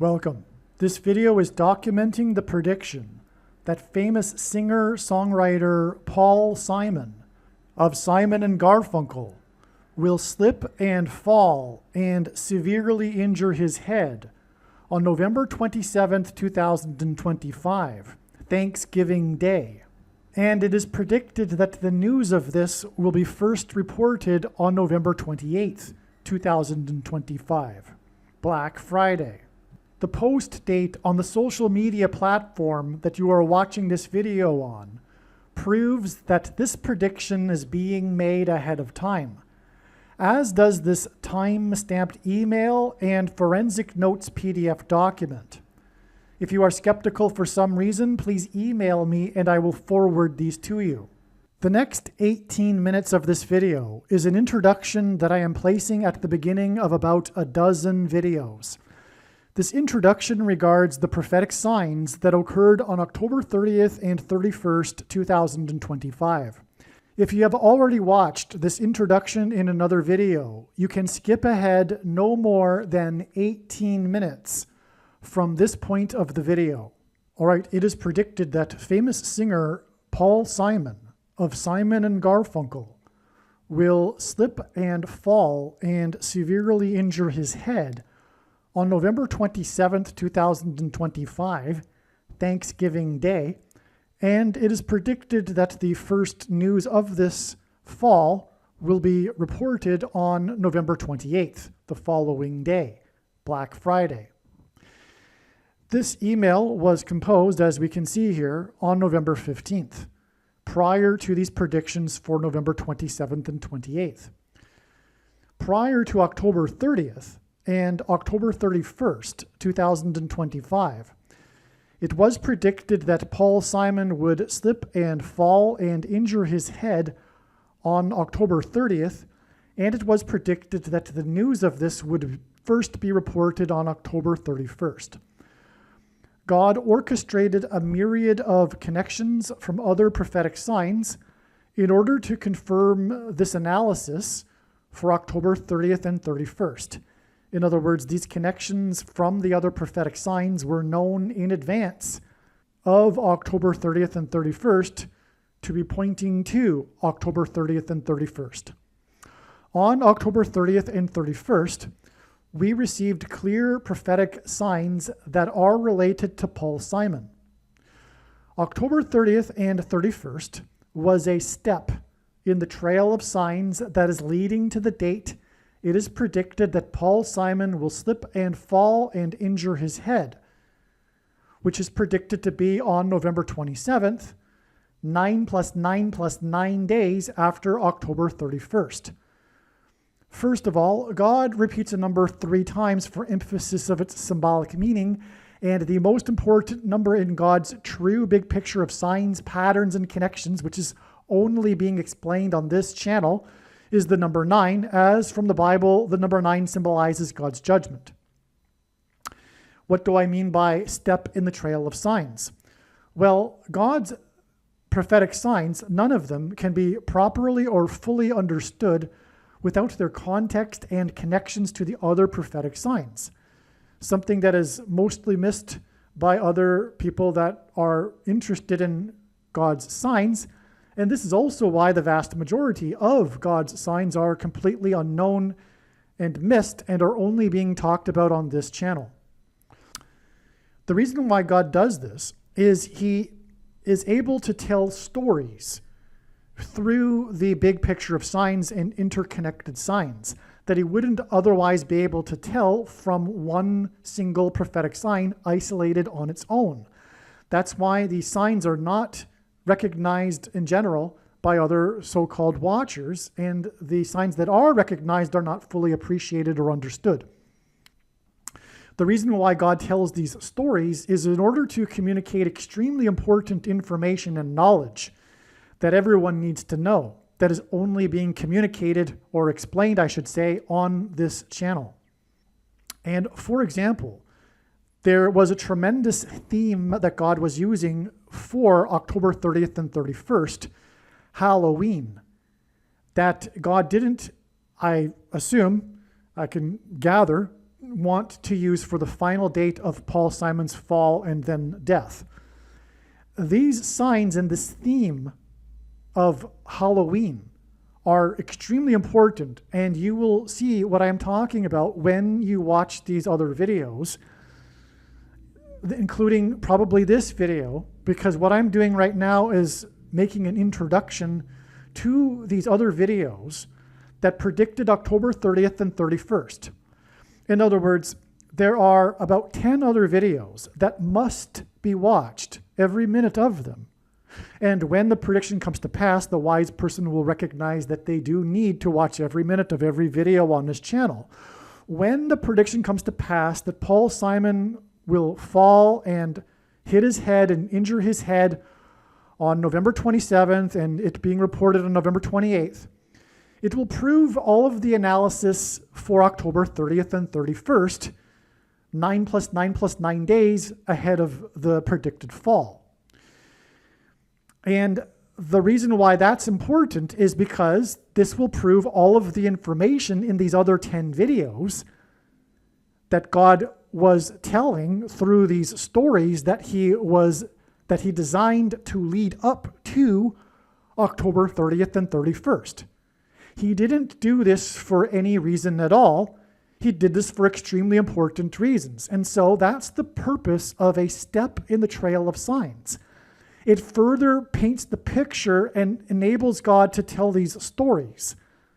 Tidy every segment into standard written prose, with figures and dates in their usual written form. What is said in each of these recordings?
Welcome. This video is documenting the prediction that famous singer-songwriter Paul Simon of Simon and Garfunkel will slip and fall and severely injure his head on November 27th, 2025, Thanksgiving Day. And it is predicted that the news of this will be first reported on November 28th, 2025, Black Friday. The post date on the social media platform that you are watching this video on proves that this prediction is being made ahead of time, as does this time-stamped email and forensic notes PDF document. If you are skeptical for some reason, please email me and I will forward these to you. The next 18 minutes of this video is an introduction that I am placing at the beginning of about a dozen videos. This introduction regards the prophetic signs that occurred on October 30th and 31st, 2025. If you have already watched this introduction in another video, you can skip ahead no more than 18 minutes from this point of the video. All right, it is predicted that famous singer Paul Simon of Simon and Garfunkel will slip and fall and severely injure his head on November 27th, 2025, Thanksgiving Day, and it is predicted that the first news of this fall will be reported on November 28th, the following day, Black Friday. This email was composed, as we can see here, on November 15th, prior to these predictions for November 27th and 28th. Prior to October 30th, and October 31st, 2025. It was predicted that Paul Simon would slip and fall and injure his head on October 30th, and it was predicted that the news of this would first be reported on October 31st. God orchestrated a myriad of connections from other prophetic signs in order to confirm this analysis for October 30th and 31st. In other words, these connections from the other prophetic signs were known in advance of October 30th and 31st to be pointing to October 30th and 31st. On October 30th and 31st, we received clear prophetic signs that are related to Paul Simon. October 30th and 31st was a step in the trail of signs that is leading to the date it is predicted that Paul Simon will slip and fall and injure his head, which is predicted to be on November 27th, 9 + 9 + 9 days after October 31st. First of all, God repeats a number 3 times for emphasis of its symbolic meaning, and the most important number in God's true big picture of signs, patterns, and connections, which is only being explained on this channel, is the number 9, as from the Bible, the number 9 symbolizes God's judgment. What do I mean by step in the trail of signs? Well, God's prophetic signs, none of them can be properly or fully understood without their context and connections to the other prophetic signs, something that is mostly missed by other people that are interested in God's signs. And this is also why the vast majority of God's signs are completely unknown and missed and are only being talked about on this channel. The reason why God does this is He is able to tell stories through the big picture of signs and interconnected signs that He wouldn't otherwise be able to tell from one single prophetic sign isolated on its own. That's why these signs are not recognized in general by other so-called watchers, and the signs that are recognized are not fully appreciated or understood. The reason why God tells these stories is in order to communicate extremely important information and knowledge that everyone needs to know, that is only being communicated or explained, I should say, on this channel. And for example, there was a tremendous theme that God was using for October 30th and 31st, Halloween, that God didn't, I assume, I can gather, want to use for the final date of Paul Simon's fall and then death. These signs and this theme of Halloween are extremely important, and you will see what I'm talking about when you watch these other videos, including probably this video, because what I'm doing right now is making an introduction to these other videos that predicted October 30th and 31st. In other words, there are about 10 other videos that must be watched, every minute of them. And when the prediction comes to pass, the wise person will recognize that they do need to watch every minute of every video on this channel. When the prediction comes to pass that Paul Simon will fall and hit his head and injure his head on November 27th, and it being reported on November 28th, it will prove all of the analysis for October 30th and 31st, 9 plus 9 plus 9 days ahead of the predicted fall. And the reason why that's important is because this will prove all of the information in these other 10 videos that God was telling through these stories that he designed to lead up to October 30th and 31st. He didn't do this for any reason at all. He did this for extremely important reasons. And so that's the purpose of a step in the trail of signs. It further paints the picture and enables God to tell these stories.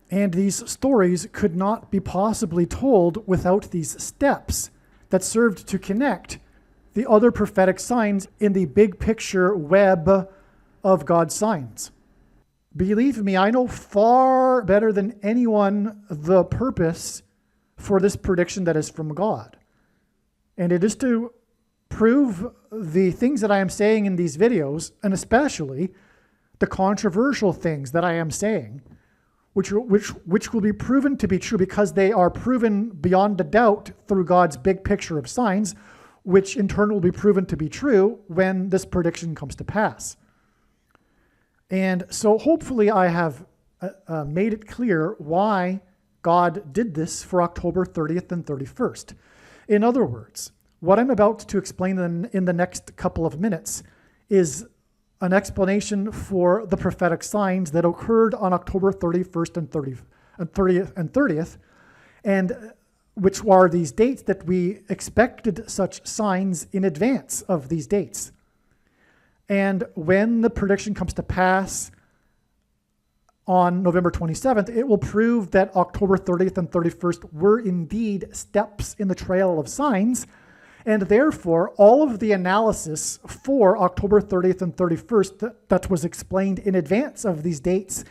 And these stories could not be possibly told without these steps that served to connect the other prophetic signs in the big picture web of God's signs. Believe me, I know far better than anyone the purpose for this prediction that is from God. And it is to prove the things that I am saying in these videos, and especially the controversial things that I am saying, which will be proven to be true because they are proven beyond a doubt through God's big picture of signs, which in turn will be proven to be true when this prediction comes to pass. And so hopefully I have made it clear why God did this for October 30th and 31st. In other words, what I'm about to explain in the next couple of minutes is an explanation for the prophetic signs that occurred on October 31st and 30th, and which are these dates that we expected such signs in advance of these dates. And when the prediction comes to pass on November 27th, it will prove that October 30th and 31st were indeed steps in the trail of signs, and therefore all of the analysis for October 30th and 31st that was explained in advance of these dates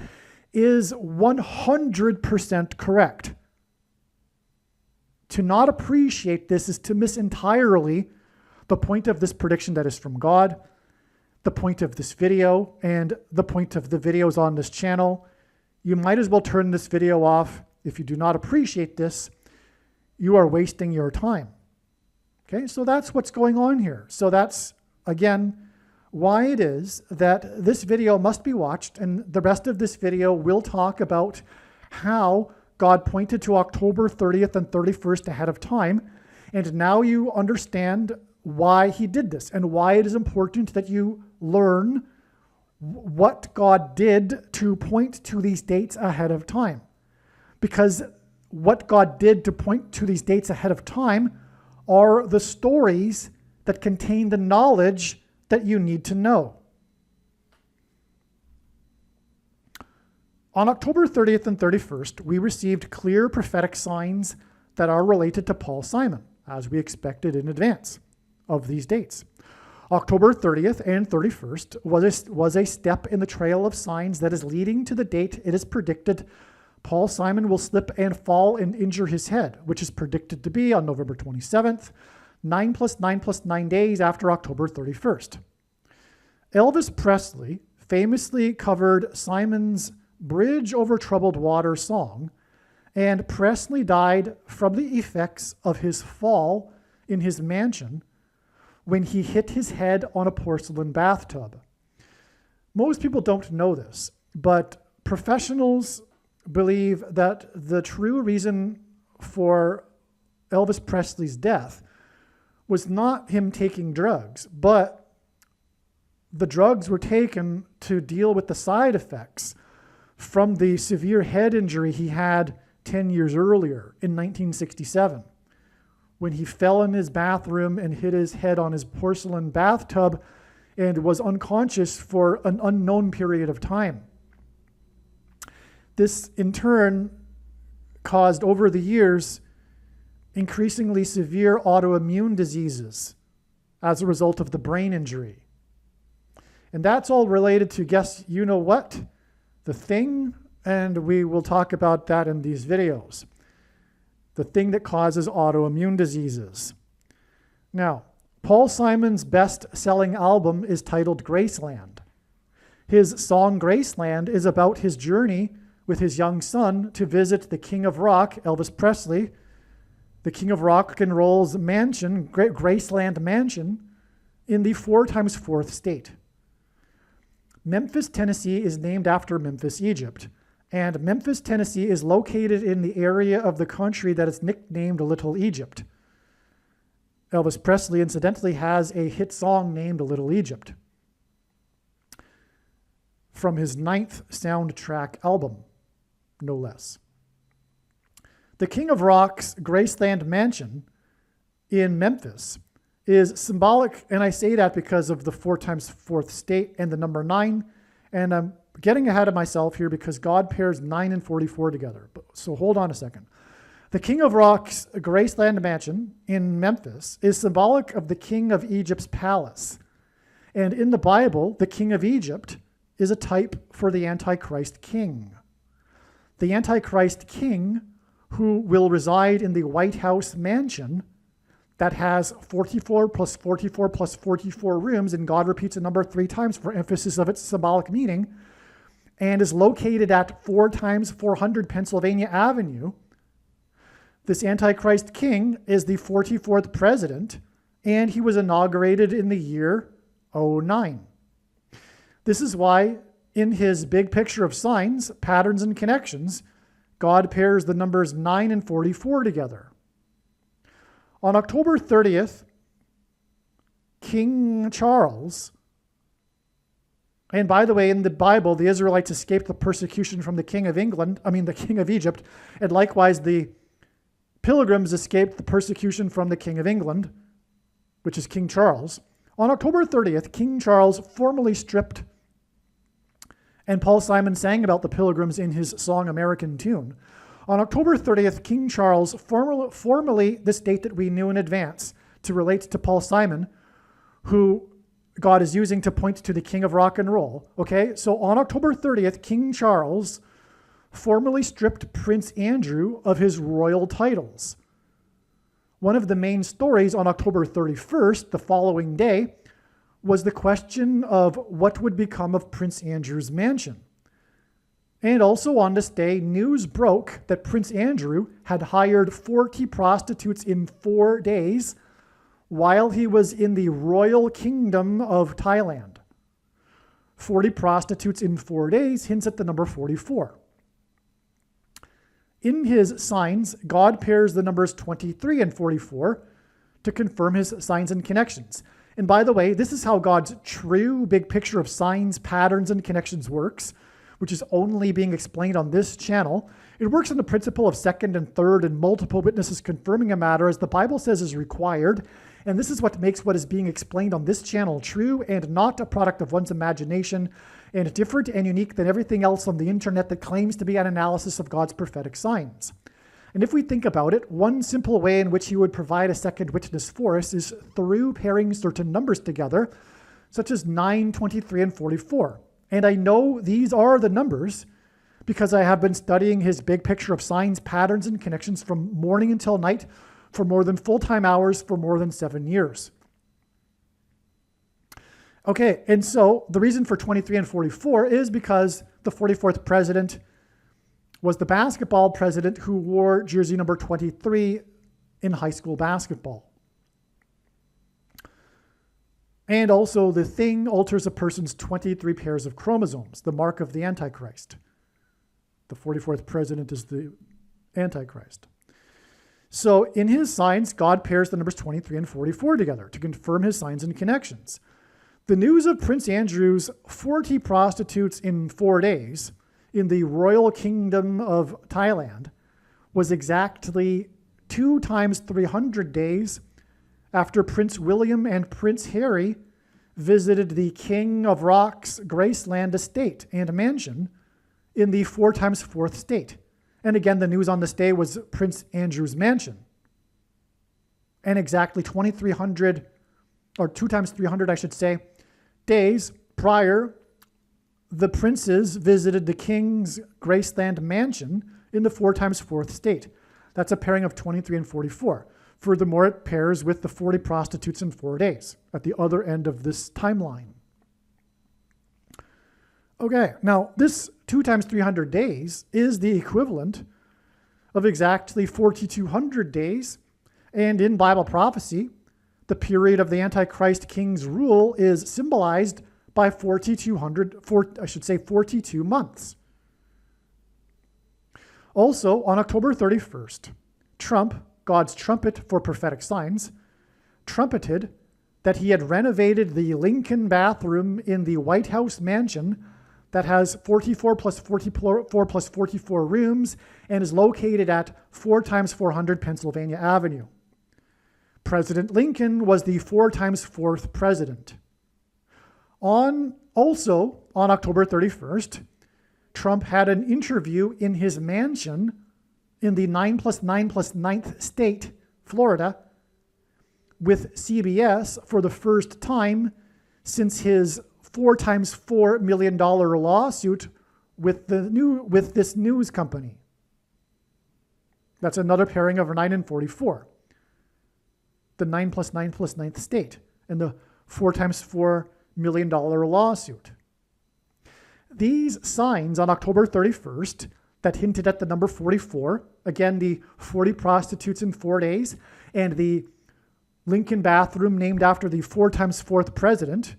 is 100% correct. To not appreciate this is to miss entirely the point of this prediction that is from God, the point of this video, and the point of the videos on this channel. You might as well turn this video off. If you do not appreciate this, you are wasting your time. Okay, so that's what's going on here. So that's, again, why it is that this video must be watched, and the rest of this video will talk about how God pointed to October 30th and 31st ahead of time, and now you understand why he did this and why it is important that you learn what God did to point to these dates ahead of time. Because what God did to point to these dates ahead of time are the stories that contain the knowledge that you need to know. On October 30th and 31st, we received clear prophetic signs that are related to Paul Simon, as we expected in advance of these dates. October 30th and 31st was a step in the trail of signs that is leading to the date it is predicted Paul Simon will slip and fall and injure his head, which is predicted to be on November 27th, 9 plus 9 plus 9 days after October 31st. Elvis Presley famously covered Simon's Bridge Over Troubled Water song, and Presley died from the effects of his fall in his mansion when he hit his head on a porcelain bathtub. Most people don't know this, but professionals believe that the true reason for Elvis Presley's death was not him taking drugs, but the drugs were taken to deal with the side effects from the severe head injury he had 10 years earlier in 1967, when he fell in his bathroom and hit his head on his porcelain bathtub and was unconscious for an unknown period of time. This, in turn, caused over the years increasingly severe autoimmune diseases as a result of the brain injury. And that's all related to, guess you know what? The Thing, and we will talk about that in these videos. The thing that causes autoimmune diseases. Now, Paul Simon's best-selling album is titled Graceland. His song Graceland is about his journey with his young son to visit the King of Rock, Elvis Presley, the King of Rock and Roll's mansion, Graceland Mansion, in the 4x4th state. Memphis, Tennessee is named after Memphis, Egypt, and Memphis, Tennessee is located in the area of the country that is nicknamed Little Egypt. Elvis Presley, incidentally, has a hit song named Little Egypt from his 9th soundtrack album, no less. The King of Rock's Graceland Mansion in Memphis is symbolic, and I say that because of the 4x4th state and the number 9, and I'm getting ahead of myself here because God pairs 9 and 44 together. So hold on a second. The King of Rock's Graceland Mansion in Memphis is symbolic of the King of Egypt's palace. And in the Bible, the King of Egypt is a type for the Antichrist king. The Antichrist king, who will reside in the White House mansion that has 44 plus 44 plus 44 rooms, and God repeats the number 3 times for emphasis of its symbolic meaning, and is located at 4x400 Pennsylvania Avenue. This Antichrist king is the 44th president, and he was inaugurated in the year 09. This is why in his big picture of signs, patterns, and connections, God pairs the numbers 9 and 44 together. On October 30th, King Charles, and by the way, in the Bible, the Israelites escaped the persecution from the King of the King of Egypt, and likewise the Pilgrims escaped the persecution from the King of England, which is King Charles. On October 30th, King Charles formally stripped, and Paul Simon sang about the Pilgrims in his song American Tune. On October 30th, King Charles formally, this date that we knew in advance to relate to Paul Simon, who God is using to point to the King of Rock and Roll. Okay, so on October 30th, King Charles formally stripped Prince Andrew of his royal titles. One of the main stories on October 31st, the following day, was the question of what would become of Prince Andrew's mansion. And also on this day, news broke that Prince Andrew had hired 40 prostitutes in 4 days while he was in the royal kingdom of Thailand. 40 prostitutes in 4 days hints at the number 44. In his signs, God pairs the numbers 23 and 44 to confirm his signs and connections. And by the way, this is how God's true big picture of signs, patterns, and connections works, which is only being explained on this channel. It works on the principle of second and third and multiple witnesses confirming a matter as the Bible says is required. And this is what makes what is being explained on this channel true and not a product of one's imagination, and different and unique than everything else on the internet that claims to be an analysis of God's prophetic signs. And if we think about it, one simple way in which he would provide a second witness for us is through pairing certain numbers together, such as 9, 23, and 44. And I know these are the numbers because I have been studying his big picture of signs, patterns, and connections from morning until night for more than full-time hours for more than 7 years. Okay, and so the reason for 23 and 44 is because the 44th president was the basketball president who wore jersey number 23 in high school basketball. And also the thing alters a person's 23 pairs of chromosomes, the mark of the Antichrist. The 44th president is the Antichrist. So in his signs, God pairs the numbers 23 and 44 together to confirm his signs and connections. The news of Prince Andrew's 40 prostitutes in 4 days in the Royal Kingdom of Thailand was exactly 2 times 300 days after Prince William and Prince Harry visited the King of Rock's Graceland estate and mansion in the 4 times 4th state. And again, the news on this day was Prince Andrew's mansion. And exactly 2,300, or 2 times 300, I should say, days prior, the princes visited the King's Graceland mansion in the 4 times 4th state. That's a pairing of 23 and 44. Furthermore, it pairs with the 40 prostitutes in 4 days at the other end of this timeline. Okay, now this 2 times 300 days is the equivalent of exactly 4,200 days. And in Bible prophecy, the period of the Antichrist king's rule is symbolized by 42 months. Also, on October 31st, Trump, God's trumpet for prophetic signs, trumpeted that he had renovated the Lincoln bathroom in the White House mansion that has 44 plus 44 plus 44 rooms and is located at 4 times 400 Pennsylvania Avenue. President Lincoln was the 4 times 4th president. Also, on October 31st, Trump had an interview in his mansion in the 9 plus 9 plus 9th state, Florida, with CBS for the first time since his $4 times $4 million lawsuit with this news company. That's another pairing of 9 and 44. The 9 plus 9 plus 9th state and the $4 times $4 million lawsuit. These signs on October 31st that hinted at the number 44, again, the 40 prostitutes in 4 days, and the Lincoln bathroom named after the 4 times 4th president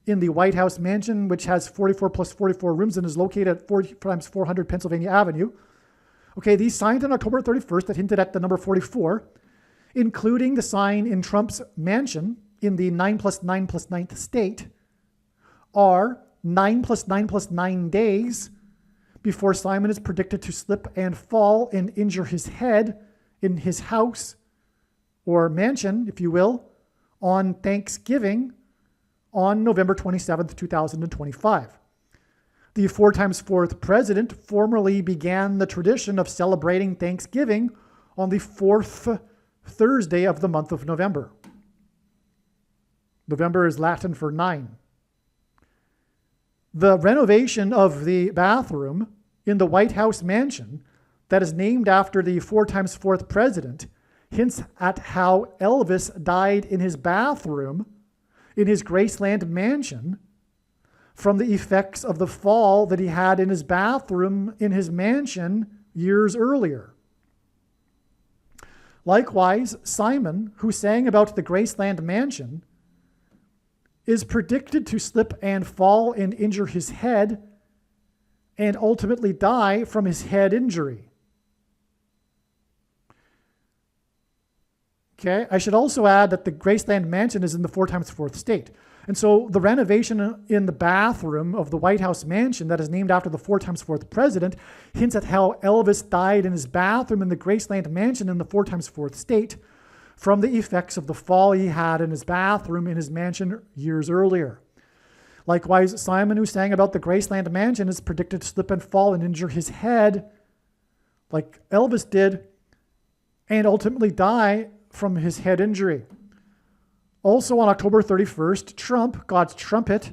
in the White House mansion, which has 44 plus 44 rooms and is located at 4 times 400 Pennsylvania Avenue. Okay, these signs on October 31st that hinted at the number 44, including the sign in Trump's mansion in the 9 plus 9 plus 9th state, are 9 plus 9 plus 9 days before Simon is predicted to slip and fall and injure his head in his house or mansion, if you will, on Thanksgiving on November 27th, 2025. The 4 times 4th president formally began the tradition of celebrating Thanksgiving on the 4th Thursday of the month of November. November is Latin for 9. The renovation of the bathroom in the White House mansion that is named after the 4 times 4th president hints at how Elvis died in his bathroom in his Graceland mansion from the effects of the fall that he had in his bathroom in his mansion years earlier. Likewise, Simon, who sang about the Graceland mansion, is predicted to slip and fall and injure his head and ultimately die from his head injury. Okay, I should also add that the Graceland mansion is in the 4 times 4th state. And so the renovation in the bathroom of the White House mansion that is named after the 4 times 4th president hints at how Elvis died in his bathroom in the Graceland mansion in the 4 times 4th state from the effects of the fall he had in his bathroom in his mansion years earlier. Likewise, Simon, who sang about the Graceland mansion, is predicted to slip and fall and injure his head like Elvis did and ultimately die from his head injury. Also on October 31st, Trump, God's trumpet,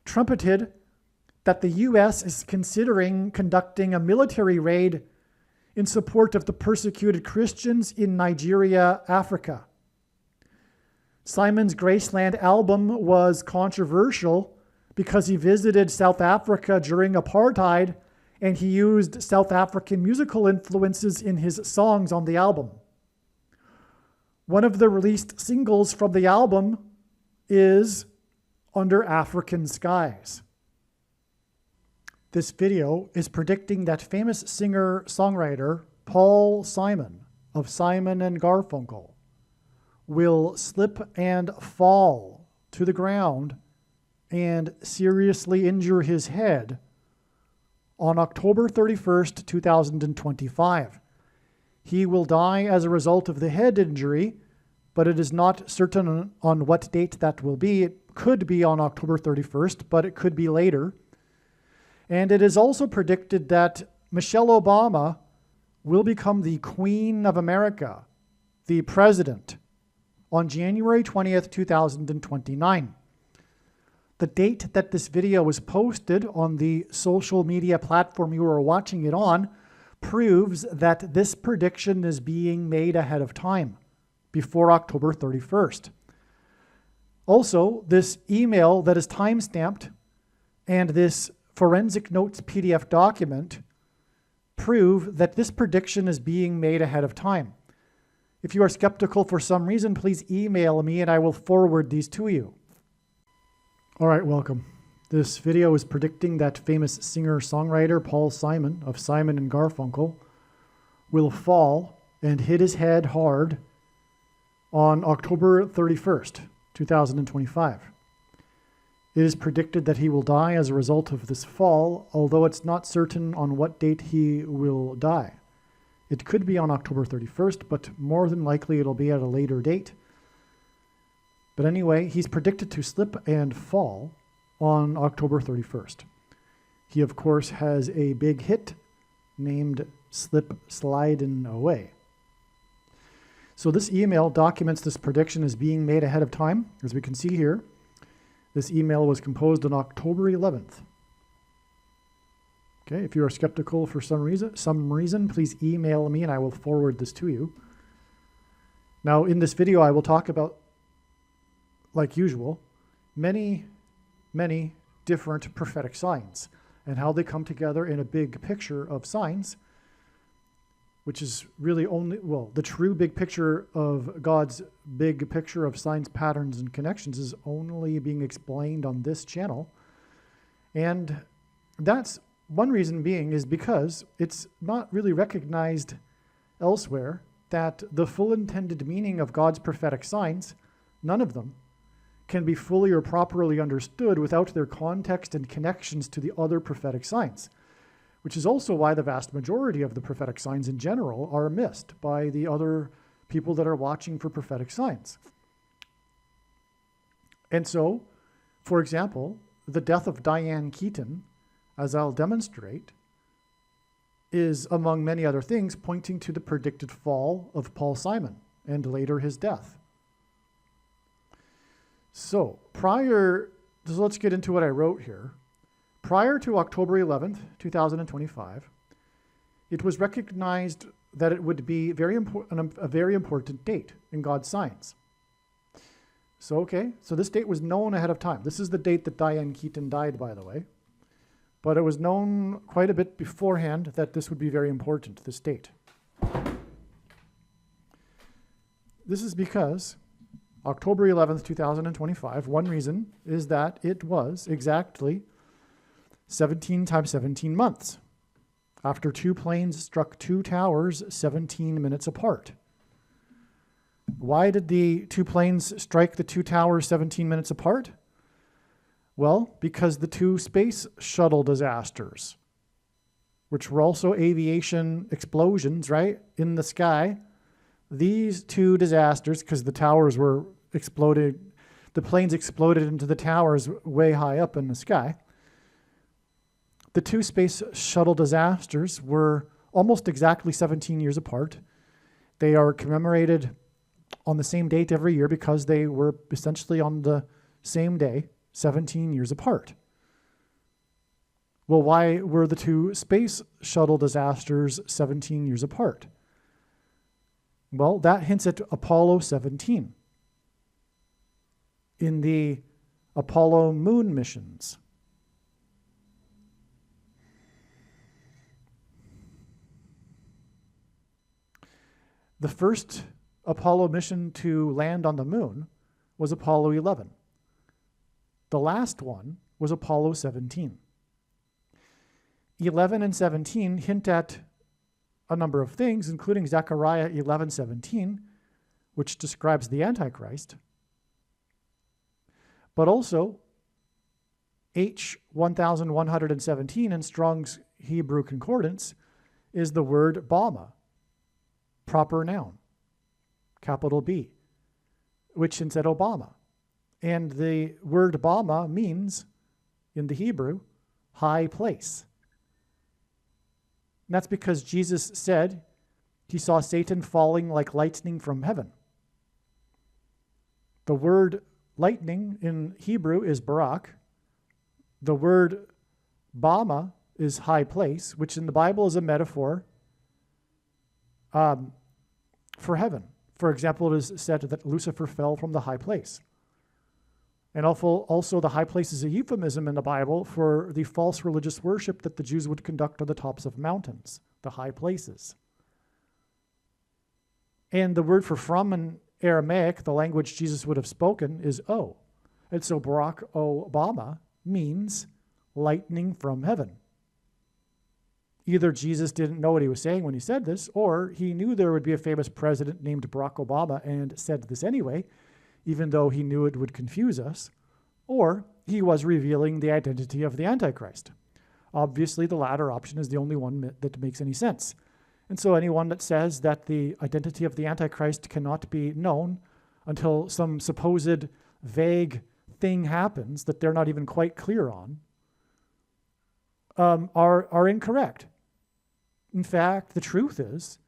trumpeted that the U.S. is considering conducting a military raid in support of the persecuted Christians in Nigeria, Africa. Simon's Graceland album was controversial because he visited South Africa during apartheid and he used South African musical influences in his songs on the album. One of the released singles from the album is Under African Skies. This video is predicting that famous singer-songwriter Paul Simon of Simon and Garfunkel will slip and fall to the ground and seriously injure his head on October 31st, 2025. He will die as a result of the head injury, but it is not certain on what date that will be. It could be on October 31st, but it could be later. And it is also predicted that Michelle Obama will become the Queen of America, the president, on January 20th, 2029. The date that this video was posted on the social media platform you are watching it on proves that this prediction is being made ahead of time, before October 31st. Also, this email that is timestamped and this forensic notes PDF document prove that this prediction is being made ahead of time. If you are skeptical for some reason, please email me and I will forward these to you. All right, welcome. This video is predicting that famous singer-songwriter Paul Simon of Simon and Garfunkel will fall and hit his head hard on October 31st, 2025. It is predicted that he will die as a result of this fall, although it's not certain on what date he will die. It could be on October 31st, but more than likely it'll be at a later date. But anyway, he's predicted to slip and fall on October 31st. He, of course, has a big hit named Slip, Slidin' Away. So this email documents this prediction as being made ahead of time. As we can see here, this email was composed on October 11th. Okay, if you are skeptical for some reason, please email me and I will forward this to you. Now, in this video, I will talk about, like usual, many different prophetic signs and how they come together in a big picture of signs, which is really only, well, the true big picture of God's big picture of signs, patterns, and connections is only being explained on this channel. And that's one reason being is because it's not really recognized elsewhere that the full intended meaning of God's prophetic signs, none of them, can be fully or properly understood without their context and connections to the other prophetic signs, which is also why the vast majority of the prophetic signs in general are missed by the other people that are watching for prophetic signs. And so, for example, the death of Diane Keaton, as I'll demonstrate, is, among many other things, pointing to the predicted fall of Paul Simon and later his death. So let's get into what I wrote here. Prior to October 11th, 2025, it was recognized that it would be a very important date in God's signs. So this date was known ahead of time. This is the date that Diane Keaton died, by the way. But it was known quite a bit beforehand that this would be very important, this date. This is because October 11th, 2025, one reason is that it was exactly 17 times 17 months after two planes struck two towers 17 minutes apart. Why did the two planes strike the two towers 17 minutes apart? Well, because the two space shuttle disasters, which were also aviation explosions, right, in the sky, these two disasters, because the towers were exploded, the planes exploded into the towers way high up in the sky. The two space shuttle disasters were almost exactly 17 years apart. They are commemorated on the same date every year because they were essentially on the same day, 17 years apart. Well, why were the two space shuttle disasters 17 years apart? Well, that hints at Apollo 17 in the Apollo moon missions. The first Apollo mission to land on the moon was Apollo 11. The last one was Apollo 17. 11 and 17 hint at a number of things, including Zechariah 11:17, which describes the Antichrist, but also H1117 in Strong's Hebrew Concordance is the word Bama, proper noun, capital B, which instead Obama. And the word Bama means, in the Hebrew, high place. And that's because Jesus said he saw Satan falling like lightning from heaven. The word lightning in Hebrew is barak. The word Bama is high place, which in the Bible is a metaphor for heaven. For example, it is said that Lucifer fell from the high place. And also the high place is a euphemism in the Bible for the false religious worship that the Jews would conduct on the tops of mountains, the high places. And the word for from in Aramaic, the language Jesus would have spoken, is O. And so Barack Obama means lightning from heaven. Either Jesus didn't know what he was saying when he said this, or he knew there would be a famous president named Barack Obama and said this anyway, even though he knew it would confuse us, or he was revealing the identity of the Antichrist. Obviously, the latter option is the only one that makes any sense. And so anyone that says that the identity of the Antichrist cannot be known until some supposed vague thing happens that they're not even quite clear on, are incorrect. In fact, the truth is,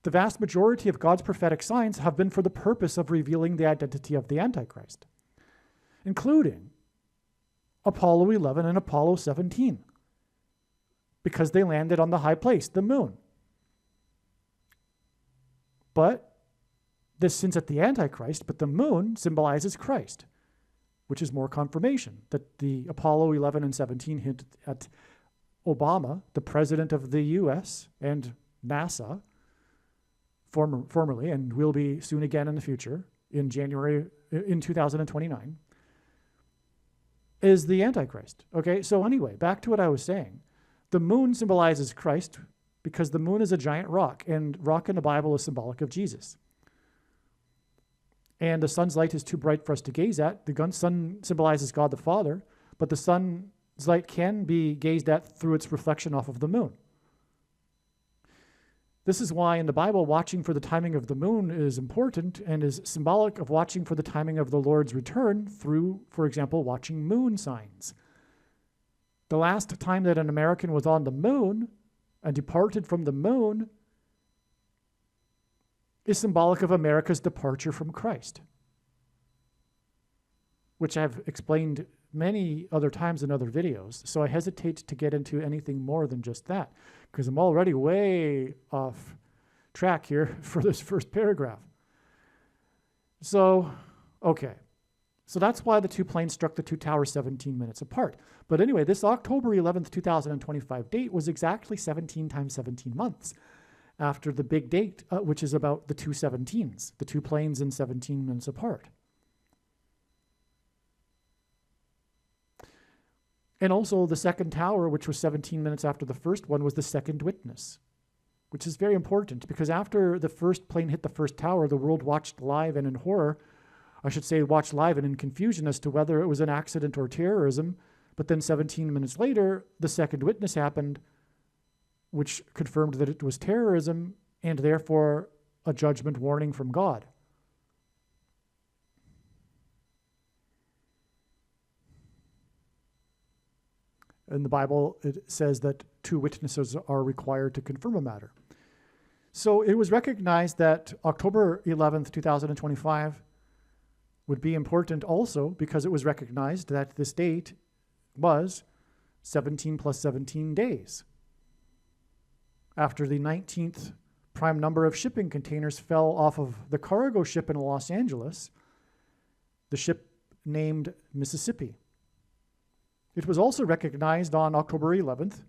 the vast majority of God's prophetic signs have been for the purpose of revealing the identity of the Antichrist, including Apollo 11 and Apollo 17, because they landed on the high place, the moon. But this hints at the Antichrist, but the moon symbolizes Christ, which is more confirmation that the Apollo 11 and 17 hint at Obama, the president of the US and NASA, formerly, and will be soon again in the future, in 2029, is the Antichrist. Okay, so anyway, back to what I was saying. The moon symbolizes Christ because the moon is a giant rock, and rock in the Bible is symbolic of Jesus. And the sun's light is too bright for us to gaze at. The sun symbolizes God the Father, but the sun's light can be gazed at through its reflection off of the moon. This is why in the Bible, watching for the timing of the moon is important and is symbolic of watching for the timing of the Lord's return through, for example, watching moon signs. The last time that an American was on the moon and departed from the moon is symbolic of America's departure from Christ, which I've explained many other times in other videos. So I hesitate to get into anything more than just that, because I'm already way off track here for this first paragraph. So, okay. So that's why the two planes struck the two towers 17 minutes apart. But anyway, this October 11th, 2025 date was exactly 17 times 17 months after the big date, which is about the two 17s, the two planes in 17 minutes apart. And also the second tower, which was 17 minutes after the first one, was the second witness, which is very important because after the first plane hit the first tower, the world watched live and in horror, I should say watched live and in confusion as to whether it was an accident or terrorism. But then 17 minutes later, the second witness happened, which confirmed that it was terrorism and therefore a judgment warning from God. In the Bible, it says that two witnesses are required to confirm a matter. So it was recognized that October 11th, 2025 would be important also because it was recognized that this date was 17 plus 17 days. After the 19th prime number of shipping containers fell off of the cargo ship in Los Angeles, the ship named Mississippi. It was also recognized on October 11th,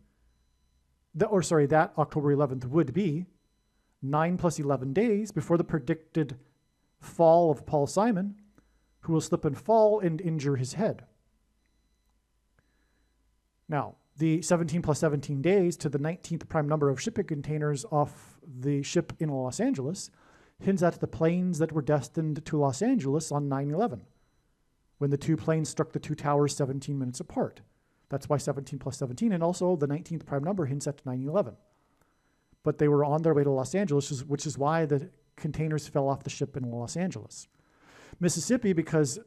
that October 11th would be 9 plus 11 days before the predicted fall of Paul Simon, who will slip and fall and injure his head. Now, the 17 plus 17 days to the 19th prime number of shipping containers off the ship in Los Angeles hints at the planes that were destined to Los Angeles on 9/11, when the two planes struck the two towers 17 minutes apart. That's why 17 plus 17, and also the 19th prime number hints at 9/11. But they were on their way to Los Angeles, which is why the containers fell off the ship in Los Angeles. Mississippi, because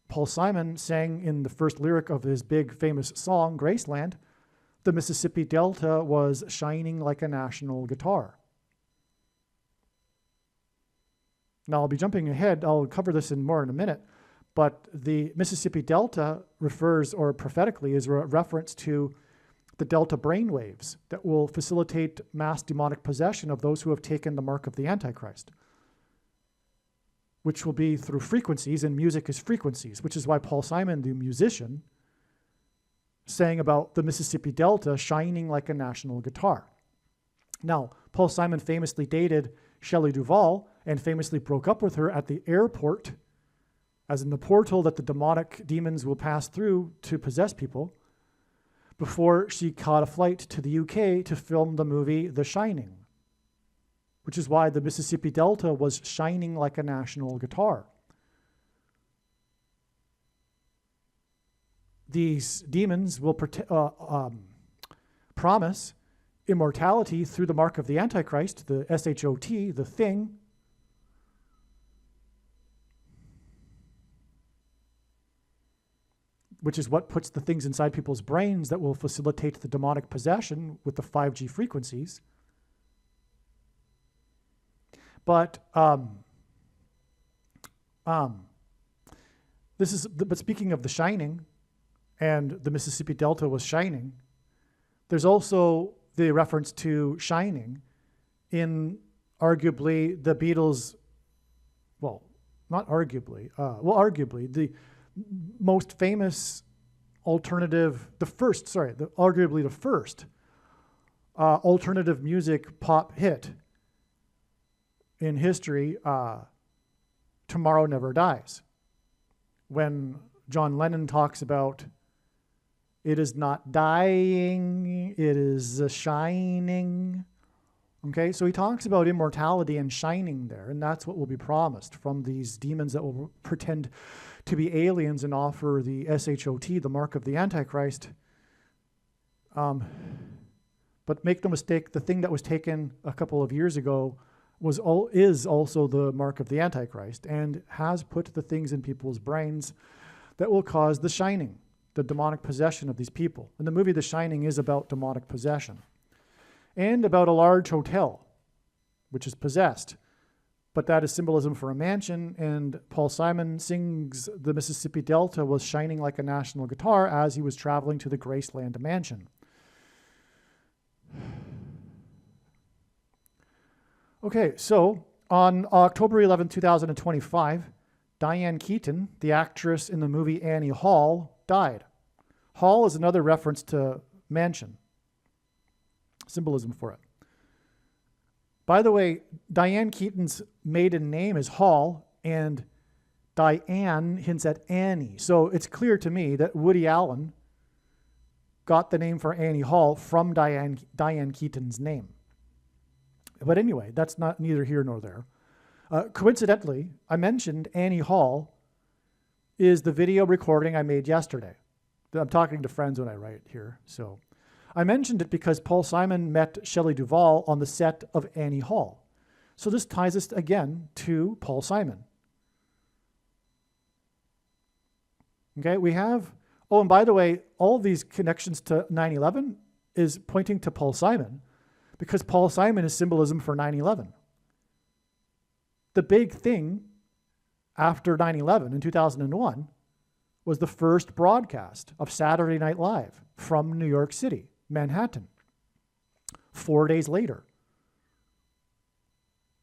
Paul Simon sang in the first lyric of his big famous song, Graceland, the Mississippi Delta was shining like a national guitar. Now, I'll be jumping ahead. I'll cover this more in a minute. But the Mississippi Delta refers, or prophetically, is a reference to the Delta brainwaves that will facilitate mass demonic possession of those who have taken the mark of the Antichrist, which will be through frequencies, and music is frequencies, which is why Paul Simon, the musician, sang about the Mississippi Delta shining like a national guitar. Now, Paul Simon famously dated Shelley Duvall and famously broke up with her at the airport, as in the portal that the demonic demons will pass through to possess people, before she caught a flight to the UK to film the movie The Shining, which is why the Mississippi Delta was shining like a national guitar. These demons will promise immortality through the mark of the Antichrist, the SHOT, the thing, which is what puts the things inside people's brains that will facilitate the demonic possession with the 5G frequencies. But but speaking of The Shining, and the Mississippi Delta was shining, there's also the reference to shining in arguably the Beatles, well, not arguably, arguably the most famous alternative, arguably the first alternative music pop hit in history, Tomorrow Never Dies. When John Lennon talks about, it is not dying, it is shining. Okay, so he talks about immortality and shining there, and that's what will be promised from these demons that will pretend to be aliens and offer the SHOT, the mark of the Antichrist. But make no mistake, the thing that was taken a couple of years ago is also the mark of the Antichrist, and has put the things in people's brains that will cause the shining, the demonic possession of these people. And the movie The Shining is about demonic possession and about a large hotel, which is possessed. But that is symbolism for a mansion, and Paul Simon sings the Mississippi Delta was shining like a national guitar as he was traveling to the Graceland mansion. Okay, so on October 11, 2025, Diane Keaton, the actress in the movie Annie Hall, died. Hall is another reference to mansion, symbolism for it. By the way, Diane Keaton's maiden name is Hall, and Diane hints at Annie. So it's clear to me that Woody Allen got the name for Annie Hall from Diane Keaton's name. But anyway, that's not neither here nor there. Coincidentally, I mentioned Annie Hall is the video recording I made yesterday. I'm talking to friends when I write here. So I mentioned it because Paul Simon met Shelley Duvall on the set of Annie Hall. So this ties us again to Paul Simon. Okay, we have, oh, and by the way, all of these connections to 9/11 is pointing to Paul Simon, because Paul Simon is symbolism for 9/11. The big thing after 9/11 in 2001 was the first broadcast of Saturday Night Live from New York City, Manhattan. 4 days later,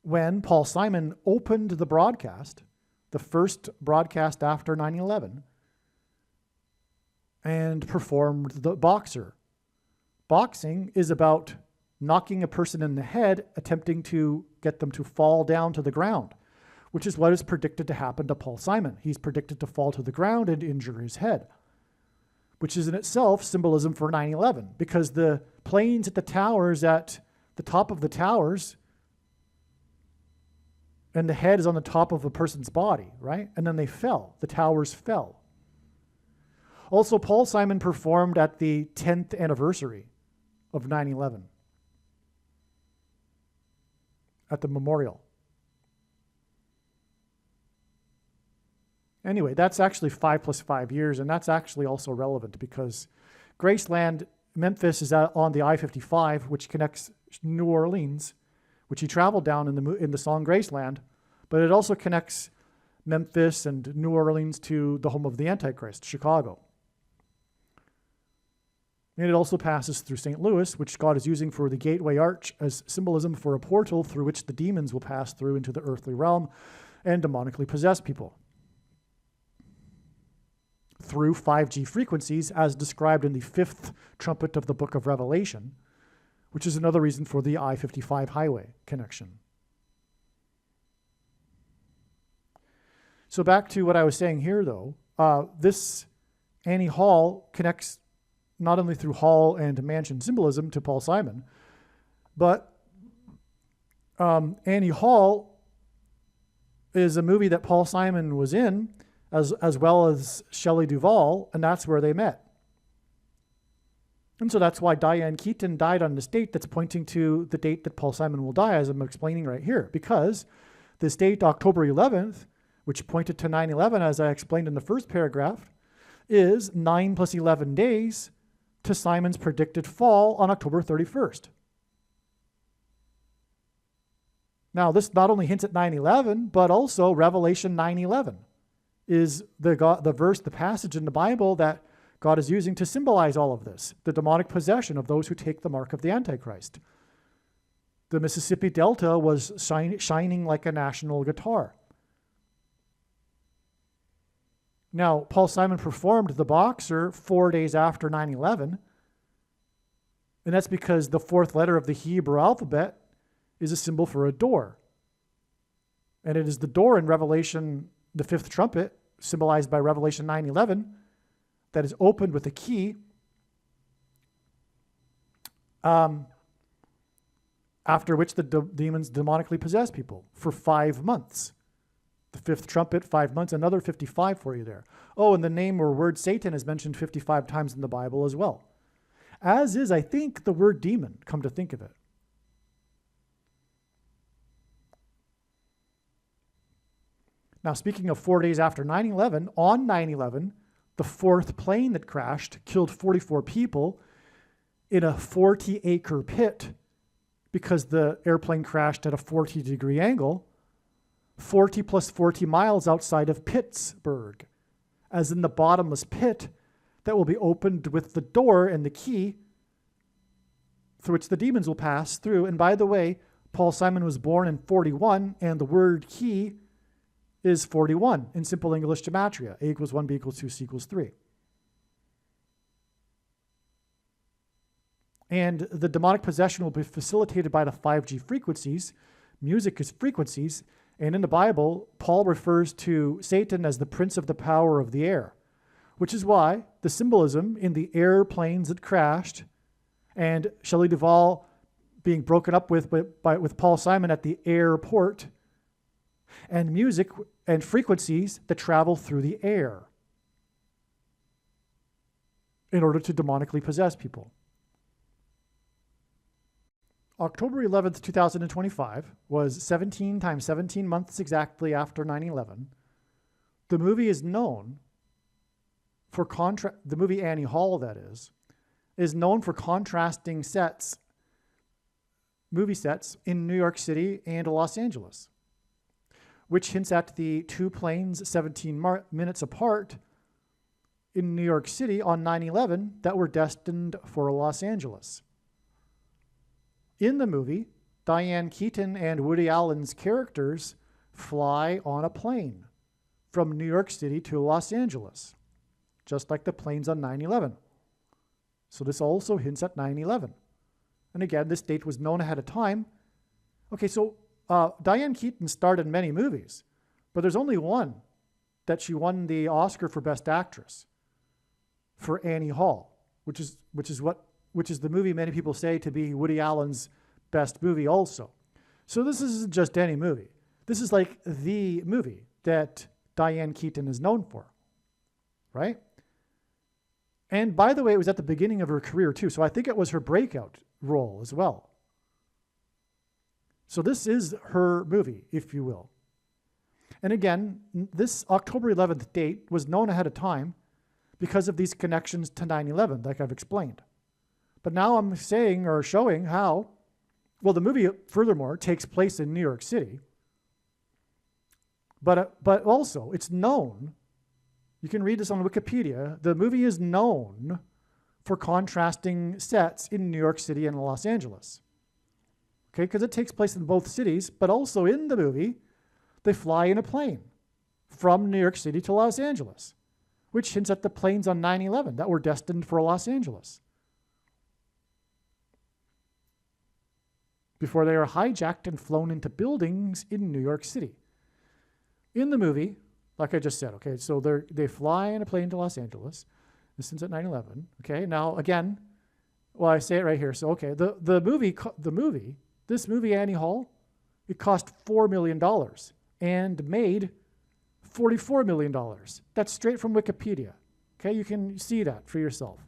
when Paul Simon opened the broadcast, the first broadcast after 9/11, and performed the boxer. Boxing is about knocking a person in the head, attempting to get them to fall down to the ground, which is what is predicted to happen to Paul Simon. He's predicted to fall to the ground and injure his head. which is in itself symbolism for 9/11, because the planes at the towers, at the top of the towers, and the head is on the top of a person's body, right? And then they fell. The towers fell. Also, Paul Simon performed at the 10th anniversary of 9/11 at the memorial. Anyway, that's actually 5 plus 5 years, and that's actually also relevant because Graceland, Memphis, is on the I-55, which connects New Orleans, which he traveled down in the song Graceland, but it also connects Memphis and New Orleans to the home of the Antichrist, Chicago. And it also passes through St. Louis, which God is using for the gateway arch as symbolism for a portal through which the demons will pass through into the earthly realm and demonically possess people. Through 5G frequencies, as described in the 5th trumpet of the book of Revelation, which is another reason for the I-55 highway connection. So back to what I was saying here, though, this Annie Hall connects not only through hall and mansion symbolism to Paul Simon, but Annie Hall is a movie that Paul Simon was in, as well as Shelley Duvall, and that's where they met. And so that's why Diane Keaton died on this date that's pointing to the date that Paul Simon will die, as I'm explaining right here, because this date, October 11th, which pointed to 9/11, as I explained in the first paragraph, is 9 plus 11 days to Simon's predicted fall on October 31st. Now, this not only hints at 9/11, but also Revelation 9:11 is the verse, the passage in the Bible that God is using to symbolize all of this, the demonic possession of those who take the mark of the Antichrist. The Mississippi Delta was shining like a national guitar. Now, Paul Simon performed The Boxer 4 days after 9/11, and that's because the 4th letter of the Hebrew alphabet is a symbol for a door. And it is the door in Revelation, the 5th trumpet, symbolized by Revelation 9:11, that is opened with a key, after which the demons demonically possess people for 5 months. The 5th trumpet, 5 months, another 55 for you there. Oh, and the name or word Satan is mentioned 55 times in the Bible as well. As is, I think, the word demon, come to think of it. Now, speaking of 4 days after 9/11, on 9/11, the 4th plane that crashed killed 44 people in a 40-acre pit because the airplane crashed at a 40-degree angle, 40 plus 40 miles outside of Pittsburgh, as in the bottomless pit that will be opened with the door and the key through which the demons will pass through. And by the way, Paul Simon was born in 41, and the word key is 41 in simple English gematria. A equals 1, B equals 2, C equals 3. And the demonic possession will be facilitated by the 5G frequencies. Music is frequencies. And in the Bible, Paul refers to Satan as the prince of the power of the air, which is why the symbolism in the airplanes that crashed and Shelley Duvall being broken up with Paul Simon at the airport, and music and frequencies that travel through the air in order to demonically possess people. October 11th, 2025 was 17 times 17 months exactly after 9/11. The movie is known for the movie Annie Hall, that is known for contrasting movie sets in New York City and Los Angeles, which hints at the two planes 17 minutes apart in New York City on 9/11 that were destined for Los Angeles. In the movie, Diane Keaton and Woody Allen's characters fly on a plane from New York City to Los Angeles, just like the planes on 9/11. So this also hints at 9/11. And again, this date was known ahead of time. Okay, so Diane Keaton starred in many movies, but there's only one that she won the Oscar for Best Actress for Annie Hall, which is the movie many people say to be Woody Allen's best movie also. So this isn't just any movie. This is like the movie that Diane Keaton is known for, right? And by the way, it was at the beginning of her career too. So I think it was her breakout role as well. So this is her movie, if you will. And again, this October 11th date was known ahead of time because of these connections to 9/11, like I've explained. But now I'm saying or showing how, well, the movie, furthermore, takes place in New York City. But also, it's known, you can read this on Wikipedia, the movie is known for contrasting sets in New York City and Los Angeles. Okay, because it takes place in both cities, but also in the movie, they fly in a plane from New York City to Los Angeles, which hints at the planes on 9/11 that were destined for Los Angeles, before they are hijacked and flown into buildings in New York City. In the movie, like I just said, okay, so they fly in a plane to Los Angeles. This is at 9/11. Okay, now again, well, I say it right here. So okay, this movie Annie Hall, it cost $4 million and made $44 million. That's straight from Wikipedia. Okay, you can see that for yourself.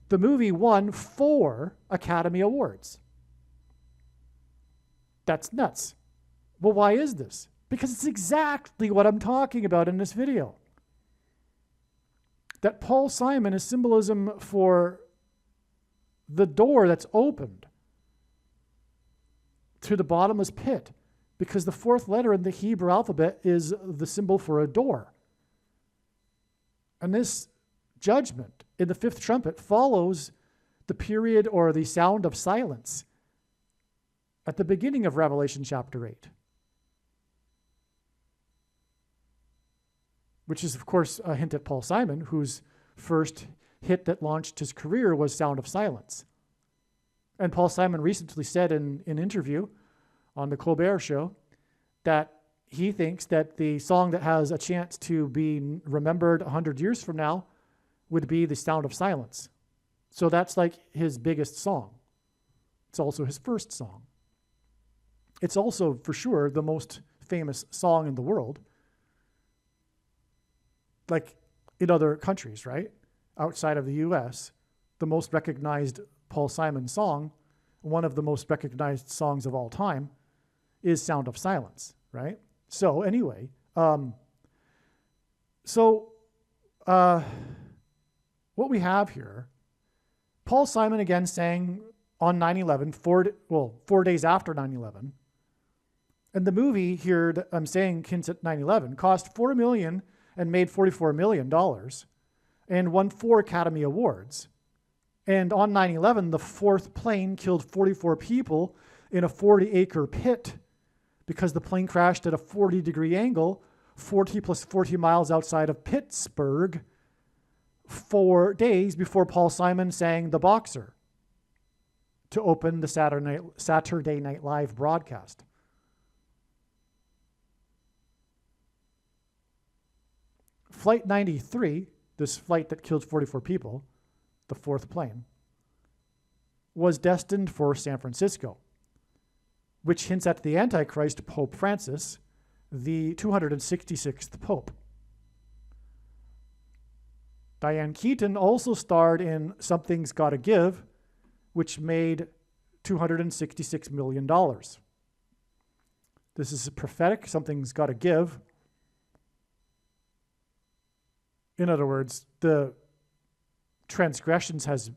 The movie won 4 Academy Awards. That's nuts. Well, why is this? Because it's exactly what I'm talking about in this video. That Paul Simon is symbolism for the door that's opened to the bottomless pit, because the 4th letter in the Hebrew alphabet is the symbol for a door. And this judgment in the 5th trumpet follows the period or the sound of silence at the beginning of Revelation chapter 8. Which is, of course, a hint at Paul Simon, whose first hit that launched his career was Sound of Silence. And Paul Simon recently said in an interview on the Colbert Show that he thinks that the song that has a chance to be remembered 100 years from now would be the Sound of Silence. So that's like his biggest song. It's also his first song. It's also, for sure, the most famous song in the world, like in other countries, right? Outside of the US, the most recognized Paul Simon song, one of the most recognized songs of all time, is Sound of Silence, right? So anyway, what we have here, Paul Simon again sang on 9/11, 4 days after 9/11. And the movie here that I'm saying hints at 9/11 cost $4 million and made $44 million and won 4 Academy Awards. And on 9/11, the 4th plane killed 44 people in a 40-acre pit because the plane crashed at a 40-degree angle, 40 plus 40 miles outside of Pittsburgh, 4 days before Paul Simon sang The Boxer to open the Saturday Night Live broadcast. Flight 93, this flight that killed 44 people, the 4th plane, was destined for San Francisco, which hints at the Antichrist, Pope Francis, the 266th Pope. Diane Keaton also starred in Something's Gotta Give, which made $266 million. This is prophetic, something's gotta give. In other words, the transgressions has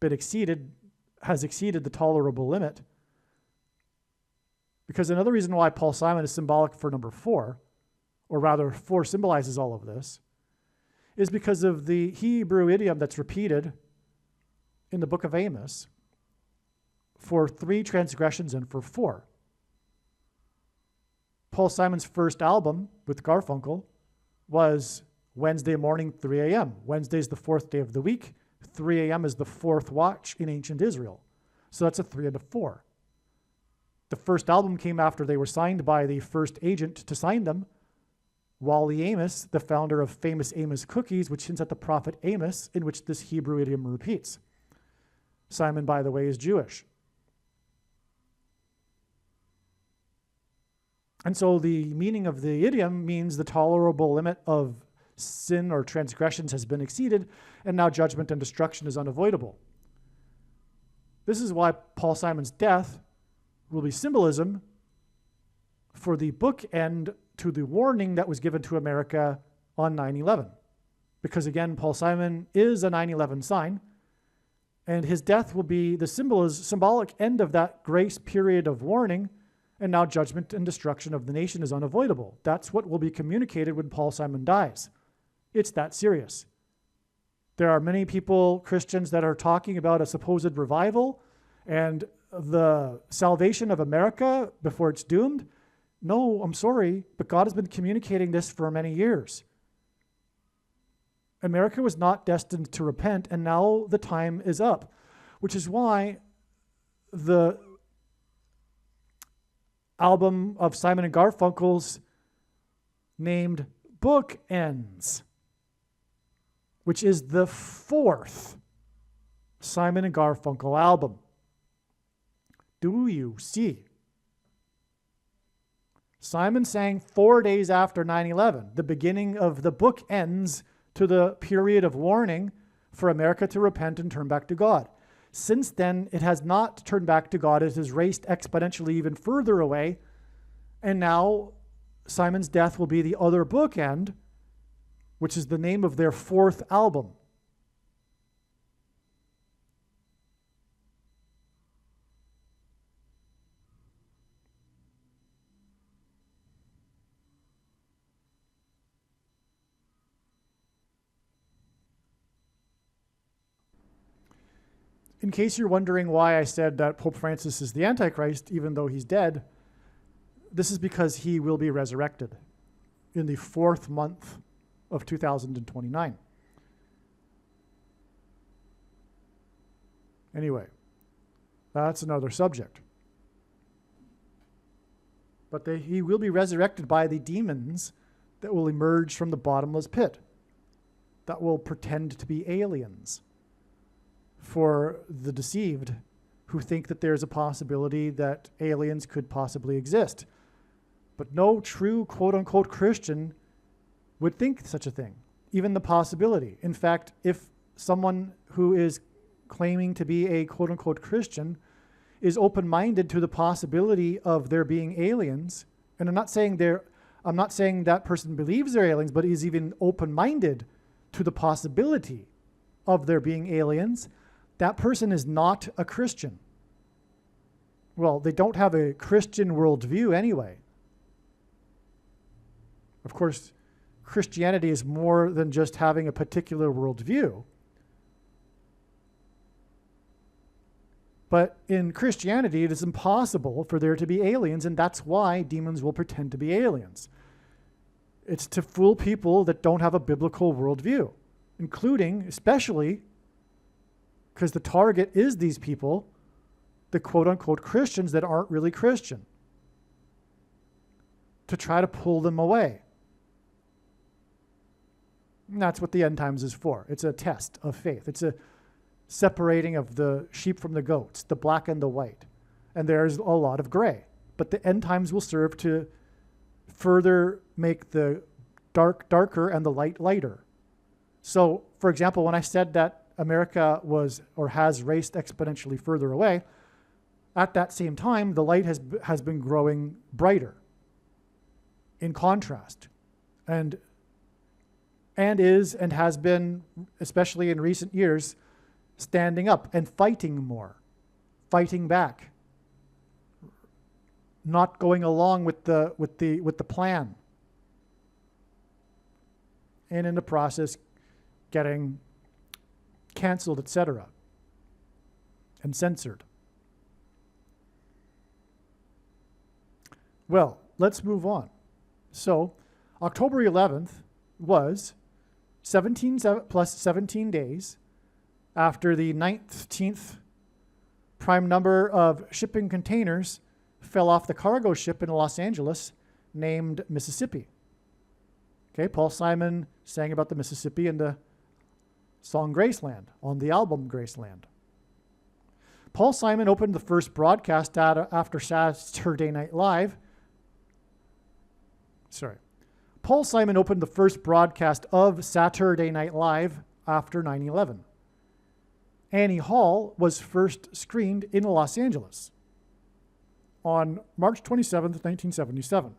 exceeded the tolerable limit. Because another reason why Paul Simon is symbolic for number 4, or rather 4 symbolizes all of this, is because of the Hebrew idiom that's repeated in the book of Amos for 3 transgressions and for 4. Paul Simon's first album with Garfunkel was Wednesday morning, 3 a.m. Wednesday's the 4th day of the week. 3 a.m. is the 4th watch in ancient Israel. So that's a 3 and a 4. The first album came after they were signed by the first agent to sign them, Wally Amos, the founder of famous Amos cookies, which hints at the prophet Amos, in which this Hebrew idiom repeats. Simon, by the way, is Jewish. And so the meaning of the idiom means the tolerable limit of sin or transgressions has been exceeded, and now judgment and destruction is unavoidable. This is why Paul Simon's death will be symbolism for the bookend to the warning that was given to America on 9/11. Because again, Paul Simon is a 9/11 sign, and his death will be the symbolic end of that grace period of warning, and now judgment and destruction of the nation is unavoidable. That's what will be communicated when Paul Simon dies. It's that serious. There are many people, Christians, that are talking about a supposed revival and the salvation of America before it's doomed. No, I'm sorry, but God has been communicating this for many years. America was not destined to repent, and now the time is up, which is why the album of Simon and Garfunkel's named Bookends, which is the fourth Simon and Garfunkel album. Do you see? Simon sang 4 days after 9/11, the beginning of the bookends to the period of warning for America to repent and turn back to God. Since then, it has not turned back to God. It has raced exponentially even further away. And now Simon's death will be the other bookend, which is the name of their fourth album. In case you're wondering why I said that Pope Francis is the Antichrist, even though he's dead, this is because he will be resurrected in the 4th month of 2029. Anyway, that's another subject. But he will be resurrected by the demons that will emerge from the bottomless pit, that will pretend to be aliens for the deceived who think that there's a possibility that aliens could possibly exist. But no true quote-unquote Christian would think such a thing, even the possibility. In fact, if someone who is claiming to be a quote-unquote Christian is open-minded to the possibility of there being aliens, and I'm not saying that person believes they're aliens, but is even open-minded to the possibility of there being aliens, that person is not a Christian. Well, they don't have a Christian worldview anyway. Of course, Christianity is more than just having a particular worldview. But in Christianity, it is impossible for there to be aliens, and that's why demons will pretend to be aliens. It's to fool people that don't have a biblical worldview, including, especially, because the target is these people, the quote-unquote Christians that aren't really Christian, to try to pull them away. And that's what the end times is for. It's a test of faith. It's a separating of the sheep from the goats, the black and the white. And there's a lot of gray. But the end times will serve to further make the dark darker and the light lighter. So, for example, when I said that America was or has raced exponentially further away, at that same time, the light has been growing brighter in contrast, and is and has been, especially in recent years, standing up and fighting more, fighting back, not going along with the plan, and in the process getting canceled, etc., and censored. Well, let's move on. So, October 11th was 17 plus 17 days after the 19th prime number of shipping containers fell off the cargo ship in Los Angeles named Mississippi. Okay, Paul Simon sang about the Mississippi in the song Graceland on the album Graceland. Paul Simon opened the first broadcast after Saturday Night Live. Paul Simon opened the first broadcast of Saturday Night Live after 9/11. Annie Hall was first screened in Los Angeles on March 27th, 1977.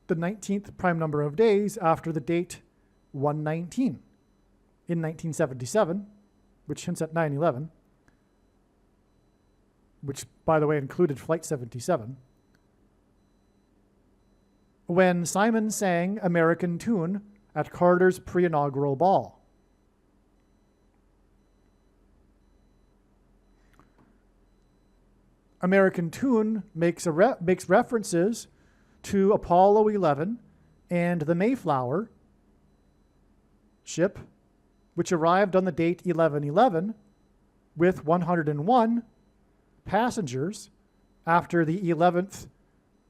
The 19th prime number of days after the date 119 in 1977, which hints at 9/11, which, by the way, included Flight 77, when Simon sang American Tune at Carter's pre-inaugural ball. American Tune makes references to Apollo 11 and the Mayflower ship, which arrived on the date 11/11 with 101 passengers after the 11th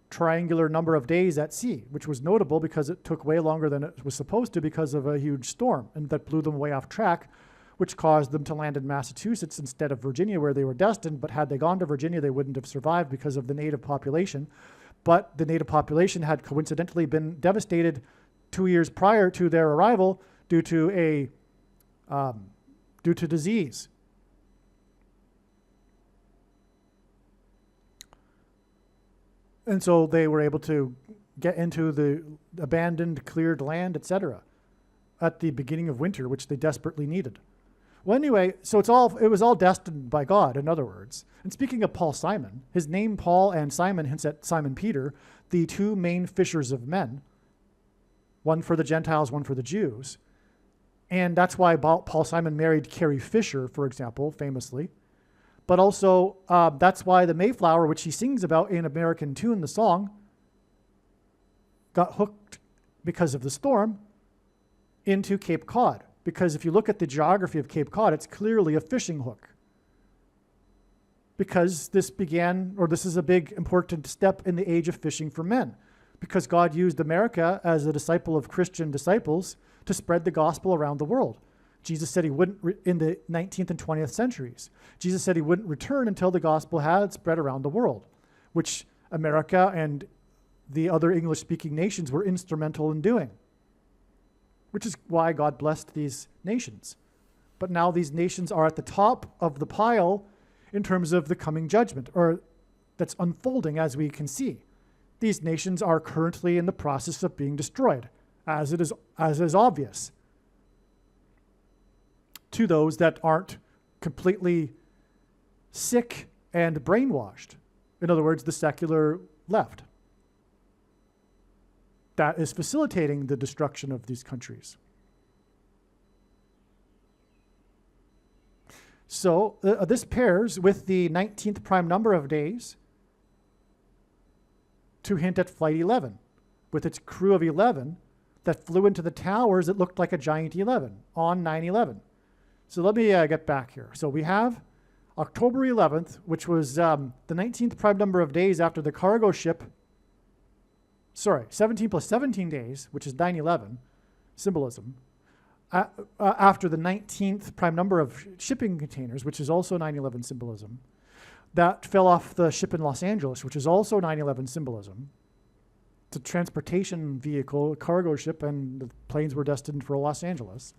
triangular number of days at sea, which was notable because it took way longer than it was supposed to because of a huge storm, and that blew them way off track, which caused them to land in Massachusetts instead of Virginia, where they were destined. But had they gone to Virginia, they wouldn't have survived because of the native population. But the native population had coincidentally been devastated 2 years prior to their arrival due to disease. And so they were able to get into the abandoned, cleared land, etc., at the beginning of winter, which they desperately needed. Well, anyway, so it was all destined by God, in other words. And speaking of Paul Simon, his name Paul and Simon hints at Simon Peter, the two main fishers of men, one for the Gentiles, one for the Jews. And that's why Paul Simon married Carrie Fisher, for example, famously. But also, that's why the Mayflower, which he sings about in American Tune, the song, got hooked because of the storm into Cape Cod. Because if you look at the geography of Cape Cod, it's clearly a fishing hook. Because this is a big important step in the age of fishing for men. Because God used America as a disciple of Christian disciples to spread the gospel around the world. Jesus said he wouldn't, in the 19th and 20th centuries, Jesus said he wouldn't return until the gospel had spread around the world, which America and the other English-speaking nations were instrumental in doing, which is why God blessed these nations. But now these nations are at the top of the pile in terms of the coming judgment, or that's unfolding as we can see. These nations are currently in the process of being destroyed, as is obvious to those that aren't completely sick and brainwashed. In other words, the secular left. That is facilitating the destruction of these countries. So this pairs with the 19th prime number of days to hint at Flight 11, with its crew of 11 that flew into the towers that looked like a giant 11 on 9/11. So let me get back here. So we have October 11th, which was the 19th prime number of days after the cargo ship. 17 plus 17 days, which is 9/11 symbolism, after the 19th prime number of shipping containers, which is also 9/11 symbolism, that fell off the ship in Los Angeles, which is also 9/11 symbolism. It's a transportation vehicle, a cargo ship, and the planes were destined for Los Angeles.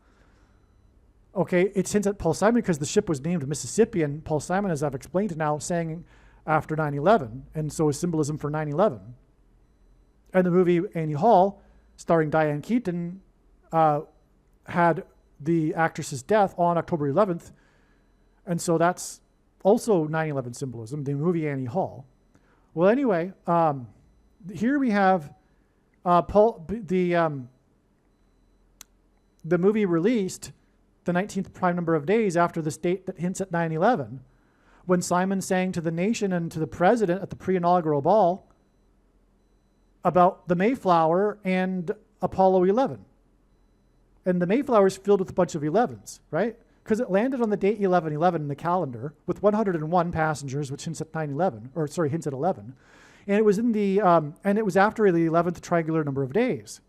Okay, it's hints at Paul Simon because the ship was named Mississippi, and Paul Simon, as I've explained now, sang after 9/11, and so is symbolism for 9/11. And the movie Annie Hall, starring Diane Keaton, had the actress's death on October 11th, and so that's also 9/11 symbolism, the movie Annie Hall. Well, anyway, here we have the movie released the 19th prime number of days after this date that hints at 9/11, when Simon sang to the nation and to the president at the pre-inaugural ball about the Mayflower and Apollo 11. And the Mayflower is filled with a bunch of 11s, right? Because it landed on the date 11/11 in the calendar with 101 passengers, which hints at 9/11, hints at 11. And it was in the and it was after the 11th triangular number of days.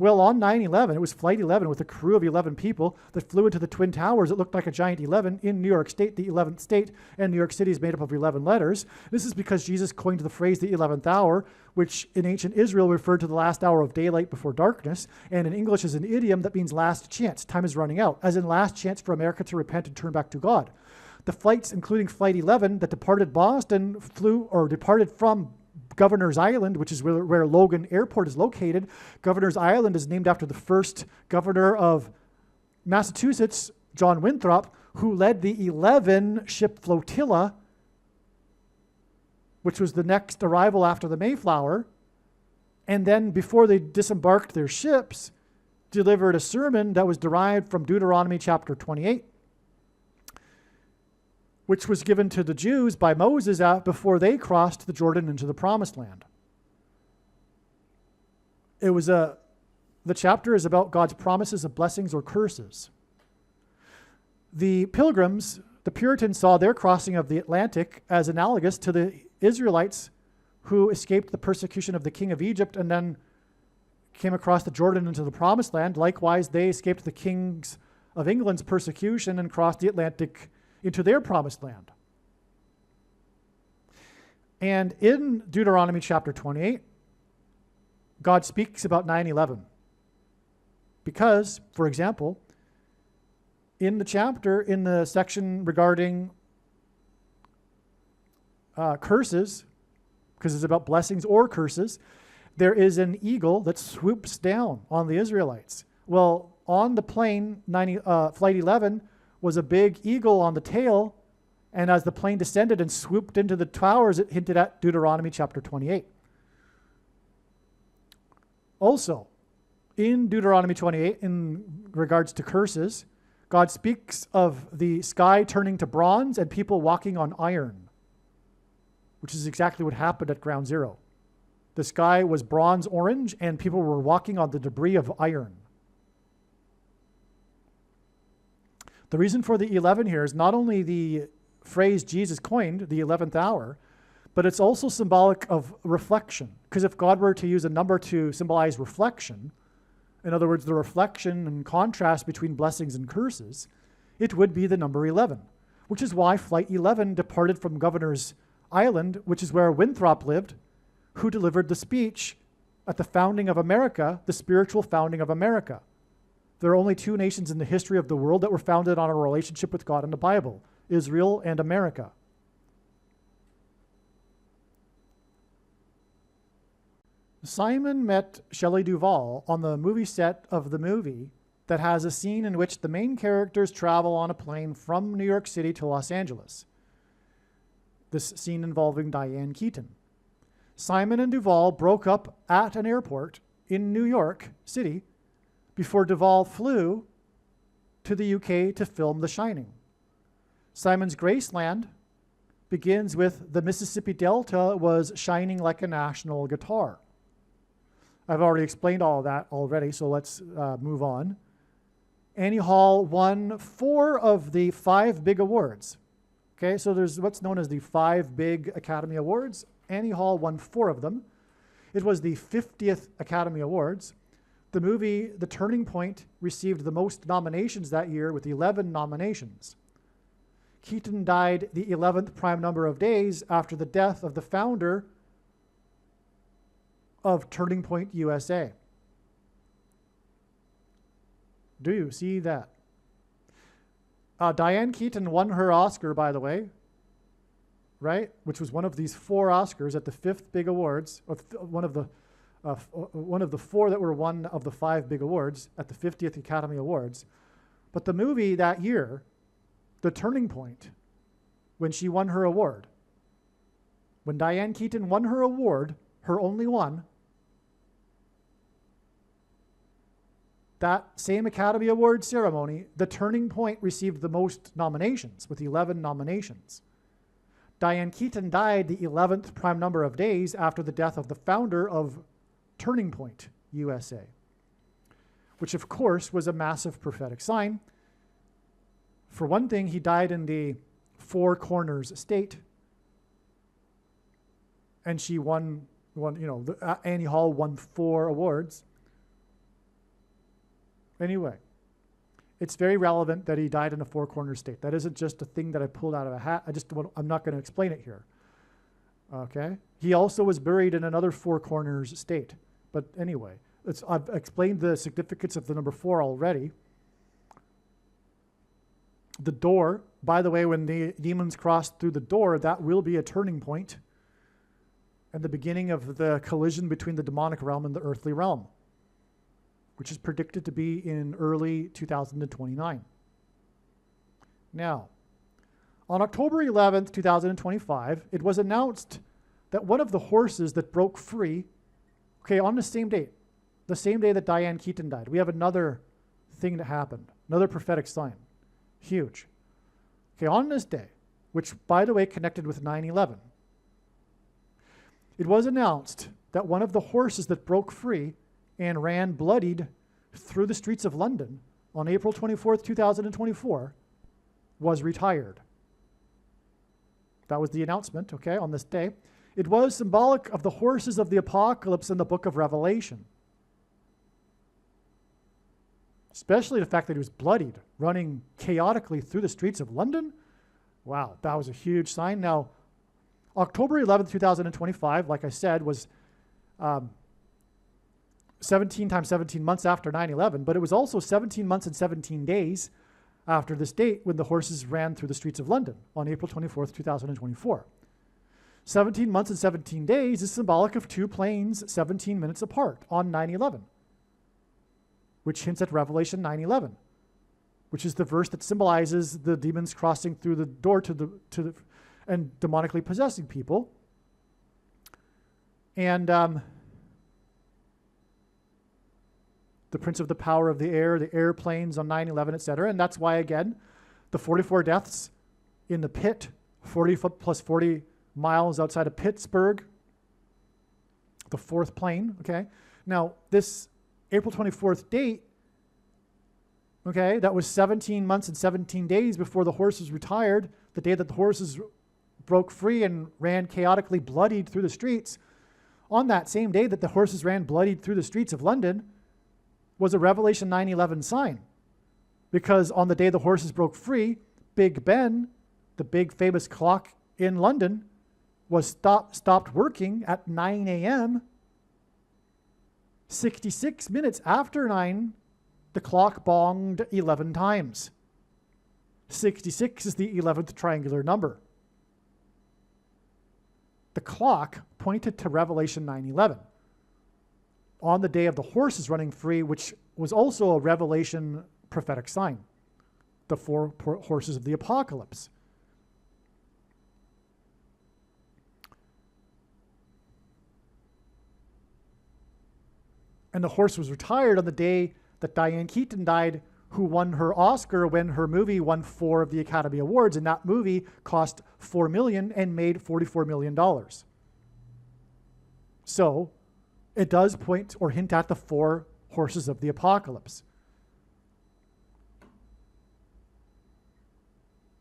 Well, on 9/11, it was Flight 11 with a crew of 11 people that flew into the Twin Towers. It looked like a giant 11 in New York State, the 11th state, and New York City is made up of 11 letters. This is because Jesus coined the phrase the 11th hour, which in ancient Israel referred to the last hour of daylight before darkness, and in English is an idiom that means last chance. Time is running out, as in last chance for America to repent and turn back to God. The flights, including Flight 11, that departed Boston, departed from Governor's Island, which is where Logan Airport is located. Governor's Island is named after the first governor of Massachusetts, John Winthrop, who led the 11-ship flotilla, which was the next arrival after the Mayflower. And then before they disembarked their ships, delivered a sermon that was derived from Deuteronomy chapter 28, which was given to the Jews by Moses before they crossed the Jordan into the Promised Land. The chapter is about God's promises of blessings or curses. The Pilgrims, the Puritans, saw their crossing of the Atlantic as analogous to the Israelites who escaped the persecution of the king of Egypt and then came across the Jordan into the Promised Land. Likewise, they escaped the kings of England's persecution and crossed the Atlantic into their Promised Land. And in Deuteronomy chapter 28, God speaks about 9/11. Because, for example, in the chapter, in the section regarding curses, because it's about blessings or curses, there is an eagle that swoops down on the Israelites. Well, on the plane, Flight 11, was a big eagle on the tail, and as the plane descended and swooped into the towers, it hinted at Deuteronomy chapter 28. Also, in Deuteronomy 28, in regards to curses, God speaks of the sky turning to bronze and people walking on iron, which is exactly what happened at Ground Zero. The sky was bronze orange, and people were walking on the debris of iron. The reason for the 11 here is not only the phrase Jesus coined, the 11th hour, but it's also symbolic of reflection. Because if God were to use a number to symbolize reflection, in other words, the reflection and contrast between blessings and curses, it would be the number 11, which is why Flight 11 departed from Governor's Island, which is where Winthrop lived, who delivered the speech at the founding of America, the spiritual founding of America. There are only two nations in the history of the world that were founded on a relationship with God in the Bible, Israel and America. Simon met Shelley Duvall on the movie set of the movie that has a scene in which the main characters travel on a plane from New York City to Los Angeles. This scene involving Diane Keaton. Simon and Duvall broke up at an airport in New York City before Duvall flew to the UK to film The Shining. Simon's Graceland begins with "The Mississippi Delta was shining like a national guitar." I've already explained all of that already, so let's move on. Annie Hall won 4 of the 5 big awards. Okay, so there's what's known as the 5 big Academy Awards. Annie Hall won 4 of them. It was the 50th Academy Awards. The movie The Turning Point received the most nominations that year with 11 nominations. Keaton died the 11th prime number of days after the death of the founder of Turning Point USA. Do you see that? Diane Keaton won her Oscar, by the way, right? Which was one of these 4 Oscars at the 5th big awards, or one of the 4 that were one of the 5 big awards at the 50th Academy Awards. But the movie that year, The Turning Point, when she won her award, when Diane Keaton won her award, her only one, that same Academy Award ceremony, The Turning Point received the most nominations with 11 nominations. Diane Keaton died the 11th prime number of days after the death of the founder of Turning Point USA, which of course was a massive prophetic sign. For one thing, he died in the Four Corners state, and she won Annie Hall won 4 awards. Anyway, it's very relevant that he died in a four-corner state. That isn't just a thing that I pulled out of a hat. I'm not going to explain it here. Okay? He also was buried in another four corners state. But anyway, I've explained the significance of the number 4 already. The door, by the way, when the demons cross through the door, that will be a turning point and the beginning of the collision between the demonic realm and the earthly realm, which is predicted to be in early 2029. Now, on October 11th, 2025, it was announced that one of the horses that broke free, on the same day that Diane Keaton died, we have another thing that happened, another prophetic sign. Huge. On this day, which, by the way, connected with 9/11, it was announced that one of the horses that broke free and ran bloodied through the streets of London on April 24th, 2024, was retired. That was the announcement, on this day. It was symbolic of the horses of the apocalypse in the book of Revelation. Especially the fact that he was bloodied, running chaotically through the streets of London. Wow, that was a huge sign. Now, October 11th, 2025, like I said, was 17 times 17 months after 9/11, but it was also 17 months and 17 days after this date when the horses ran through the streets of London on April 24th, 2024. 17 months and 17 days is symbolic of two planes 17 minutes apart on 9/11, which hints at Revelation 9/11, which is the verse that symbolizes the demons crossing through the door to the and demonically possessing people. And the prince of the power of the airplanes on 9/11, etc. And that's why, again, the 44 deaths in the pit, 40 plus 40 miles outside of Pittsburgh, the fourth plane, Now, this April 24th date, that was 17 months and 17 days before the horses retired, the day that the horses broke free and ran chaotically bloodied through the streets. On that same day that the horses ran bloodied through the streets of London was a Revelation 9/11 sign. Because on the day the horses broke free, Big Ben, the big famous clock in London, was stopped working at 9 a.m. 66 minutes after 9, the clock bonged 11 times. 66 is the 11th triangular number. The clock pointed to Revelation 9/11 on the day of the horses running free, which was also a Revelation prophetic sign, the four horses of the apocalypse. And the horse was retired on the day that Diane Keaton died, who won her Oscar when her movie won 4 of the Academy Awards, and that movie cost $4 million and made $44 million. So it does point or hint at the 4 horses of the apocalypse.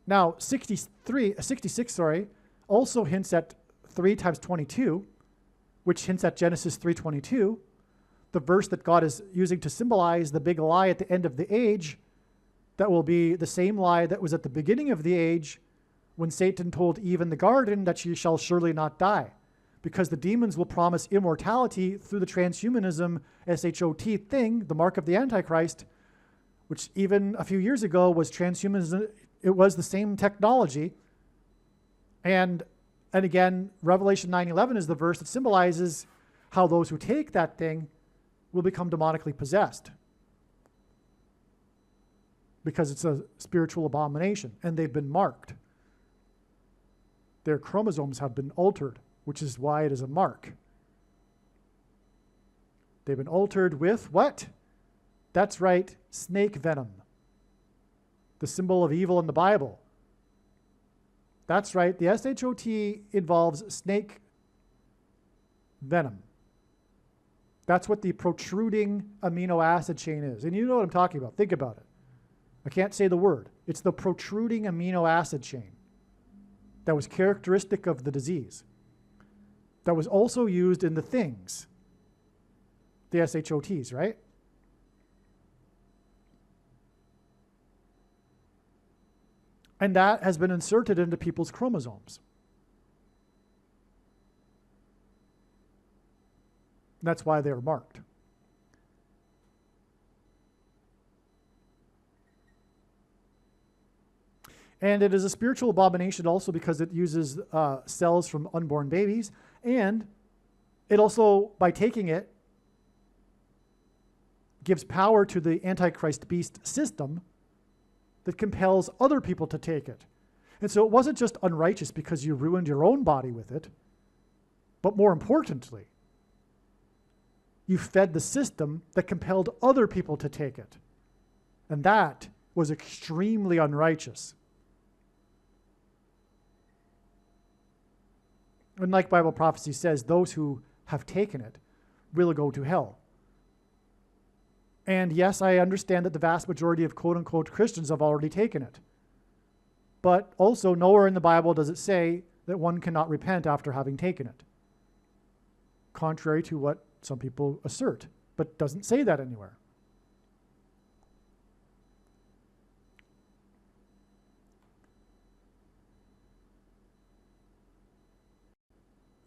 Now, 66 also hints at 3 times 22, which hints at Genesis 3:22, the verse that God is using to symbolize the big lie at the end of the age, that will be the same lie that was at the beginning of the age when Satan told Eve in the garden that she shall surely not die, because the demons will promise immortality through the transhumanism SHOT thing, the mark of the Antichrist, which even a few years ago was transhumanism. It was the same technology. And again, Revelation 9:11 is the verse that symbolizes how those who take that thing will become demonically possessed, because it's a spiritual abomination and they've been marked. Their chromosomes have been altered, which is why it is a mark. They've been altered with what? That's right, snake venom, the symbol of evil in the Bible. That's right, the SHOT involves snake venom. That's what the protruding amino acid chain is. And you know what I'm talking about. Think about it. I can't say the word. It's the protruding amino acid chain that was characteristic of the disease, that was also used in the things, the SHOTs, right? And that has been inserted into people's chromosomes. That's why they're marked. And it is a spiritual abomination also because it uses cells from unborn babies. And it also, by taking it, gives power to the Antichrist beast system that compels other people to take it. And so it wasn't just unrighteous because you ruined your own body with it, but more importantly, you fed the system that compelled other people to take it. And that was extremely unrighteous. And like Bible prophecy says, those who have taken it will go to hell. And yes, I understand that the vast majority of quote-unquote Christians have already taken it. But also, nowhere in the Bible does it say that one cannot repent after having taken it, contrary to what some people assert, but doesn't say that anywhere.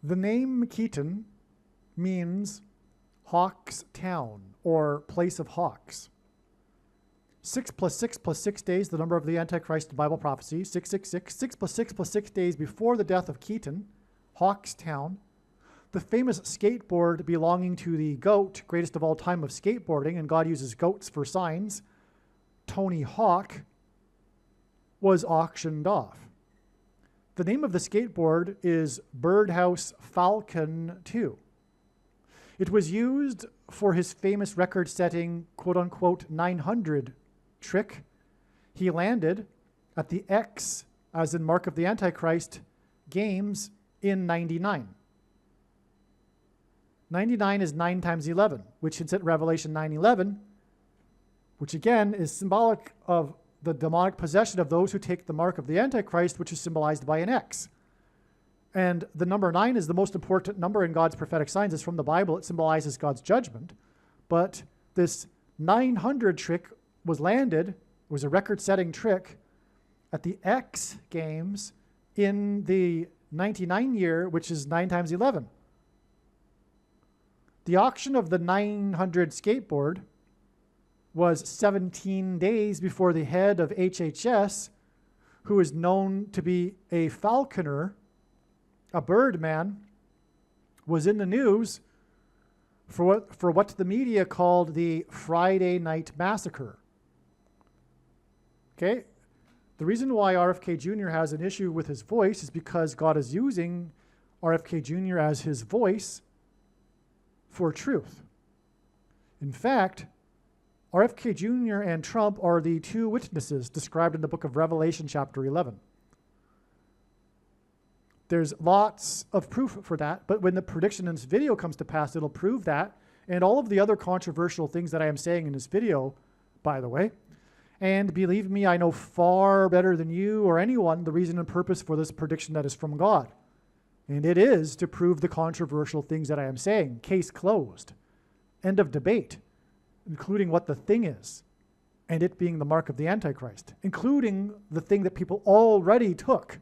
The name Keaton means Hawk's Town, or place of hawks. 6 plus 6 plus 6 days, the number of the Antichrist Bible prophecy, 666, 6 plus 6 plus 6 days before the death of Keaton, Hawk's Town. The famous skateboard belonging to the GOAT, greatest of all time of skateboarding, and God uses goats for signs, Tony Hawk, was auctioned off. The name of the skateboard is Birdhouse Falcon 2. It was used for his famous record-setting, quote-unquote, 900 trick. He landed at the X, as in Mark of the Antichrist, games in 99. 99 is 9 times 11, which hints at Revelation 9:11, which again is symbolic of the demonic possession of those who take the mark of the Antichrist, which is symbolized by an X. And the number 9 is the most important number in God's prophetic signs. It's from the Bible. It symbolizes God's judgment. But this 900 trick was landed, was a record-setting trick, at the X Games in the 99 year, which is 9 times 11. The auction of the 900 skateboard was 17 days before the head of HHS, who is known to be a falconer, a birdman, was in the news for what the media called the Friday Night Massacre. Okay? The reason why RFK Jr. has an issue with his voice is because God is using RFK Jr. as his voice for truth. In fact, RFK Jr. and Trump are the two witnesses described in the book of Revelation, chapter 11. There's lots of proof for that, but when the prediction in this video comes to pass, it'll prove that, and all of the other controversial things that I am saying in this video, by the way. And believe me, I know far better than you or anyone the reason and purpose for this prediction that is from God. And it is to prove the controversial things that I am saying. Case closed. End of debate, including what the thing is, and it being the mark of the Antichrist, including the thing that people already took.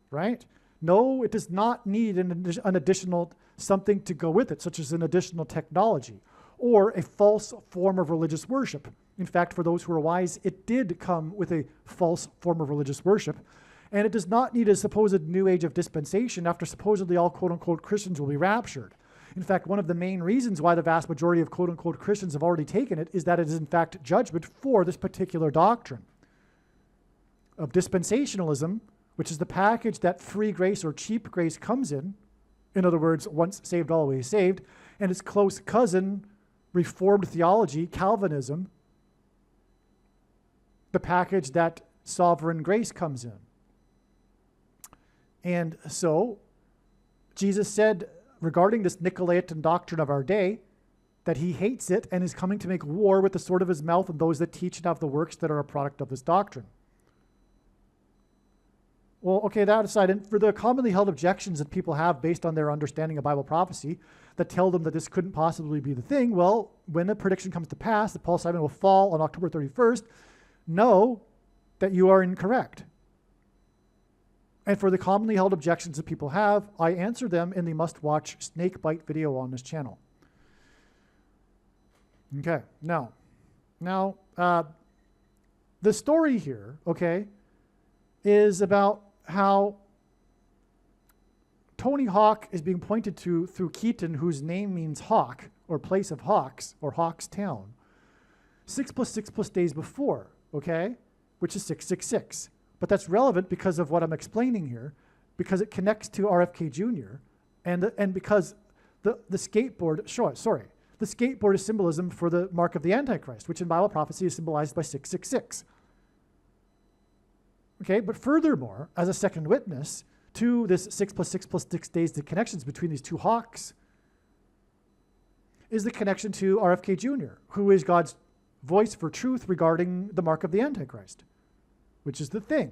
Right? No, it does not need an additional something to go with it, such as an additional technology or a false form of religious worship. In fact, for those who are wise, it did come with a false form of religious worship. And it does not need a supposed new age of dispensation after supposedly all quote-unquote Christians will be raptured. In fact, one of the main reasons why the vast majority of quote-unquote Christians have already taken it is that it is in fact judgment for this particular doctrine of dispensationalism, which is the package that free grace or cheap grace comes in other words, once saved, always saved, and its close cousin, Reformed theology, Calvinism, the package that sovereign grace comes in. And so, Jesus said regarding this Nicolaitan doctrine of our day, that he hates it and is coming to make war with the sword of his mouth and those that teach and have the works that are a product of this doctrine. Well, okay, that aside, and for the commonly held objections that people have based on their understanding of Bible prophecy that tell them that this couldn't possibly be the thing, well, when the prediction comes to pass that Paul Simon will fall on October 31st, no, that you are incorrect. And for the commonly held objections that people have, I answer them in the must-watch snake bite video on this channel. Okay, now, the story here, okay, is about how Tony Hawk is being pointed to through Keaton, whose name means hawk, or place of hawks, or Hawk's Town, 6 + 6 + days before, okay, which is 666. But that's relevant because of what I'm explaining here, because it connects to RFK Jr. and because the skateboard, the skateboard is symbolism for the mark of the Antichrist, which in Bible prophecy is symbolized by 666. Okay, but furthermore, as a second witness to this 6 + 6 + 6 days, the connections between these two hawks is the connection to RFK Jr., who is God's voice for truth regarding the mark of the Antichrist, which is the thing.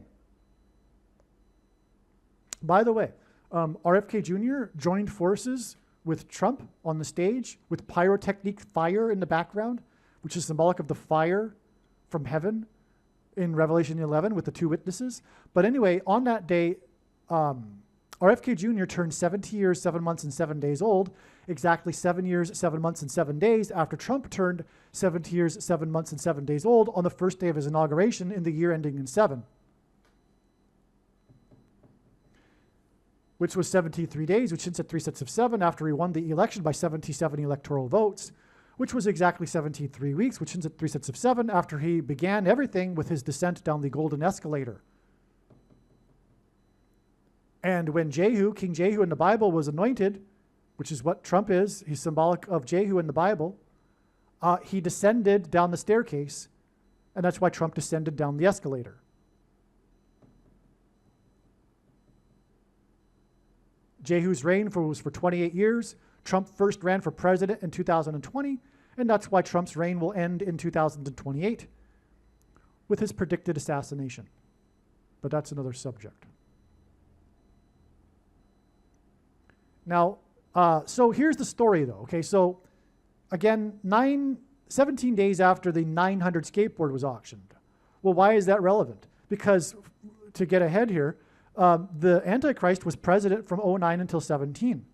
By the way, RFK Jr. joined forces with Trump on the stage with pyrotechnic fire in the background, which is symbolic of the fire from heaven in Revelation 11 with the two witnesses. But anyway, on that day, RFK Jr. turned 70 years, 7 months, and 7 days old, exactly 7 years, 7 months, and 7 days after Trump turned 70 years, 7 months, and 7 days old on the first day of his inauguration in the year ending in 7, which was 73 days, which hints at 3 sets of 7 after he won the election by 77 electoral votes, which was exactly 73 weeks, which hints at 3 sets of 7 after he began everything with his descent down the golden escalator. And when Jehu, King Jehu in the Bible, was anointed, which is what Trump is, he's symbolic of Jehu in the Bible, he descended down the staircase, and that's why Trump descended down the escalator. Jehu's reign was for 28 years. Trump first ran for president in 2020, and that's why Trump's reign will end in 2028 with his predicted assassination. But that's another subject. Now, so here's the story, though. Okay, so again, 17 days after the 900 skateboard was auctioned. Well, why is that relevant? Because to get ahead here, the Antichrist was president from 09 until 17.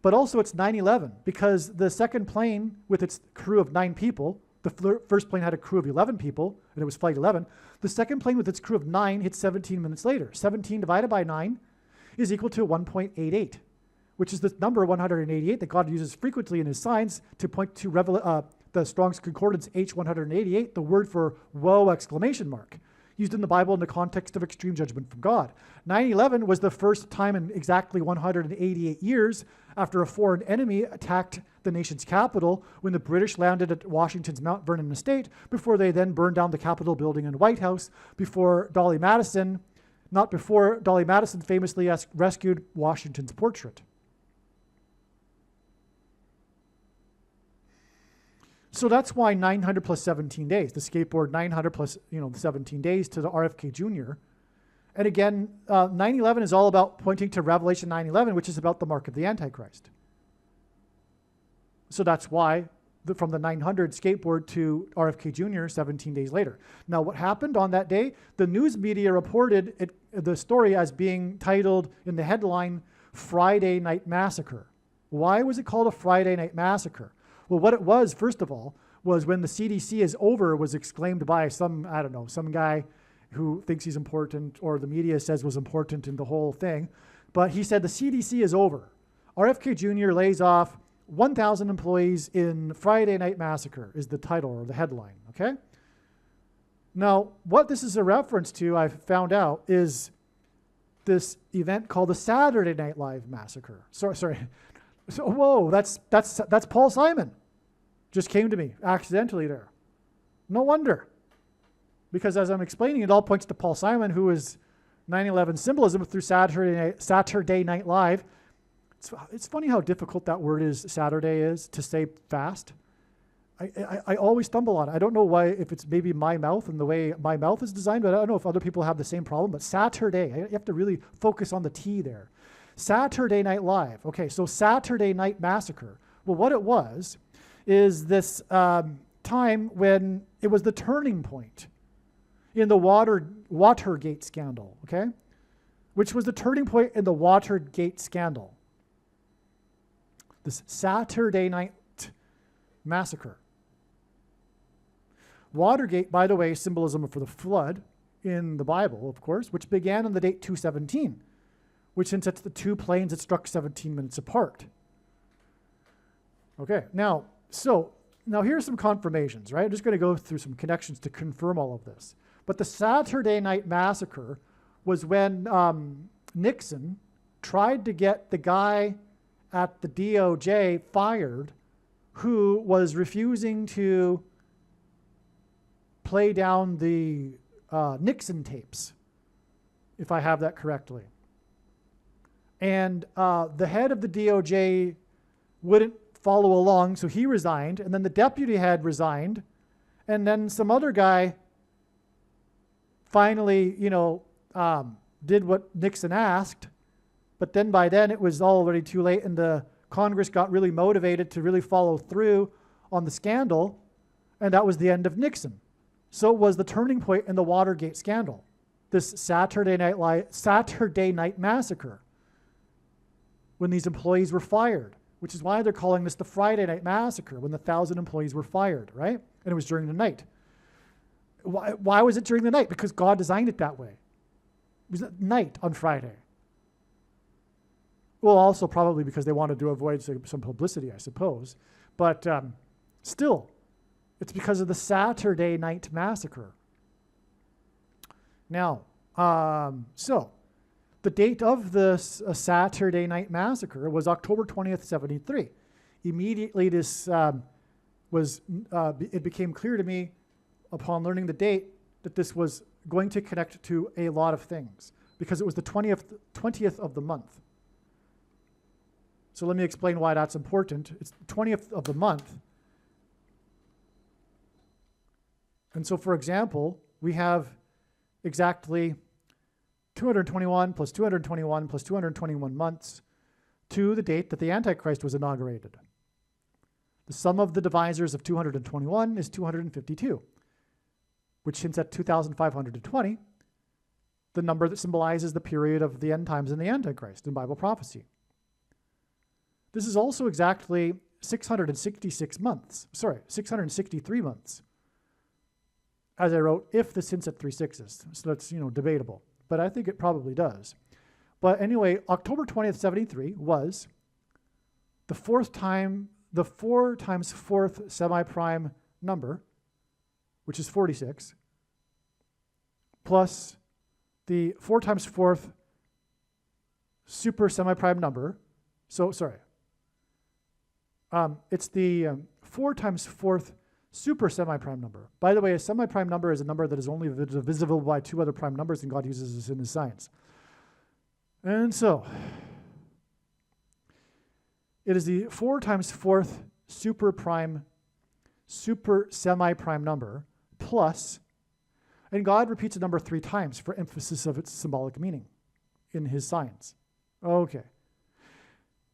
But also it's 9/11 because the second plane with its crew of 9 people, the first plane had a crew of 11 people, and it was flight 11. The second plane with its crew of 9 hit 17 minutes later. 17 divided by 9 is equal to 1.88. Which is the number 188 that God uses frequently in his signs to point to the Strong's Concordance H188, the word for woe exclamation mark, used in the Bible in the context of extreme judgment from God. 9/11 was the first time in exactly 188 years after a foreign enemy attacked the nation's capital when the British landed at Washington's Mount Vernon estate before they then burned down the Capitol building and White House not before Dolly Madison famously rescued Washington's portrait. So that's why 900 plus 17 days, the skateboard 900 plus 17 days to the RFK Jr. And again, 9/11 is all about pointing to Revelation 9/11, which is about the mark of the Antichrist. So that's why from the 900 skateboard to RFK Jr. 17 days later. Now, what happened on that day? The news media reported the story as being titled in the headline, Friday Night Massacre. Why was it called a Friday Night Massacre? Well, what it was, first of all, was when the CDC is over was exclaimed by some guy who thinks he's important or the media says was important in the whole thing. But he said the CDC is over. RFK Jr. lays off 1,000 employees in Friday Night Massacre is the title or the headline, okay? Now, what this is a reference to, I've found out, is this event called the Saturday Night Live Massacre. Sorry. So, whoa, that's Paul Simon. Just came to me accidentally there. No wonder. Because as I'm explaining, it all points to Paul Simon, who is 9/11 symbolism through Saturday Night Live. It's funny how difficult that word Saturday is to say fast. I always stumble on it. I don't know why, if it's maybe my mouth and the way my mouth is designed, but I don't know if other people have the same problem. But Saturday, you have to really focus on the T there. Saturday Night Live. Okay, so Saturday Night Massacre. Well, what it was is this time when it was the turning point. in the Watergate scandal, okay? Which was the turning point in the Watergate scandal. This Saturday Night Massacre. Watergate, by the way, symbolism for the flood in the Bible, of course, which began on the date 217, which hints at the two planes that struck 17 minutes apart. Okay, now here's some confirmations, right? I'm just going to go through some connections to confirm all of this. But the Saturday Night Massacre was when Nixon tried to get the guy at the DOJ fired who was refusing to play down the Nixon tapes, if I have that correctly. And the head of the DOJ wouldn't follow along, so he resigned, and then the deputy head resigned, and then some other guy finally, did what Nixon asked, but then by then it was already too late, and the Congress got really motivated to really follow through on the scandal, and that was the end of Nixon. So it was the turning point in the Watergate scandal, this Saturday Night Massacre, when these employees were fired, which is why they're calling this the Friday Night Massacre, when the 1,000 employees were fired, right? And it was during the night. Why was it during the night? Because God designed it that way. It was at night on Friday. Well, also probably because they wanted to avoid some publicity, I suppose. But still, it's because of the Saturday Night Massacre. Now, so the date of this Saturday Night Massacre was October 20th, 73. Immediately, it became clear to me upon learning the date that this was going to connect to a lot of things because it was the 20th of the month. So let me explain why that's important. It's the 20th of the month. And so, for example, we have exactly 221 plus 221 plus 221 months to the date that the Antichrist was inaugurated. The sum of the divisors of 221 is 252, which hints at 2,520, the number that symbolizes the period of the end times and the Antichrist in Bible prophecy. This is also exactly 663 months. As I wrote, if this hints at 3 sixes. So that's, debatable. But I think it probably does. But anyway, October 20th, 73 was the 4 times 4th semi-prime number, which is 46, plus the 4 times 4th super semi-prime number. It's the 4 times 4th super semi-prime number. By the way, a semi-prime number is a number that is only divisible by 2 other prime numbers, and God uses this in his science. And so, it is the 4 times 4th super semi-prime number plus, and God repeats a number 3 times for emphasis of its symbolic meaning in his science. Okay.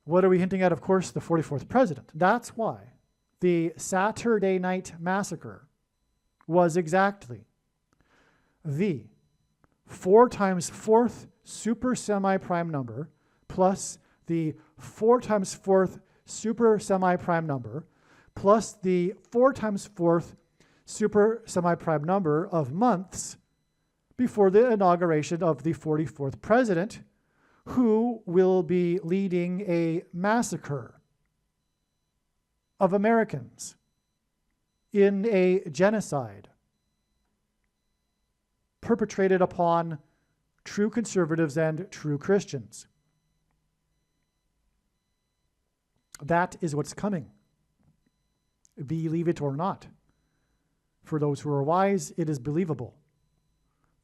What are we hinting at? Of course, the 44th president. That's why the Saturday Night Massacre was exactly the 4 times 4th super semi-prime number plus the 4 times 4th super semi-prime number plus the 4 times 4th super semi-prime number of months before the inauguration of the 44th president, who will be leading a massacre of Americans in a genocide perpetrated upon true conservatives and true Christians. That is what's coming. Believe it or not. For those who are wise, it is believable.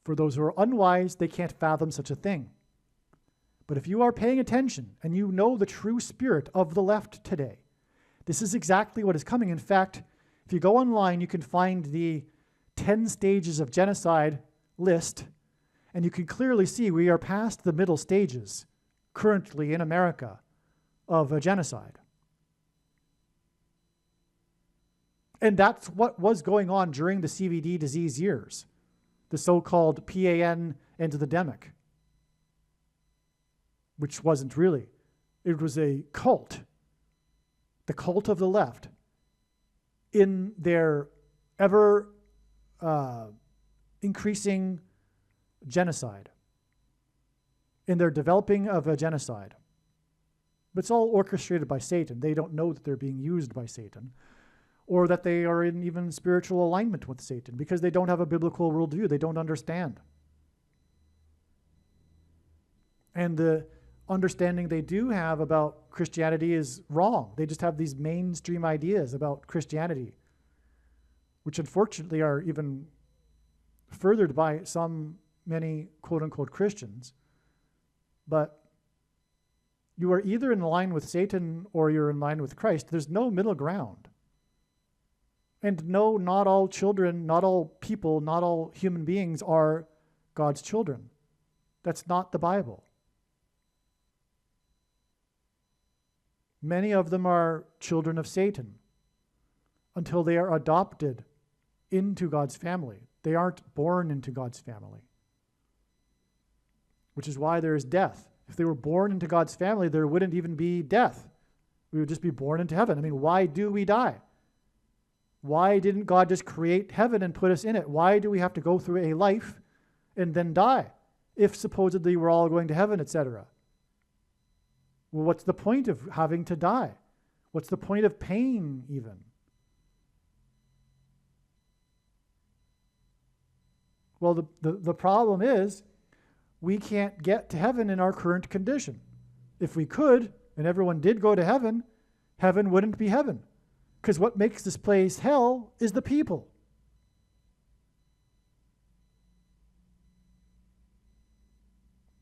For those who are unwise, they can't fathom such a thing. But if you are paying attention and you know the true spirit of the left today, this is exactly what is coming. In fact, if you go online, you can find the 10 stages of genocide list, and you can clearly see we are past the middle stages currently in America of a genocide. And that's what was going on during the CVD disease years. the so-called PAN and the Demic, which wasn't really. It was a cult, the cult of the left, in their ever increasing genocide, in their developing of a genocide. But it's all orchestrated by Satan. They don't know that they're being used by Satan, or that they are in even spiritual alignment with Satan, because they don't have a biblical worldview. They don't understand. And the understanding they do have about Christianity is wrong. They just have these mainstream ideas about Christianity, which unfortunately are even furthered by many quote-unquote Christians. But you are either in line with Satan or you're in line with Christ. There's no middle ground. And no, not all children, not all people, not all human beings are God's children. That's not the Bible. Many of them are children of Satan until they are adopted into God's family. They aren't born into God's family, which is why there is death. If they were born into God's family, there wouldn't even be death. We would just be born into heaven. I mean, why do we die? Why didn't God just create heaven and put us in it? Why do we have to go through a life and then die if supposedly we're all going to heaven, etc.? Well, what's the point of having to die? What's the point of pain even? Well, the problem is we can't get to heaven in our current condition. If we could, and everyone did go to heaven, heaven wouldn't be heaven. Because what makes this place hell is the people.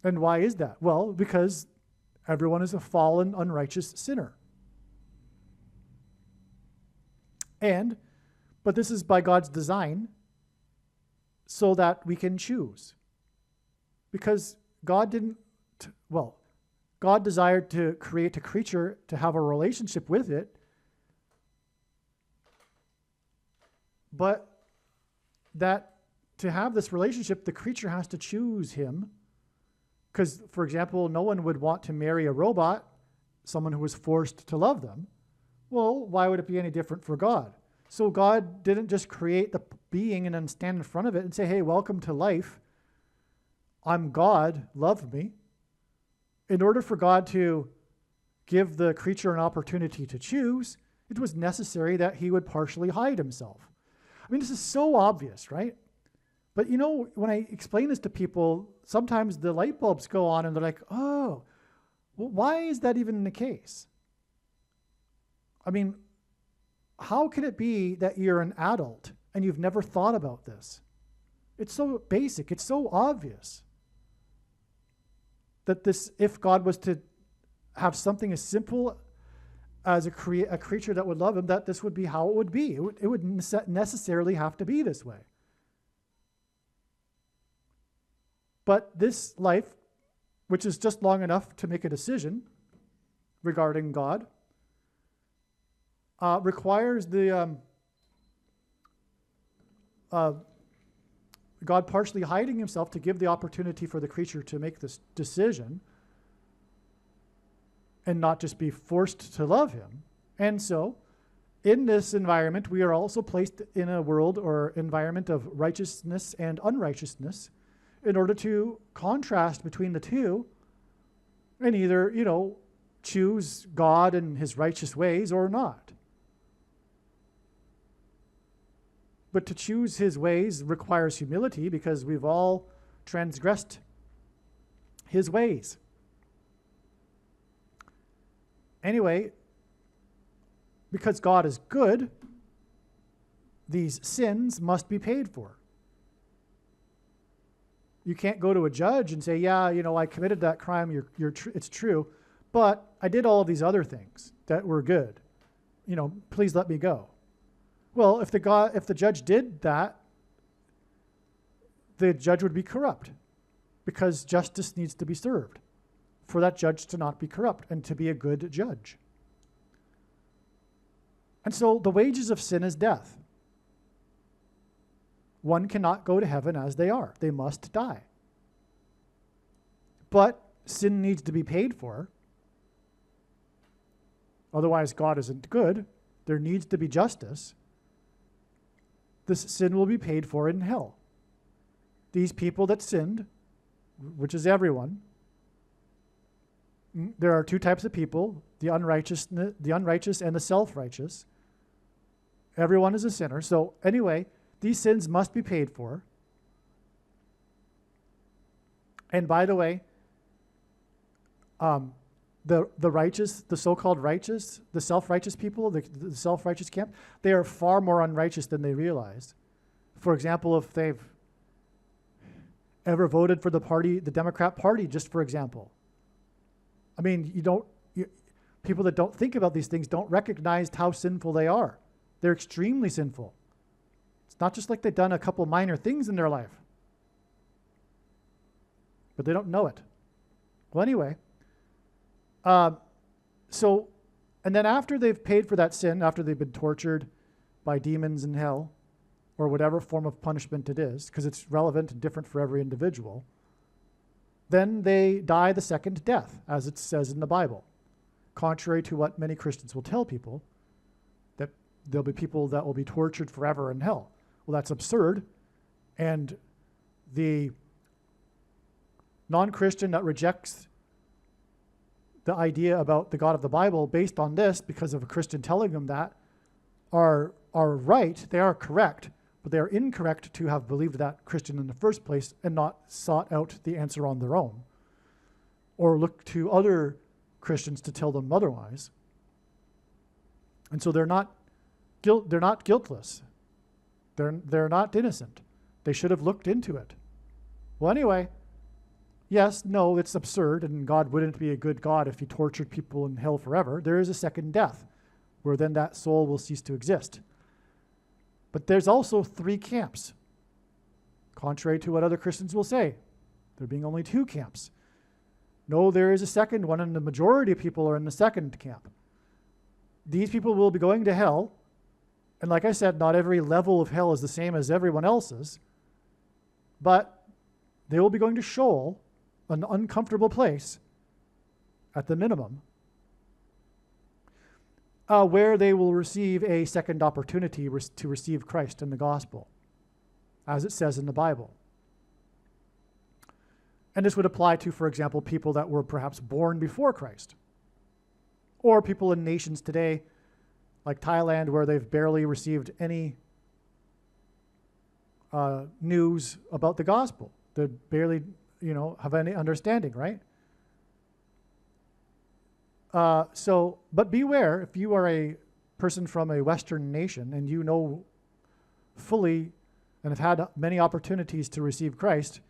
And why is that? Well, because everyone is a fallen, unrighteous sinner. But this is by God's design, so that we can choose. Because God desired to create a creature to have a relationship with it, but that to have this relationship, the creature has to choose him. Because, for example, no one would want to marry a robot, someone who was forced to love them. Well, why would it be any different for God? So God didn't just create the being and then stand in front of it and say, hey, welcome to life. I'm God, love me. In order for God to give the creature an opportunity to choose, it was necessary that he would partially hide himself. I mean, this is so obvious, right? But you know, when I explain this to people, sometimes the light bulbs go on and they're like, oh, well, why is that even the case? I mean, how can it be that you're an adult and you've never thought about this? It's so basic, it's so obvious that if God was to have something as simple as a creature that would love him, that this would be how it would be. It would necessarily have to be this way. But this life, which is just long enough to make a decision regarding God, requires God partially hiding himself to give the opportunity for the creature to make this decision and not just be forced to love him. And so, in this environment, we are also placed in a world or environment of righteousness and unrighteousness in order to contrast between the two and either, choose God and his righteous ways or not. But to choose his ways requires humility because we've all transgressed his ways. Anyway, because God is good, these sins must be paid for. You can't go to a judge and say, yeah, I committed that crime, it's true, but I did all of these other things that were good. Please let me go. Well, if the judge did that, the judge would be corrupt because justice needs to be served for that judge to not be corrupt and to be a good judge. And so the wages of sin is death. one cannot go to heaven as they are. They must die. But sin needs to be paid for. Otherwise, God isn't good. There needs to be justice. This sin will be paid for in hell. These people that sinned, which is everyone, there are two types of people, the unrighteous and the self-righteous. Everyone is a sinner. So anyway, these sins must be paid for. And by the way, the righteous, the so-called righteous, the self-righteous people, the self-righteous camp, they are far more unrighteous than they realize. For example, if they've ever voted for the Democrat Party, just for example. I mean, people that don't think about these things don't recognize how sinful they are. They're extremely sinful. It's not just like they've done a couple minor things in their life, but they don't know it. Well, anyway, and then after they've paid for that sin, after they've been tortured by demons in hell, or whatever form of punishment it is, because it's relevant and different for every individual, then they die the second death, as it says in the Bible, contrary to what many Christians will tell people, that there'll be people that will be tortured forever in hell. Well, that's absurd, and the non-Christian that rejects the idea about the God of the Bible based on this, because of a Christian telling them that, are right, they are correct, but they are incorrect to have believed that Christian in the first place and not sought out the answer on their own, or look to other Christians to tell them otherwise. And so they're not guiltless. They're not innocent. They should have looked into it. Well, anyway, yes, no, it's absurd, and God wouldn't be a good God if he tortured people in hell forever. There is a second death, where then that soul will cease to exist. But there's also three camps, contrary to what other Christians will say. There being only two camps. No, there is a second one, and the majority of people are in the second camp. These people will be going to hell, and like I said, not every level of hell is the same as everyone else's, but they will be going to Sheol, an uncomfortable place, at the minimum, where they will receive a second opportunity to receive Christ in the gospel, as it says in the Bible. And this would apply to, for example, people that were perhaps born before Christ, or people in nations today, like Thailand, where they've barely received any news about the gospel. They barely, have any understanding, right? But beware, if you are a person from a Western nation and you know fully and have had many opportunities to receive Christ,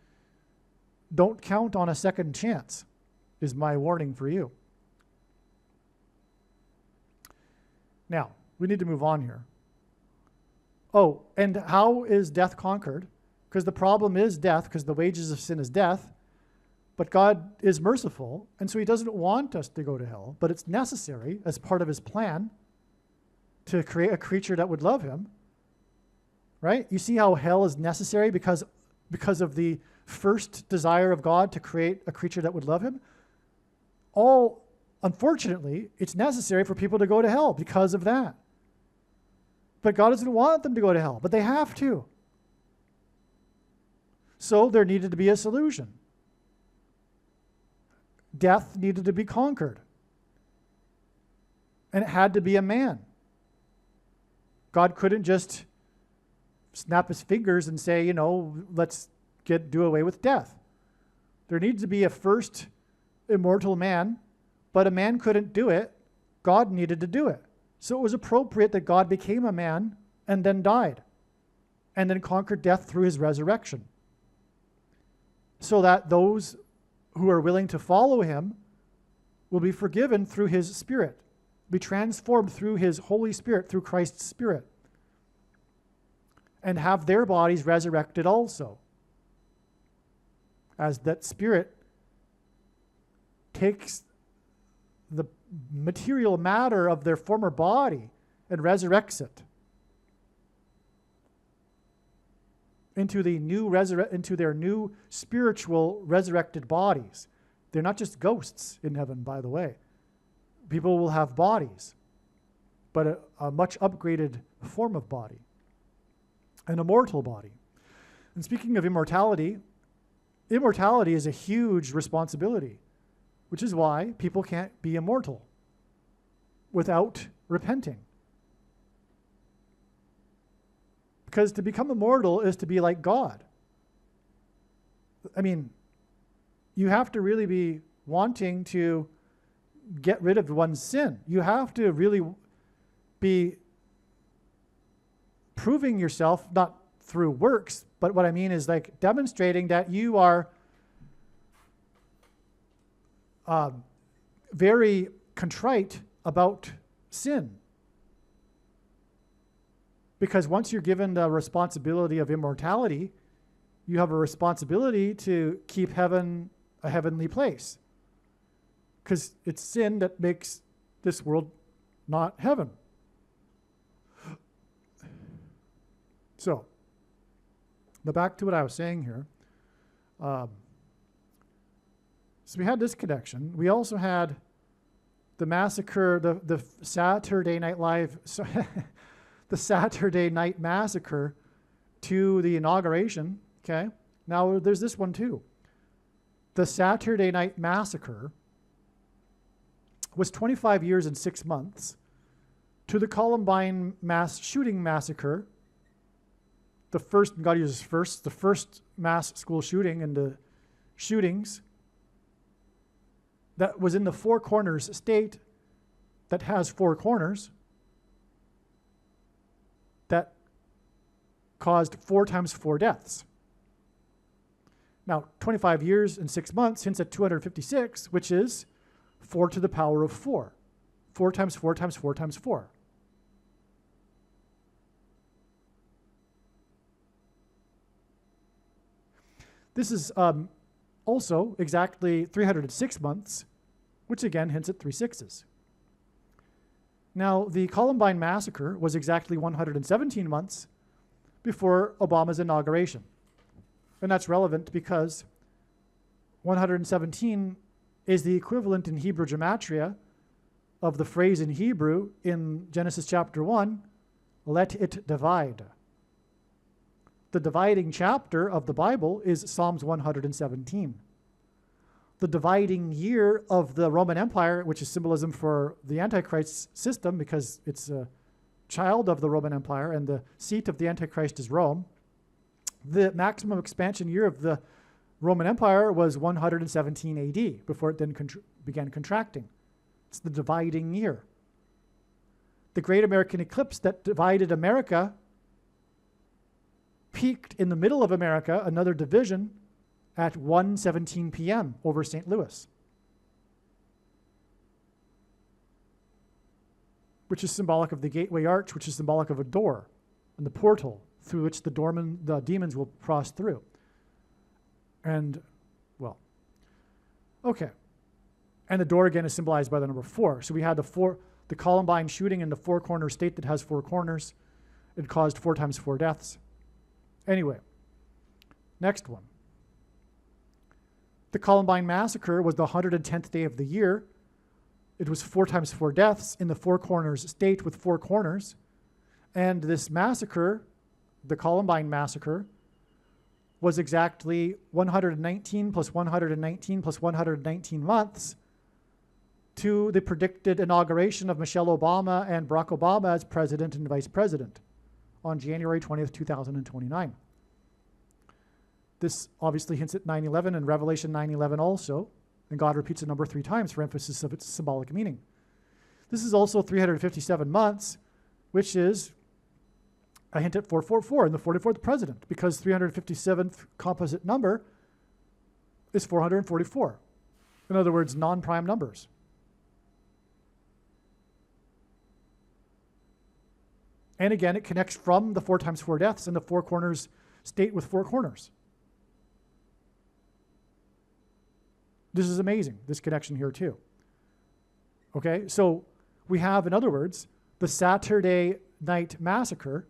don't count on a second chance, is my warning for you. Now, we need to move on here. Oh, and how is death conquered? Because the problem is death, because the wages of sin is death. But God is merciful, and so he doesn't want us to go to hell, but it's necessary as part of his plan to create a creature that would love him, right? You see how hell is necessary because of the first desire of God to create a creature that would love him? Unfortunately, it's necessary for people to go to hell because of that. But God doesn't want them to go to hell, but they have to. So there needed to be a solution. Death needed to be conquered. And it had to be a man. God couldn't just snap his fingers and say, let's do away with death. There needs to be a first immortal man, but a man couldn't do it. God needed to do it. So it was appropriate that God became a man and then died, and then conquered death through his resurrection, so that those who are willing to follow him will be forgiven through his Spirit, be transformed through his Holy Spirit, through Christ's Spirit, and have their bodies resurrected also, as that Spirit takes the material matter of their former body and resurrects it. into into their new spiritual resurrected bodies. They're not just ghosts in heaven, by the way. People will have bodies, but a much upgraded form of body, an immortal body. And speaking of immortality, immortality is a huge responsibility, which is why people can't be immortal without repenting. Because to become immortal is to be like God. I mean, you have to really be wanting to get rid of one's sin. You have to really be proving yourself, not through works, but what I mean is like demonstrating that you are very contrite about sin. Because once you're given the responsibility of immortality, you have a responsibility to keep heaven a heavenly place. Because it's sin that makes this world not heaven. So, but back to what I was saying here. So we had this connection. We also had the massacre, the Saturday Night Live, the Saturday Night Massacre to the inauguration. Okay, now there's this one too. The Saturday Night Massacre was 25 years and 6 months to the Columbine mass shooting massacre. The first, God uses first, the first mass school shooting and the shootings that was in the Four Corners state that has four corners that caused 4 times 4 deaths. Now, 25 years and 6 months hints at 256, which is 4 to the power of 4. 4 times 4 times 4 times 4. This is also exactly 306 months, which again hints at 3 6s. Now, the Columbine massacre was exactly 117 months before Obama's inauguration. And that's relevant because 117 is the equivalent in Hebrew gematria of the phrase in Hebrew in Genesis chapter 1, let it divide. The dividing chapter of the Bible is Psalms 117. The dividing year of the Roman Empire, which is symbolism for the Antichrist system because it's a child of the Roman Empire and the seat of the Antichrist is Rome. The maximum expansion year of the Roman Empire was 117 AD before it then began contracting. It's the dividing year. The Great American Eclipse that divided America peaked in the middle of America, another division, at 1:17 p.m. over St. Louis, which is symbolic of the gateway arch, which is symbolic of a door and the portal through which the demons will cross through. And, well, okay. And the door again is symbolized by the number 4. So we had the Columbine shooting in the Four Corner state that has 4 corners. It caused 4 times 4 deaths. Anyway, next one. The Columbine massacre was the 110th day of the year. It was 4 times 4 deaths in the Four Corners state with 4 corners. And this massacre, the Columbine massacre, was exactly 119 plus 119 plus 119 months to the predicted inauguration of Michelle Obama and Barack Obama as president and vice president on January 20th, 2029. This obviously hints at 9/11 and Revelation 9/11 also, and God repeats the number 3 times for emphasis of its symbolic meaning. This is also 357 months, which is a hint at 444 and the 44th president, because 357th composite number is 444. In other words, non-prime numbers. And again, it connects from the 4 times 4 deaths and the Four Corners state with 4 corners. This is amazing, this connection here too. Okay, so we have, in other words, the Saturday Night Massacre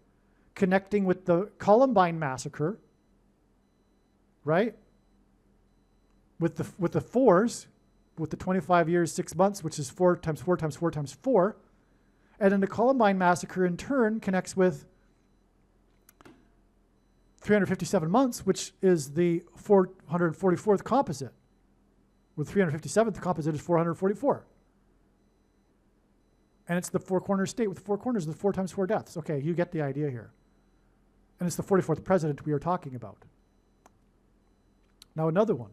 connecting with the Columbine Massacre right? With the fours, with the 25 years, 6 months, which is 4 times 4 times 4 times 4. And then the Columbine massacre in turn connects with 357 months, which is the 444th composite. With 357th, the composite is 444. And it's the four-corner state with 4 corners, the 4 times 4 deaths. Okay, you get the idea here. And it's the 44th president we are talking about. Now another one.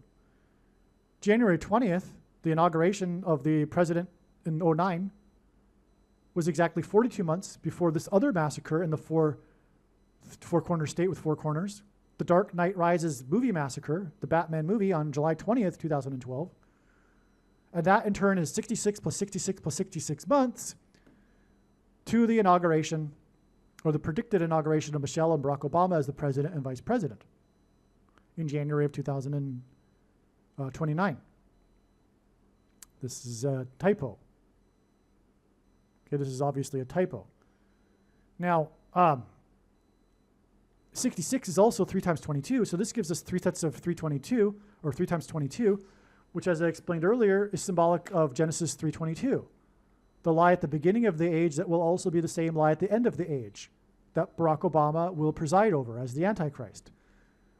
January 20th, the inauguration of the president in 2009 was exactly 42 months before this other massacre in the four-corner state with 4 corners. The Dark Knight Rises movie massacre, the Batman movie on July 20th, 2012. And that in turn is 66 plus 66 plus 66 months to the inauguration, or the predicted inauguration of Michelle and Barack Obama as the president and vice president in January of 2029. This is a typo. Okay, this is obviously a typo. Now, 66 is also 3 times 22, so this gives us 3 sets of 322, or 3 times 22, which, as I explained earlier, is symbolic of Genesis 3:22, the lie at the beginning of the age that will also be the same lie at the end of the age that Barack Obama will preside over as the Antichrist,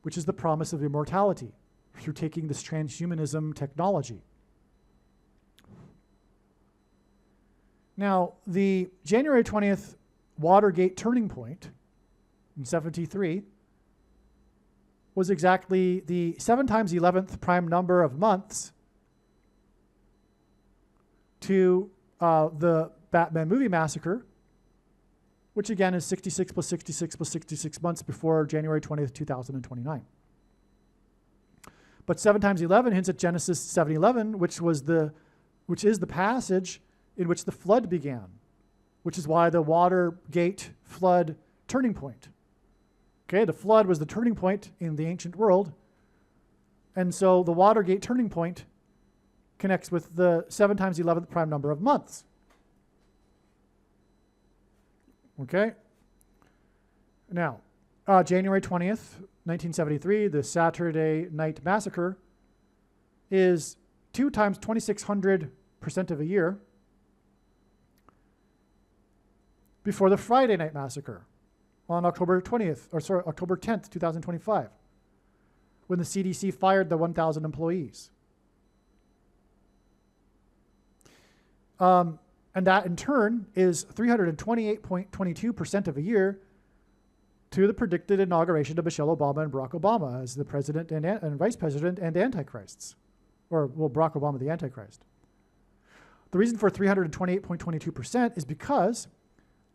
which is the promise of immortality through taking this transhumanism technology. Now, the January 20th Watergate turning point in 73 was exactly the 7 times 11th prime number of months to the Batman movie massacre, which again is 66 plus 66 plus 66 months before January 20th, 2029. But 7 times 11 hints at Genesis 7:11, which is the passage in which the flood began, which is why the Watergate flood turning point. Okay, the flood was the turning point in the ancient world, and so the Watergate turning point connects with the 7 times 11th prime number of months. Okay? Now, January 20th, 1973, the Saturday Night Massacre is 2 times 2600% of a year before the Friday Night Massacre on October 10th, 2025, when the CDC fired the 1,000 employees. And that in turn is 328.22% of a year to the predicted inauguration of Michelle Obama and Barack Obama as the president and vice president and antichrists. Or, well, Barack Obama the antichrist. The reason for 328.22% is because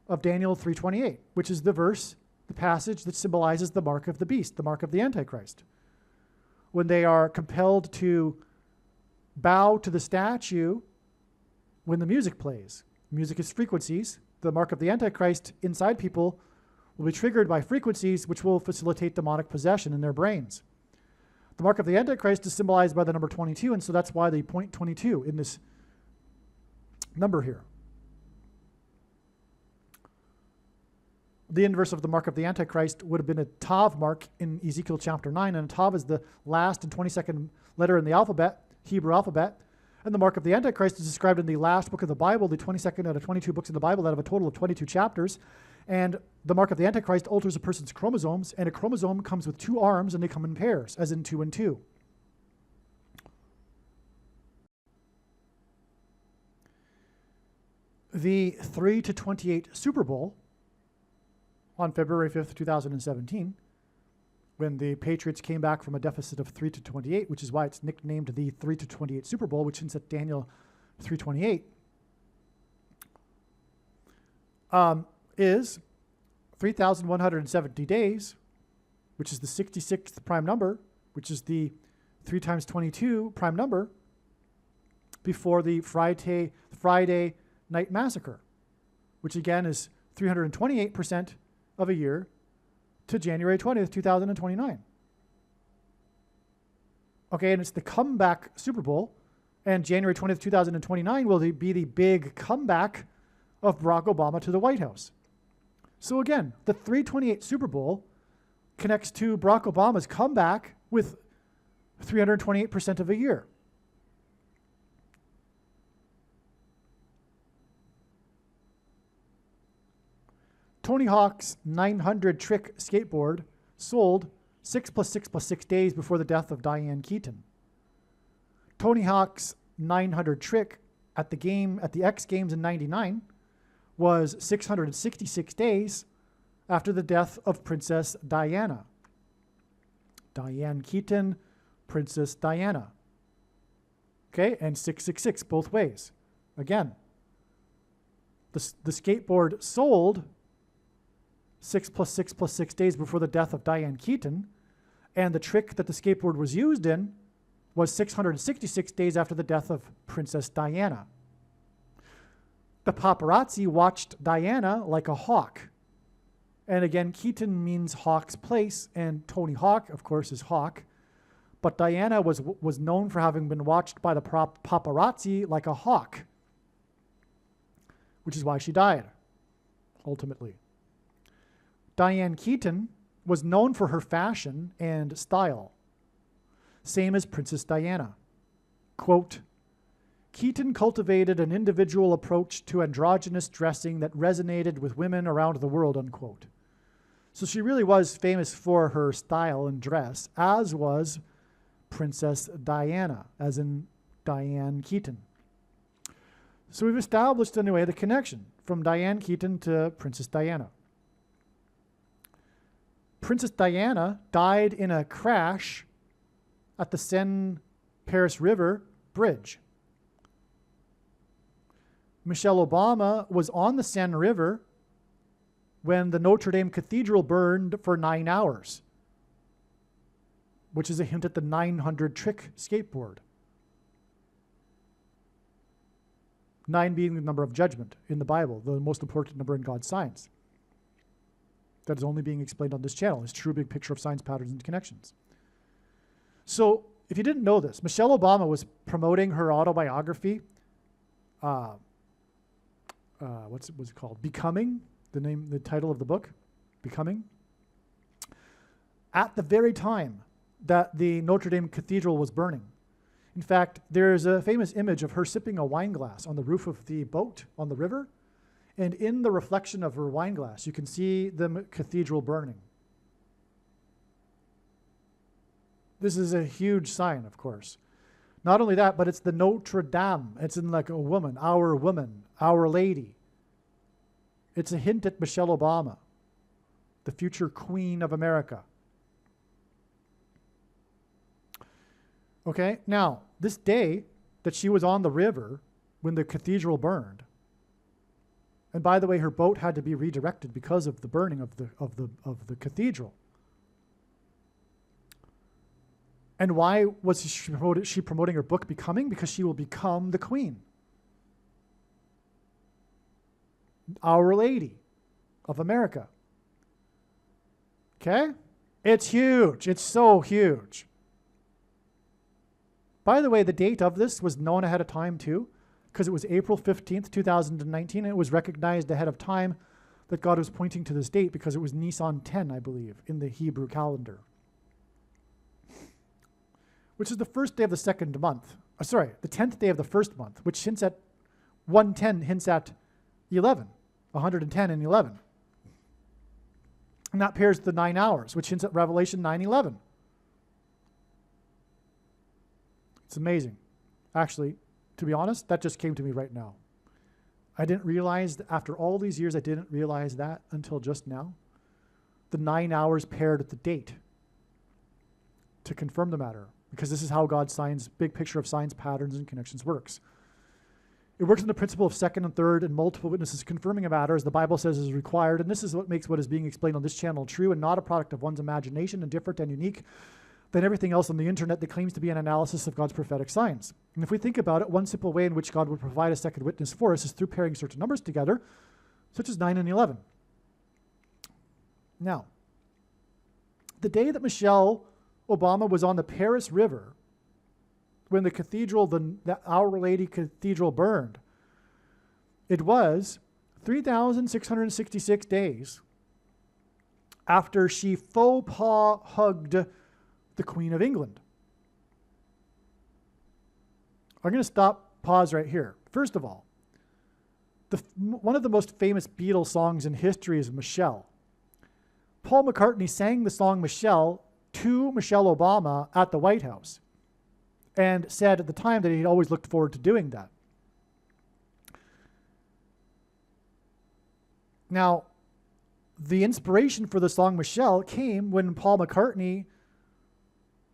of Daniel 3:28, which is the verse, the passage that symbolizes the mark of the beast, the mark of the Antichrist. When they are compelled to bow to the statue when the music plays. Music is frequencies. The mark of the Antichrist inside people will be triggered by frequencies which will facilitate demonic possession in their brains. The mark of the Antichrist is symbolized by the number 22, and so that's why they point 22 in this number here. The inverse of the mark of the Antichrist would have been a Tav mark in Ezekiel chapter 9, and Tav is the last and 22nd letter in the alphabet, Hebrew alphabet, and the mark of the Antichrist is described in the last book of the Bible, the 22nd out of 22 books in the Bible out of a total of 22 chapters, and the mark of the Antichrist alters a person's chromosomes, and a chromosome comes with 2 arms, and they come in pairs, as in 2 and 2. The 3-28 Super Bowl on February 5th, 2017, when the Patriots came back from a deficit of 3-28, which is why it's nicknamed the 3-28 Super Bowl, which hints at Daniel 3:28, is 3,170 days, which is the 66th prime number, which is the 3 times 22 prime number, before the Friday Night Massacre, which again is 328% of a year to January 20th, 2029. Okay, and it's the comeback Super Bowl, and January 20th, 2029 will be the big comeback of Barack Obama to the White House. So again, the 328 Super Bowl connects to Barack Obama's comeback with 328% of a year. Tony Hawk's 900 trick skateboard sold 6 plus 6 plus 6 days before the death of Diane Keaton. Tony Hawk's 900 trick at the X Games in 99 was 666 days after the death of Princess Diana. Diane Keaton, Princess Diana. Okay, and 666 both ways. Again, the skateboard sold 6 plus 6 plus 6 days before the death of Diane Keaton, and the trick that the skateboard was used in was 666 days after the death of Princess Diana. The paparazzi watched Diana like a hawk. And again, Keaton means Hawk's place, and Tony Hawk, of course, is Hawk. But Diana was known for having been watched by the paparazzi like a hawk, which is why she died, ultimately. Diane Keaton was known for her fashion and style, same as Princess Diana. Quote, Keaton cultivated an individual approach to androgynous dressing that resonated with women around the world, unquote. So she really was famous for her style and dress, as was Princess Diana, as in Diane Keaton. So we've established, anyway, the connection from Diane Keaton to Princess Diana. Princess Diana died in a crash at the Seine-Paris River Bridge. Michelle Obama was on the Seine River when the Notre Dame Cathedral burned for 9 hours, which is a hint at the 900 trick skateboard. 9 being the number of judgment in the Bible, the most important number in God's science. That is only being explained on this channel. It's true big picture of signs, patterns, and connections. So if you didn't know this, Michelle Obama was promoting her autobiography. What's it called? Becoming, the title of the book, Becoming. At the very time that the Notre Dame Cathedral was burning. In fact, there's a famous image of her sipping a wine glass on the roof of the boat on the river. And in the reflection of her wine glass, you can see the cathedral burning. This is a huge sign, of course. Not only that, but it's the Notre Dame. It's in like a woman, Our Lady. It's a hint at Michelle Obama, the future Queen of America. Okay, now, this day that she was on the river when the cathedral burned, and by the way, her boat had to be redirected because of the burning of the cathedral. And why was she promoting her book Becoming? Because she will become the queen. Our Lady of America. Okay? It's huge. It's so huge. By the way, the date of this was known ahead of time too, because it was April 15th, 2019. And it was recognized ahead of time that God was pointing to this date because it was Nisan 10, I believe, in the Hebrew calendar, which is the first day of the second month. The 10th day of the first month, which hints at 110, hints at 11, 110 and 11. And that pairs the 9 hours, which hints at Revelation 9:11. It's amazing. Actually, to be honest, that just came to me right now. I didn't realize, after all these years, I didn't realize that until just now. The 9 hours paired at the date to confirm the matter, because this is how God's signs, big picture of signs, patterns, and connections works. It works on the principle of second and third and multiple witnesses confirming a matter, as the Bible says is required, and this is what makes what is being explained on this channel true and not a product of one's imagination and different and unique than everything else on the internet that claims to be an analysis of God's prophetic signs. And if we think about it, one simple way in which God would provide a second witness for us is through pairing certain numbers together, such as 9 and 11. Now, the day that Michelle Obama was on the Paris River, when the cathedral, the Our Lady Cathedral burned, it was 3,666 days after she faux pas hugged the Queen of England. I'm going to pause right here. First of all, one of the most famous Beatles songs in history is Michelle. Paul McCartney sang the song Michelle to Michelle Obama at the White House and said at the time that he'd always looked forward to doing that. Now, the inspiration for the song Michelle came when Paul McCartney,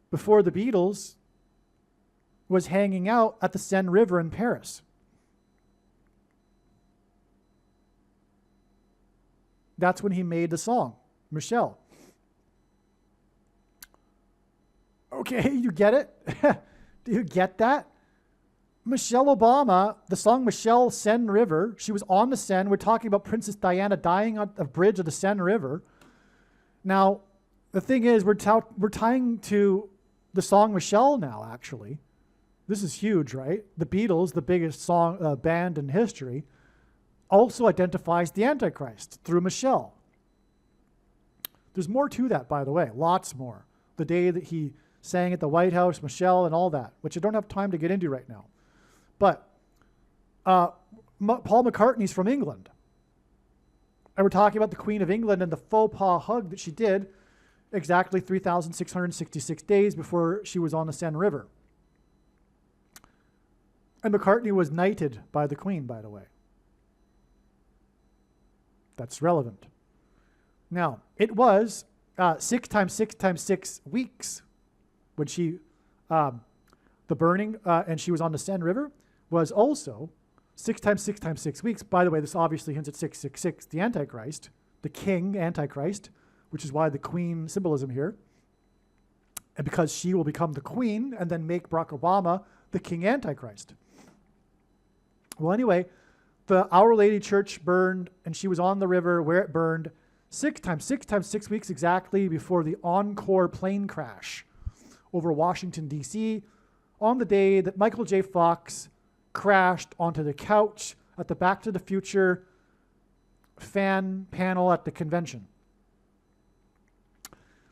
before the Beatles, was hanging out at the Seine River in Paris. That's when he made the song, Michelle. Okay, you get it? Do you get that? Michelle Obama, the song Michelle, Seine River, she was on the Seine. We're talking about Princess Diana dying on the bridge of the Seine River. Now, the thing is, we're tying to the song Michelle now, actually. This is huge, right? The Beatles, the biggest band in history, also identifies the Antichrist through Michelle. There's more to that, by the way, lots more. The day that he sang at the White House, Michelle, and all that, which I don't have time to get into right now. But Paul McCartney's from England. And we're talking about the Queen of England and the faux pas hug that she did exactly 3,666 days before she was on the Seine River. And McCartney was knighted by the Queen, by the way. That's relevant. Now, it was 6 times 6 times 6 weeks when she, the burning, and she was on the Seine River, was also 6 times 6 times 6 weeks. By the way, this obviously hints at 666, the Antichrist, the King Antichrist, which is why the Queen symbolism here. And because she will become the Queen and then make Barack Obama the King Antichrist. Well, anyway, the Our Lady Church burned, and she was on the river where it burned 6 times 6 times 6 weeks exactly before the Encore plane crash over Washington, D.C., on the day that Michael J. Fox crashed onto the couch at the Back to the Future fan panel at the convention.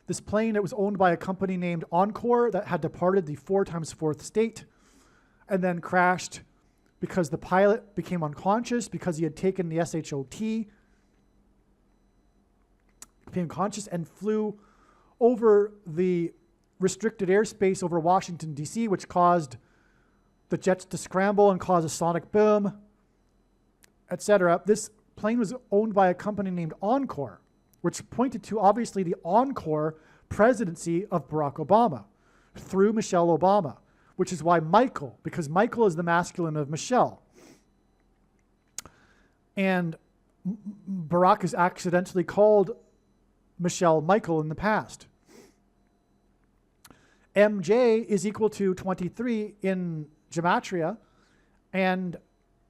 This plane, it was owned by a company named Encore that had departed the 4 times 4th state and then crashed because the pilot became unconscious because he had taken the SHOT, became conscious and flew over the restricted airspace over Washington, D.C., which caused the jets to scramble and cause a sonic boom, etc. This plane was owned by a company named Encore, which pointed to, obviously, the Encore presidency of Barack Obama through Michelle Obama, which is why Michael, because Michael is the masculine of Michelle. And Barack has accidentally called Michelle Michael in the past. MJ is equal to 23 in gematria, and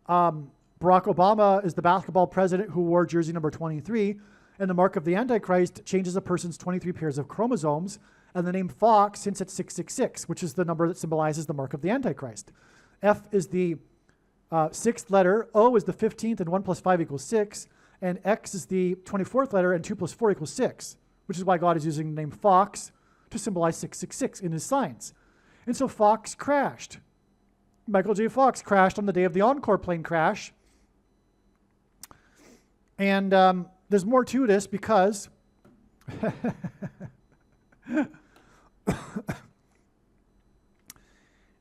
Barack Obama is the basketball president who wore jersey number 23, and the mark of the Antichrist changes a person's 23 pairs of chromosomes, and the name Fox hints at 666, which is the number that symbolizes the mark of the Antichrist. F is the 6th letter, O is the 15th, and 1 plus 5 equals 6, and X is the 24th letter, and 2 plus 4 equals 6, which is why God is using the name Fox to symbolize 666 in his signs. And so Fox crashed. Michael J. Fox crashed on the day of the Encore plane crash. And there's more to this because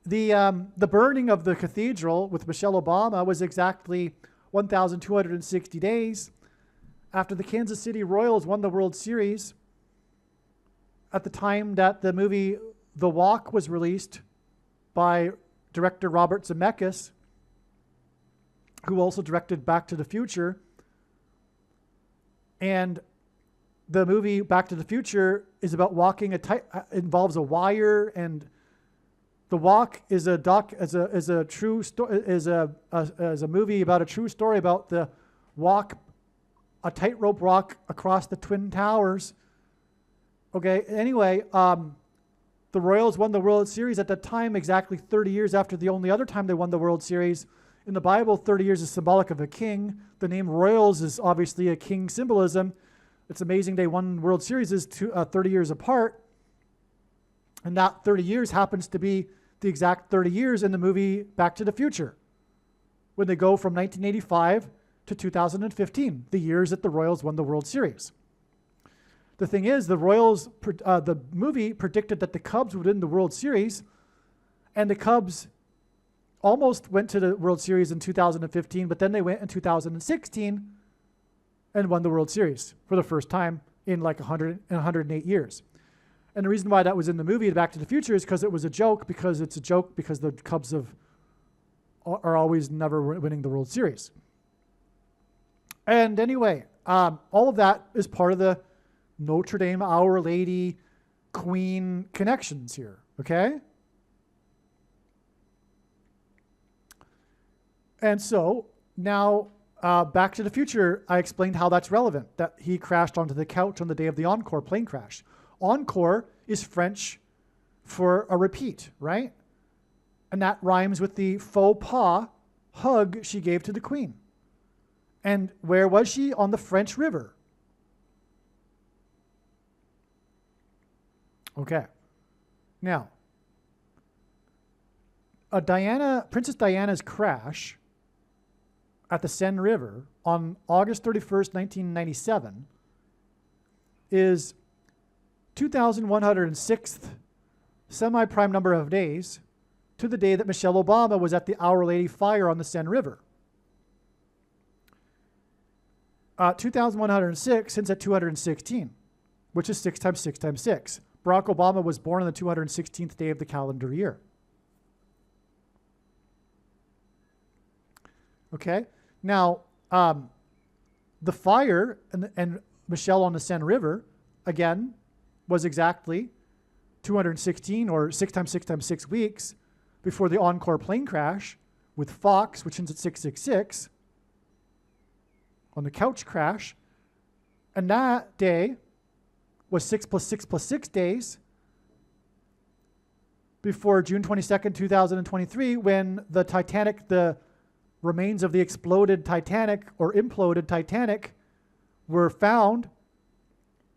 the burning of the cathedral with Michelle Obama was exactly 1,260 days after the Kansas City Royals won the World Series, at the time that the movie The Walk was released by director Robert Zemeckis, who also directed Back to the Future. And the movie Back to the Future is about walking involves a wire, and The Walk is a movie about a true story about the walk, a tightrope walk across the Twin Towers. Okay, anyway, the Royals won the World Series at that time exactly 30 years after the only other time they won the World Series. In the Bible, 30 years is symbolic of a king. The name Royals is obviously a king symbolism. It's amazing they won World Series 30 years apart. And that 30 years happens to be the exact 30 years in the movie Back to the Future, when they go from 1985 to 2015, the years that the Royals won the World Series. The thing is, the movie predicted that the Cubs would win the World Series, and the Cubs almost went to the World Series in 2015, but then they went in 2016 and won the World Series for the first time in like 108 years. And the reason why that was in the movie Back to the Future is because it was a joke, because the Cubs are always never winning the World Series. And anyway, all of that is part of the Notre Dame, Our Lady, Queen connections here, okay? And so now, Back to the Future, I explained how that's relevant, that he crashed onto the couch on the day of the Encore plane crash. Encore is French for a repeat, right? And that rhymes with the faux pas hug she gave to the Queen. And where was she? On the French River. Okay. Now, Princess Diana's crash at the Seine River on August 31st, 1997 is 2,106th semi-prime number of days to the day that Michelle Obama was at the Our Lady fire on the Seine River. 2,106 hints at 216, which is 6 times 6 times 6. Barack Obama was born on the 216th day of the calendar year. Okay? Now, the fire and Michelle on the Seine River, again, was exactly 216 or 6 times 6 times 6 weeks before the Encore plane crash with Fox, which ends at 666, on the couch crash. And that day was 6 plus 6 plus 6 days before June 22nd, 2023, when the Titanic, the remains of the exploded Titanic or imploded Titanic were found.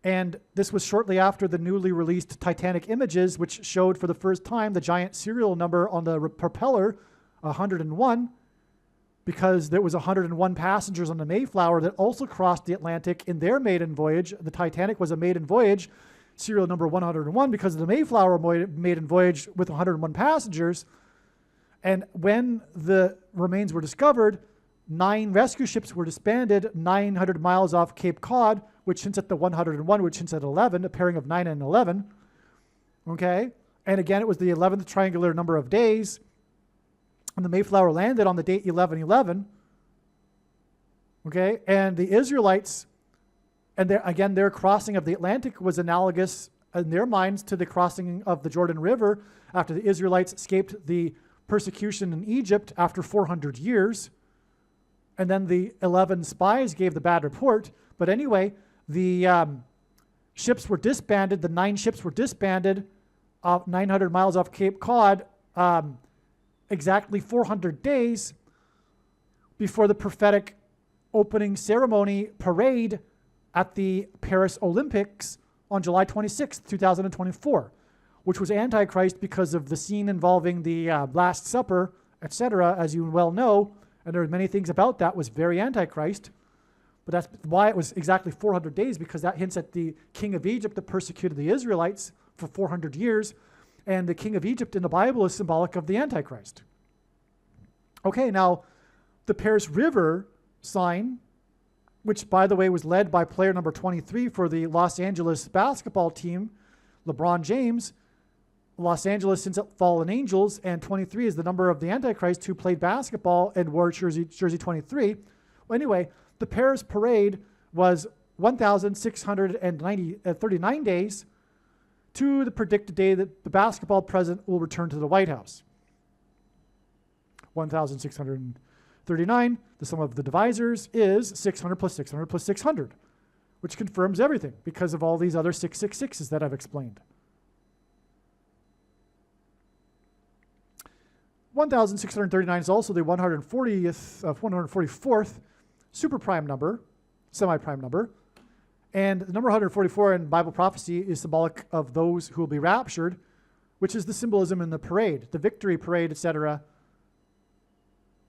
And this was shortly after the newly released Titanic images, which showed for the first time the giant serial number on the propeller, 101, because there was 101 passengers on the Mayflower that also crossed the Atlantic in their maiden voyage. The Titanic was a maiden voyage, serial number 101, because of the Mayflower maiden voyage with 101 passengers. And when the remains were discovered, 9 rescue ships were disbanded 900 miles off Cape Cod, which hints at the 101, which hints at 11, a pairing of 9 and 11. Okay? And again, it was the 11th triangular number of days. And the Mayflower landed on the date 11/11. Okay? And the Israelites, and their crossing of the Atlantic was analogous in their minds to the crossing of the Jordan River after the Israelites escaped the persecution in Egypt after 400 years. And then the 11 spies gave the bad report. But anyway, the ships were disbanded. The 9 ships were disbanded 900 miles off Cape Cod, exactly 400 days before the prophetic opening ceremony parade at the Paris Olympics on July 26, 2024, which was Antichrist because of the scene involving the Last Supper, etc., as you well know. And there are many things about that was very Antichrist. But that's why it was exactly 400 days, because that hints at the king of Egypt that persecuted the Israelites for 400 years. And the king of Egypt in the Bible is symbolic of the Antichrist. Okay, now the Paris River sign, which, by the way, was led by player number 23 for the Los Angeles basketball team, LeBron James. Los Angeles since fallen angels, and 23 is the number of the Antichrist who played basketball and wore jersey 23. Well, anyway, the Paris parade was 1,639 days to the predicted day that the basketball president will return to the White House. 1,639, the sum of the divisors is 600 plus 600 plus 600, which confirms everything because of all these other 666s that I've explained. 1,639 is also the 144th superprime number, semi-prime number. And the number 144 in Bible prophecy is symbolic of those who will be raptured, which is the symbolism in the parade, the victory parade, etc.,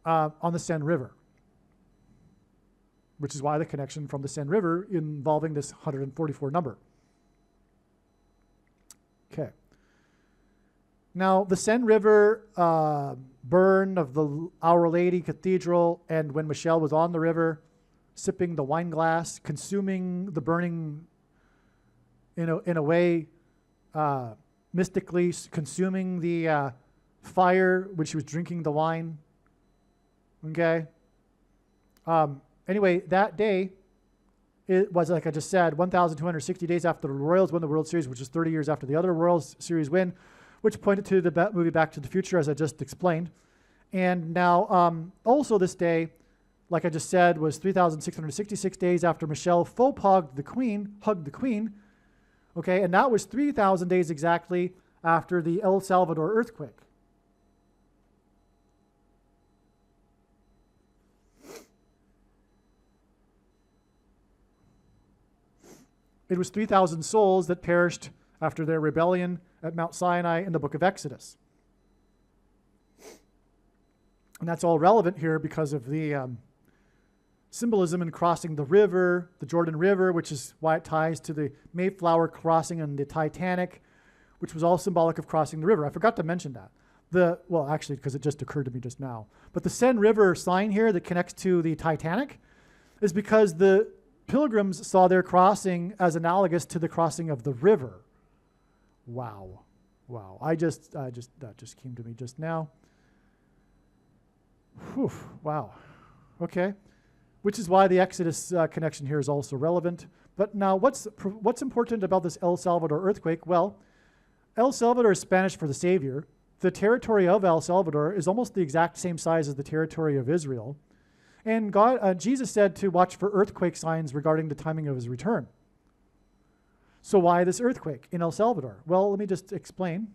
on the Seine River, which is why the connection from the Seine River involving this 144 number. Okay. Now, the Seine River burn of the Our Lady Cathedral, and when Michel was on the river, sipping the wine glass, consuming the burning in a way, mystically consuming the fire when she was drinking the wine. Okay? Anyway, that day, it was, like I just said, 1,260 days after the Royals won the World Series, which is 30 years after the other World Series win, which pointed to the movie Back to the Future, as I just explained. And now, also this day, like I just said, was 3,666 days after Michel faux hugged the Queen, okay, and that was 3,000 days exactly after the El Salvador earthquake. It was 3,000 souls that perished after their rebellion at Mount Sinai in the book of Exodus. And that's all relevant here because of the symbolism in crossing the river, the Jordan River, which is why it ties to the Mayflower crossing and the Titanic, which was all symbolic of crossing the river. I forgot to mention that. Well, actually, because it just occurred to me just now. But the Seine River sign here that connects to the Titanic is because the Pilgrims saw their crossing as analogous to the crossing of the river. Wow. That just came to me just now. Whew, wow. Okay. Which is why the Exodus connection here is also relevant. But now, what's important about this El Salvador earthquake? Well, El Salvador is Spanish for the Savior. The territory of El Salvador is almost the exact same size as the territory of Israel. And Jesus said to watch for earthquake signs regarding the timing of his return. So why this earthquake in El Salvador? Well, let me just explain.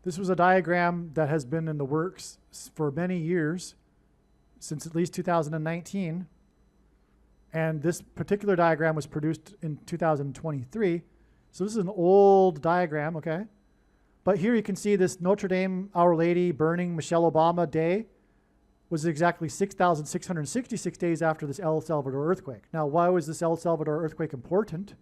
This was a diagram that has been in the works for many years, since at least 2019. And this particular diagram was produced in 2023. So this is an old diagram, okay? But here you can see this Notre Dame Our Lady burning Michelle Obama day was exactly 6,666 days after this El Salvador earthquake. Now, why was this El Salvador earthquake important?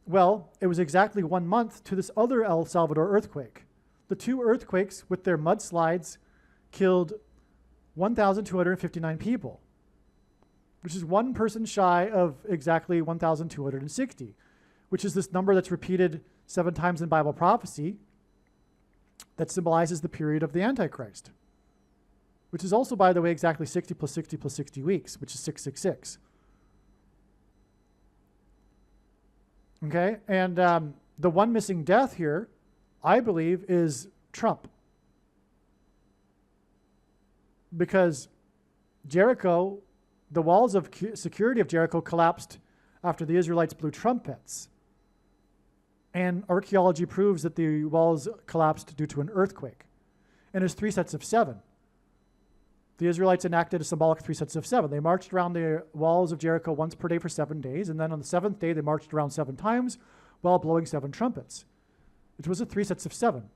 Well, it was exactly 1 month to this other El Salvador earthquake. The two earthquakes with their mudslides killed 1,259 people, which is one person shy of exactly 1,260, which is this number that's repeated 7 times in Bible prophecy that symbolizes the period of the Antichrist, which is also, by the way, exactly 60 plus 60 plus 60 weeks, which is 666. Okay, and the one missing death here, I believe, is Trump. Because Jericho, the walls of security of Jericho collapsed after the Israelites blew trumpets. And archaeology proves that the walls collapsed due to an earthquake. And there's 3 sets of 7. The Israelites enacted a symbolic 3 sets of 7. They marched around the walls of Jericho once per day for 7 days, and then on the 7th day they marched around 7 times while blowing 7 trumpets. It was a 3 sets of 7.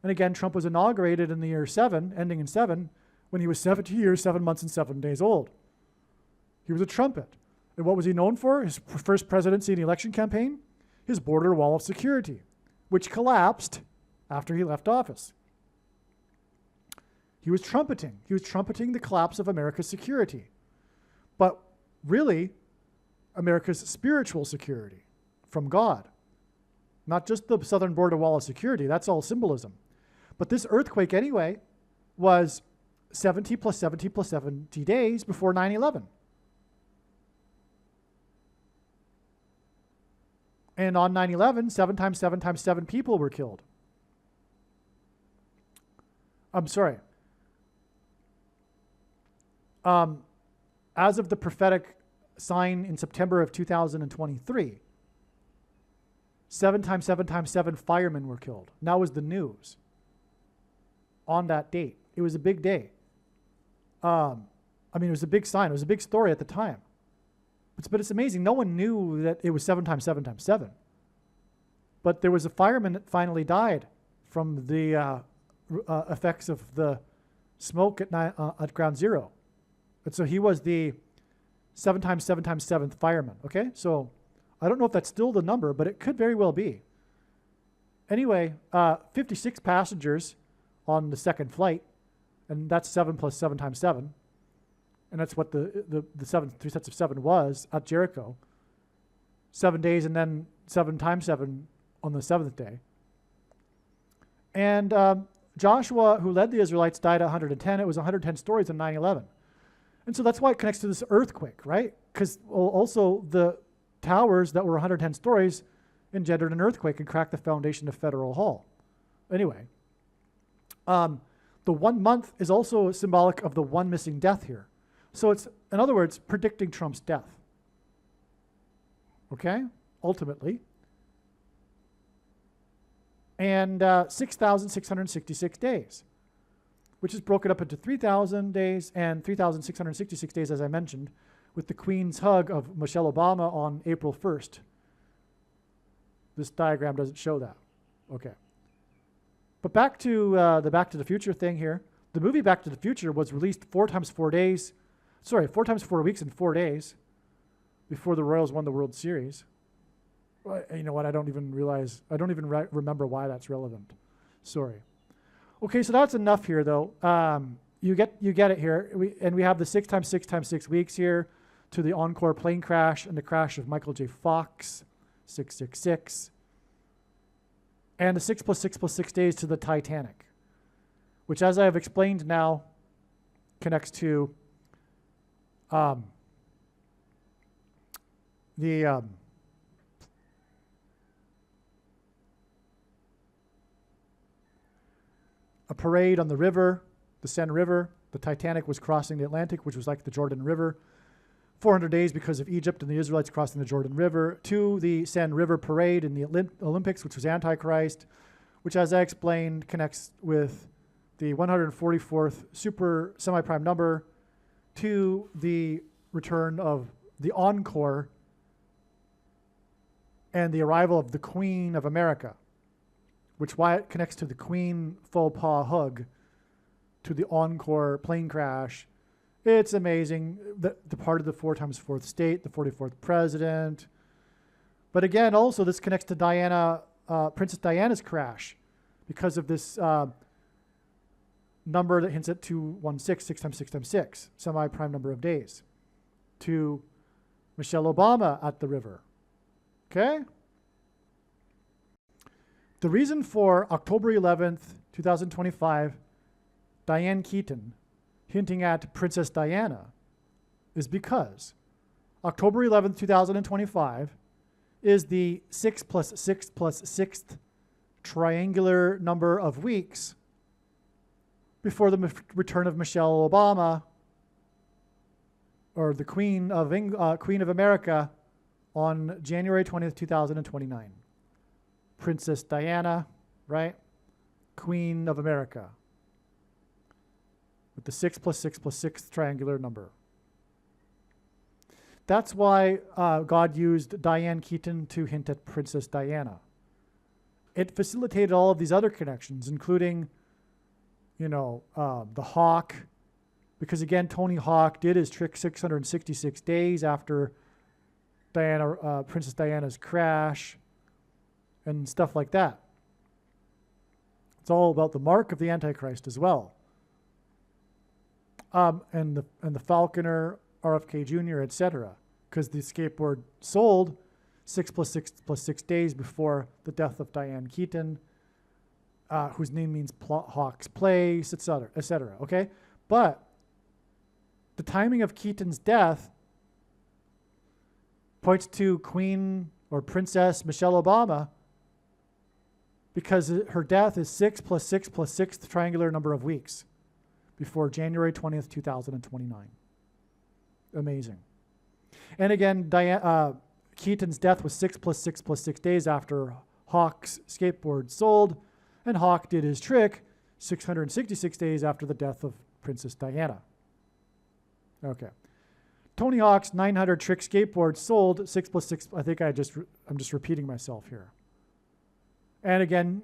And again, Trump was inaugurated in the year 7, ending in 7, when he was 70 years, 7 months, and 7 days old. He was a trumpet. And what was he known for? His first presidency and election campaign? His border wall of security, which collapsed after he left office. He was trumpeting. He was trumpeting the collapse of America's security. But really, America's spiritual security from God. Not just the southern border wall of security. That's all symbolism. But this earthquake, anyway, was 70 plus 70 plus 70 days before 9/11. And on 9/11, 7 times 7 times 7 people were killed. I'm sorry. As of the prophetic sign in September of 2023, 7 times 7 times 7 firemen were killed. And that was the news on that date. It was a big day. It was a big sign. It was a big story at the time. But it's amazing. No one knew that it was 7 times 7 times 7. But there was a fireman that finally died from the effects of the smoke at Ground Zero. And so he was the 7 times 7 times 7th fireman. Okay, so I don't know if that's still the number, but it could very well be. Anyway, 56 passengers on the second flight, and that's 7 plus 7 times 7. And that's what the 3 sets of 7 was at Jericho. 7 days and then 7 times 7 on the 7th day. And Joshua, who led the Israelites, died at 110. It was 110 stories on 9/11. And so that's why it connects to this earthquake, right? Because also the towers that were 110 stories engendered an earthquake and cracked the foundation of Federal Hall. Anyway, the 1 month is also symbolic of the one missing death here. So it's, in other words, predicting Trump's death. Okay, ultimately. And 6,666 days, which is broken up into 3,000 days and 3,666 days, as I mentioned, with the Queen's hug of Michelle Obama on April 1st. This diagram doesn't show that. Okay. But back to the Back to the Future thing here. The movie Back to the Future was released 4 times 4 weeks and 4 days before the Royals won the World Series. You know what? I don't even remember why that's relevant. Sorry. Okay, so that's enough here, though. You get it here. We have the 6 times 6 times 6 weeks here to the Encore plane crash and the crash of Michael J. Fox, 666. And the 6 plus 6 plus 6 days to the Titanic, which, as I have explained now, connects to a parade on the river, the Seine River. The Titanic was crossing the Atlantic, which was like the Jordan River. 400 days because of Egypt and the Israelites crossing the Jordan River. To the Seine River parade in the Olympics, which was Antichrist, which, as I explained, connects with the 144th super semi-prime number to the return of the Encore and the arrival of the Queen of America, which why it connects to the Queen faux pas hug to the Encore plane crash. It's amazing. The part of the 4 times 4th state, the 44th president. But again, also this connects to Diana, Princess Diana's crash because of this number that hints at 216, 6 times 6 times 6, semi-prime number of days, to Michelle Obama at the river. Okay? The reason for October 11th, 2025, Diane Keaton hinting at Princess Diana is because October 11th, 2025 is the 6 plus 6 plus 6th triangular number of weeks before the return of Michelle Obama, or the Queen of America, on January 20th, 2029. Princess Diana, right? Queen of America. With the 6 plus 6 plus 6th triangular number. That's why God used Diane Keaton to hint at Princess Diana. It facilitated all of these other connections, including, the Hawk, because again, Tony Hawk did his trick 666 days after Princess Diana's crash, and stuff like that. It's all about the mark of the Antichrist as well. And the Falconer, RFK Jr., etc., because the skateboard sold 6 plus 6 plus 6 days before the death of Diane Keaton, whose name means Hawk's place, etc. Okay, but the timing of Keaton's death points to Queen or Princess Michelle Obama, because her death is 6 plus 6 plus 6th triangular number of weeks before January 20th, 2029. Amazing. And again, Keaton's death was 6 plus 6 plus 6 days after Hawk's skateboard sold, and Hawk did his trick 666 days after the death of Princess Diana. Okay. Tony Hawk's 900 trick skateboard sold 6 plus 6. I think I'm just repeating myself here. And again,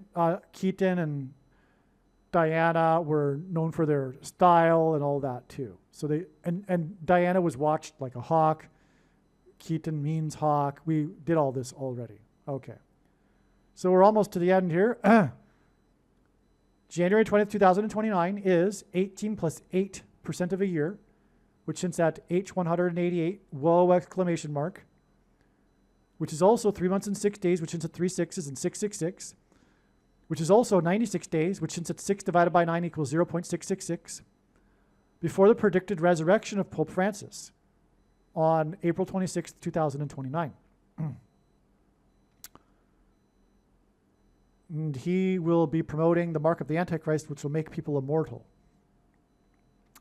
Keaton and Diana were known for their style and all that too. So and Diana was watched like a hawk. Keaton means hawk. We did all this already. Okay. So we're almost to the end here. January 20th, 2029 is 18 plus 8% of a year, which hints at H188, whoa, exclamation mark, which is also 3 months and 6 days, which hints at 3 6s and 666, which is also 96 days, which hints at 6 divided by 9 equals 0.666, before the predicted resurrection of Pope Francis on April 26th, 2029. And he will be promoting the mark of the Antichrist, which will make people immortal.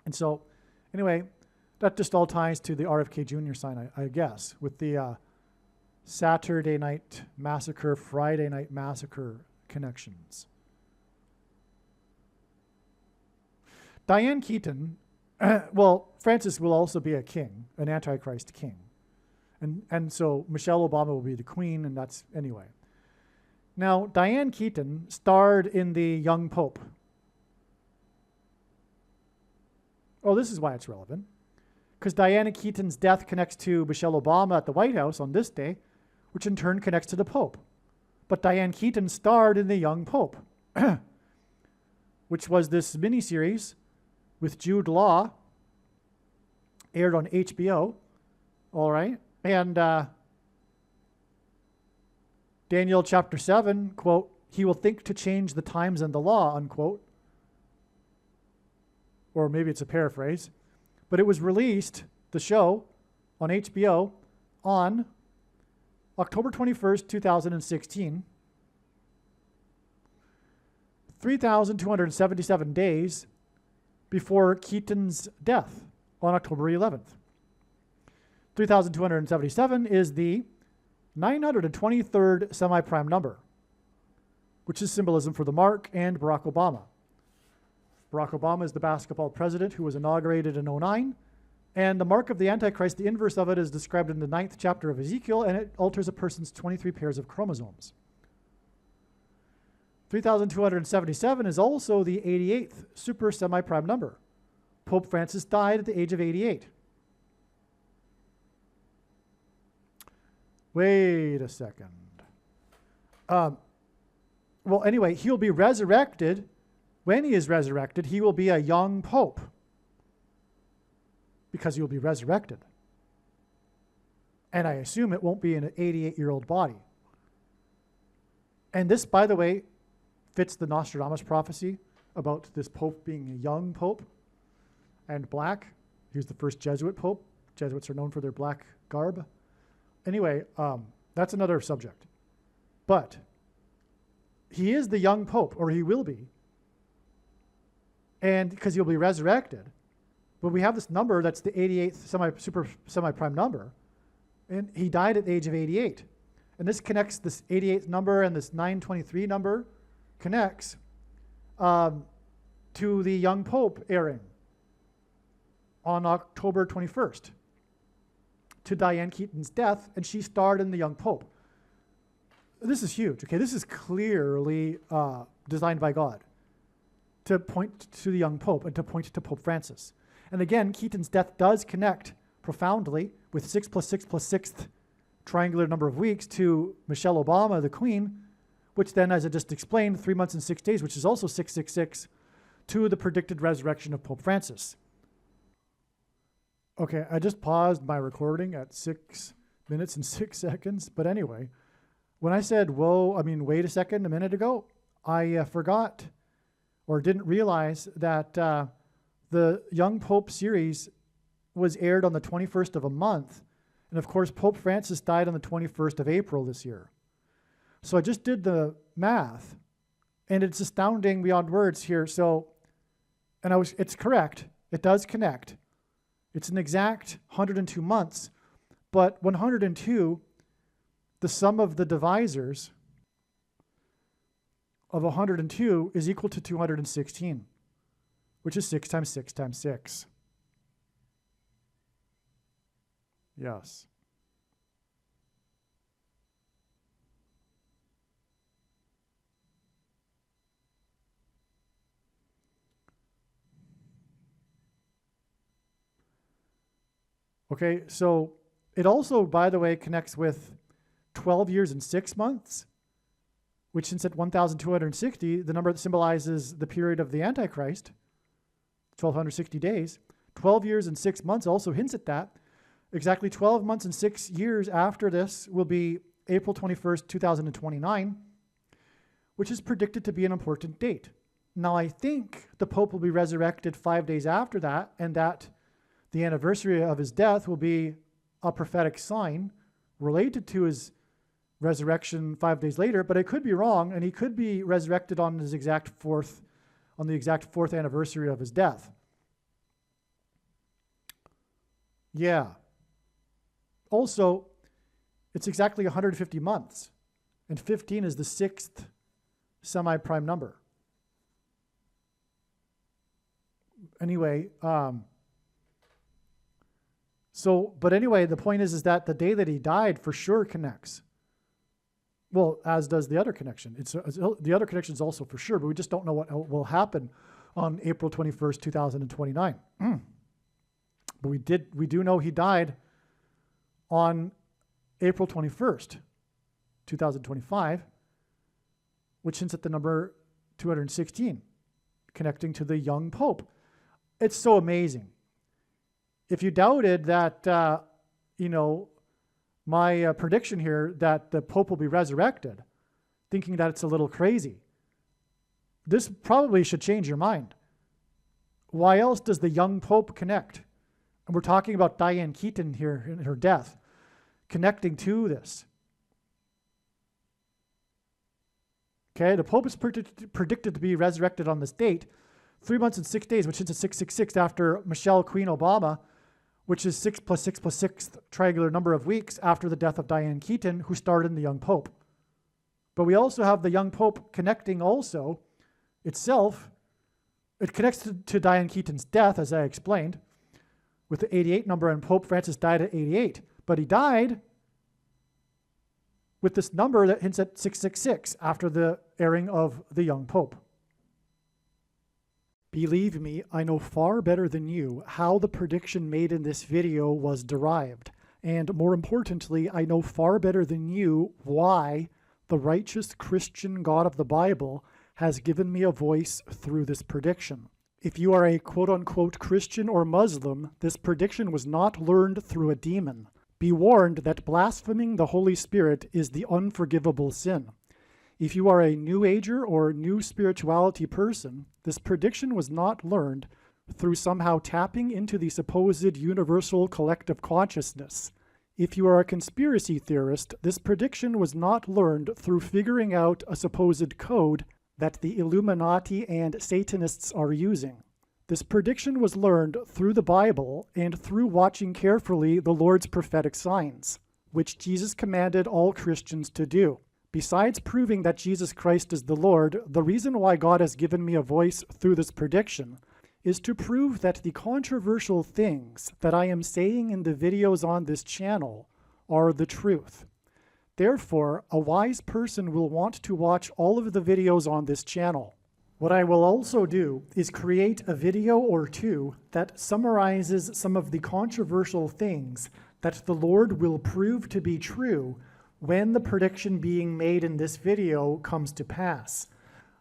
And so, anyway, that just all ties to the RFK Jr. sign, I guess, with the Saturday night massacre, Friday night massacre connections. Diane Keaton, well, Francis will also be a king, an Antichrist king. And so Michelle Obama will be the queen, and that's, anyway. Now, Diane Keaton starred in The Young Pope. Oh, this is why it's relevant. Because Diana Keaton's death connects to Michelle Obama at the White House on this day, which in turn connects to the Pope. But Diane Keaton starred in The Young Pope, which was this miniseries with Jude Law, aired on HBO, all right? And Daniel chapter 7, quote, he will think to change the times and the law, unquote. Or maybe it's a paraphrase. But it was released, the show, on HBO on October 21st, 2016. 3,277 days before Keaton's death on October 11th. 3,277 is the 923rd semi-prime number, which is symbolism for the mark and Barack Obama. Barack Obama is the basketball president who was inaugurated in 2009, and the mark of the Antichrist, the inverse of it, is described in the 9th chapter of Ezekiel, and it alters a person's 23 pairs of chromosomes. 3,277 is also the 88th super semi-prime number. Pope Francis died at the age of 88. Wait a second. Well, anyway, he'll be resurrected. When he is resurrected, he will be a young pope because he will be resurrected. And I assume it won't be in an 88-year-old body. And this, by the way, fits the Nostradamus prophecy about this pope being a young pope and black. He was the first Jesuit pope. Jesuits are known for their black garb. Anyway, that's another subject. But he is the young pope, or he will be. And because he'll be resurrected. But we have this number that's the 88th semi-prime number. And he died at the age of 88. And this connects this 88th number and this 923 number connects to the young pope airing on October 21st. To Diane Keaton's death, and she starred in The Young Pope. This is huge, okay? This is clearly designed by God to point to the young pope and to point to Pope Francis. And again, Keaton's death does connect profoundly with 6 plus 6 plus 6th triangular number of weeks to Michelle Obama, the queen, which then, as I just explained, 3 months and 6 days, which is also 666, to the predicted resurrection of Pope Francis. Okay, I just paused my recording at 6 minutes and 6 seconds. But anyway, when I said, whoa, I mean, wait a second, a minute ago, I forgot or didn't realize that the Young Pope series was aired on the 21st of a month. And of course, Pope Francis died on the 21st of April this year. So I just did the math, and it's astounding beyond words here. So, it's correct. It does connect. It's an exact 102 months, but 102, the sum of the divisors of 102 is equal to 216, which is 6 times 6 times 6. Yes. Okay, so it also, by the way, connects with 12 years and 6 months, which since at 1,260, the number that symbolizes the period of the Antichrist, 1,260 days, 12 years and 6 months also hints at that. Exactly 12 months and 6 years after this will be April 21st, 2029, which is predicted to be an important date. Now, I think the Pope will be resurrected 5 days after that, and that the anniversary of his death will be a prophetic sign related to his resurrection 5 days later, but I could be wrong, and he could be resurrected on the exact fourth anniversary of his death. Yeah. Also, it's exactly 150 months, and 15 is the 6th semi-prime number. Anyway, but anyway, the point is that the day that he died for sure connects. Well, as does the other connection. The other connection is also for sure, but we just don't know what will happen on April 21st, 2029. But we do know he died on April 21st, 2025, which hints at the number 216, connecting to the young Pope. It's so amazing. If you doubted that, my prediction here that the Pope will be resurrected, thinking that it's a little crazy, this probably should change your mind. Why else does the young Pope connect? And we're talking about Diane Keaton here in her death, connecting to this. Okay, the Pope is predicted to be resurrected on this date, 3 months and 6 days, which is a 666 after Michelle Queen Obama, which is 6 plus 6 plus 6th triangular number of weeks after the death of Diane Keaton, who starred in the young Pope. But we also have the young Pope connecting also itself. It connects to Diane Keaton's death, as I explained, with the 88 number, and Pope Francis died at 88. But he died with this number that hints at 666 after the airing of the young Pope. Believe me, I know far better than you how the prediction made in this video was derived. And more importantly, I know far better than you why the righteous Christian God of the Bible has given me a voice through this prediction. If you are a quote-unquote Christian or Muslim, this prediction was not learned through a demon. Be warned that blaspheming the Holy Spirit is the unforgivable sin. If you are a New Ager or New Spirituality person, this prediction was not learned through somehow tapping into the supposed universal collective consciousness. If you are a conspiracy theorist, this prediction was not learned through figuring out a supposed code that the Illuminati and Satanists are using. This prediction was learned through the Bible and through watching carefully the Lord's prophetic signs, which Jesus commanded all Christians to do. Besides proving that Jesus Christ is the Lord, the reason why God has given me a voice through this prediction is to prove that the controversial things that I am saying in the videos on this channel are the truth. Therefore, a wise person will want to watch all of the videos on this channel. What I will also do is create a video or two that summarizes some of the controversial things that the Lord will prove to be true when the prediction being made in this video comes to pass.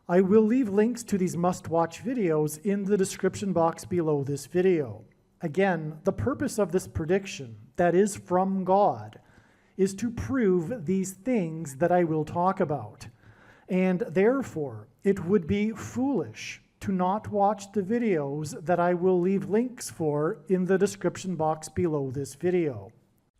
I will leave links to these must-watch videos in the description box below this video. Again, the purpose of this prediction, that is from God, is to prove these things that I will talk about. And therefore, it would be foolish to not watch the videos that I will leave links for in the description box below this video.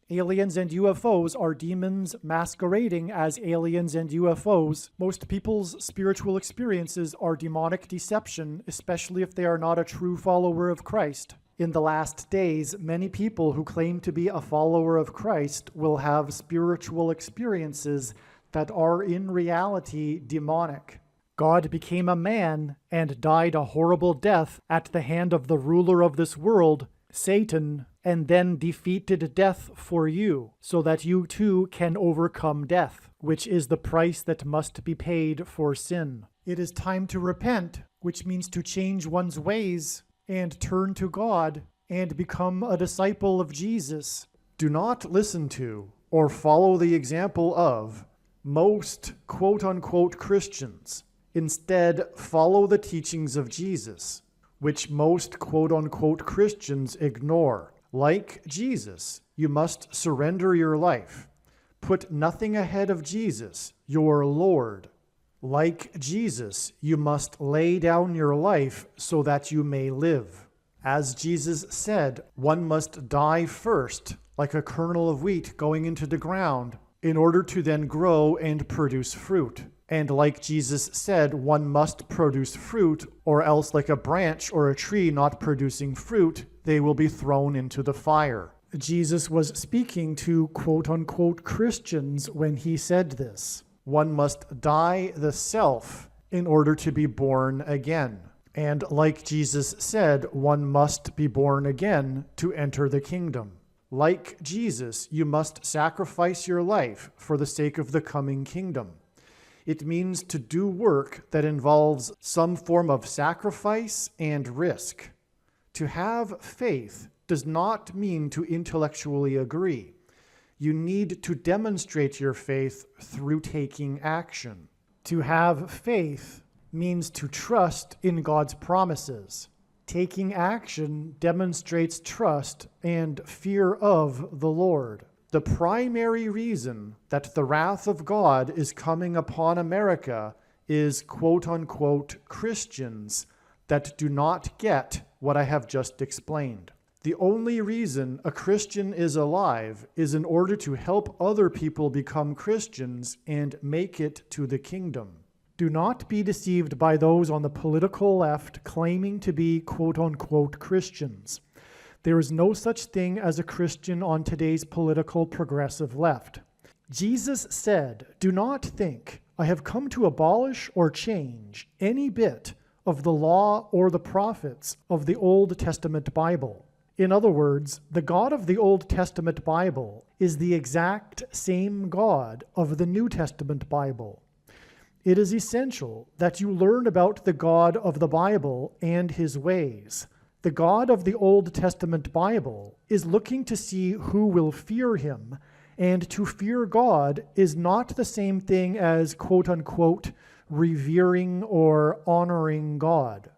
Aliens and UFOs are demons masquerading as aliens and UFOs. Most people's spiritual experiences are demonic deception, especially if they are not a true follower of Christ. In the last days, many people who claim to be a follower of Christ will have spiritual experiences that are in reality demonic. God became a man and died a horrible death at the hand of the ruler of this world, Satan, and then defeated death for you, so that you too can overcome death, which is the price that must be paid for sin. It is time to repent, which means to change one's ways and turn to God and become a disciple of Jesus, do not listen to or follow the example of most quote-unquote Christians. Instead, follow the teachings of Jesus, which most quote-unquote Christians ignore. Like Jesus, you must surrender your life. Put nothing ahead of Jesus, your Lord. Like Jesus, you must lay down your life so that you may live. As Jesus said, one must die first, like a kernel of wheat going into the ground, in order to then grow and produce fruit. And like Jesus said, one must produce fruit, or else like a branch or a tree not producing fruit, they will be thrown into the fire. Jesus was speaking to quote-unquote Christians when he said this. One must die the self in order to be born again. And like Jesus said, one must be born again to enter the kingdom. Like Jesus, you must sacrifice your life for the sake of the coming kingdom. It means to do work that involves some form of sacrifice and risk. To have faith does not mean to intellectually agree. You need to demonstrate your faith through taking action. To have faith means to trust in God's promises. Taking action demonstrates trust and fear of the Lord. The primary reason that the wrath of God is coming upon America is quote-unquote Christians that do not get what I have just explained. The only reason a Christian is alive is in order to help other people become Christians and make it to the kingdom. Do not be deceived by those on the political left claiming to be quote-unquote Christians. There is no such thing as a Christian on today's political progressive left. Jesus said, "Do not think I have come to abolish or change any bit of the law or the prophets of the Old Testament Bible." In other words, the God of the Old Testament Bible is the exact same God of the New Testament Bible. It is essential that you learn about the God of the Bible and his ways. The God of the Old Testament Bible is looking to see who will fear him, and to fear God is not the same thing as quote-unquote revering or honoring God.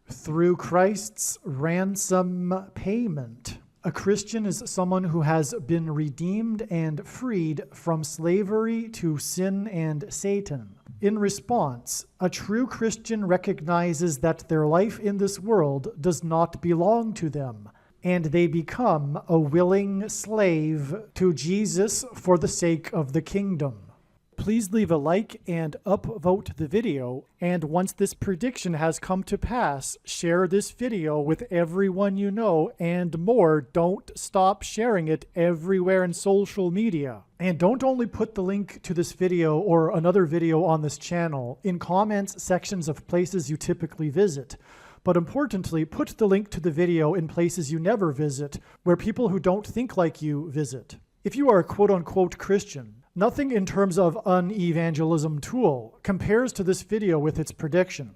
Through Christ's ransom payment, a Christian is someone who has been redeemed and freed from slavery to sin and Satan. In response, a true Christian recognizes that their life in this world does not belong to them, and they become a willing slave to Jesus for the sake of the kingdom. Please leave a like and upvote the video, and once this prediction has come to pass, share this video with everyone you know, and more. Don't stop sharing it everywhere in social media. And don't only put the link to this video or another video on this channel in comments sections of places you typically visit, but importantly, put the link to the video in places you never visit, where people who don't think like you visit. If you are a quote-unquote Christian, nothing in terms of an evangelism tool compares to this video with its prediction.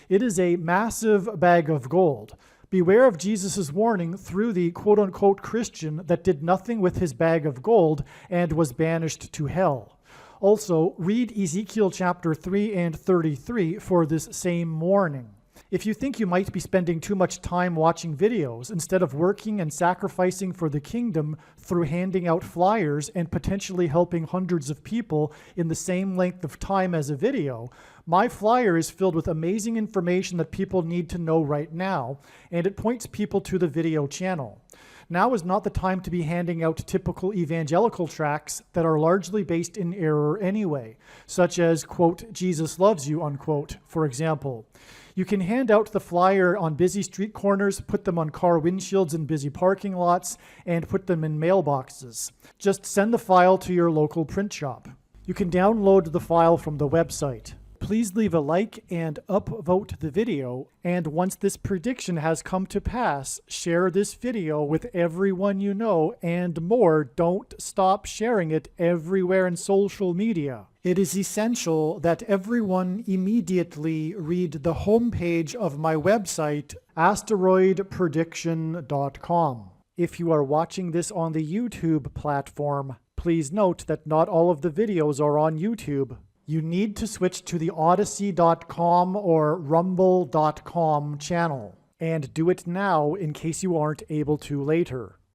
It is a massive bag of gold. Beware of Jesus' warning through the quote-unquote Christian that did nothing with his bag of gold and was banished to hell. Also, read Ezekiel chapter 3 and 33 for this same warning. If you think you might be spending too much time watching videos instead of working and sacrificing for the kingdom through handing out flyers and potentially helping hundreds of people in the same length of time as a video, my flyer is filled with amazing information that people need to know right now, and it points people to the video channel. Now is not the time to be handing out typical evangelical tracts that are largely based in error anyway, such as, quote, "Jesus loves you," unquote, for example. You can hand out the flyer on busy street corners, put them on car windshields in busy parking lots, and put them in mailboxes. Just send the file to your local print shop. You can download the file from the website. Please leave a like and upvote the video, and once this prediction has come to pass, share this video with everyone you know, and more, don't stop sharing it everywhere in social media. It is essential that everyone immediately read the homepage of my website, asteroidprediction.com. If you are watching this on the YouTube platform, please note that not all of the videos are on YouTube. You need to switch to the Odyssey.com or Rumble.com channel, and do it now in case you aren't able to later.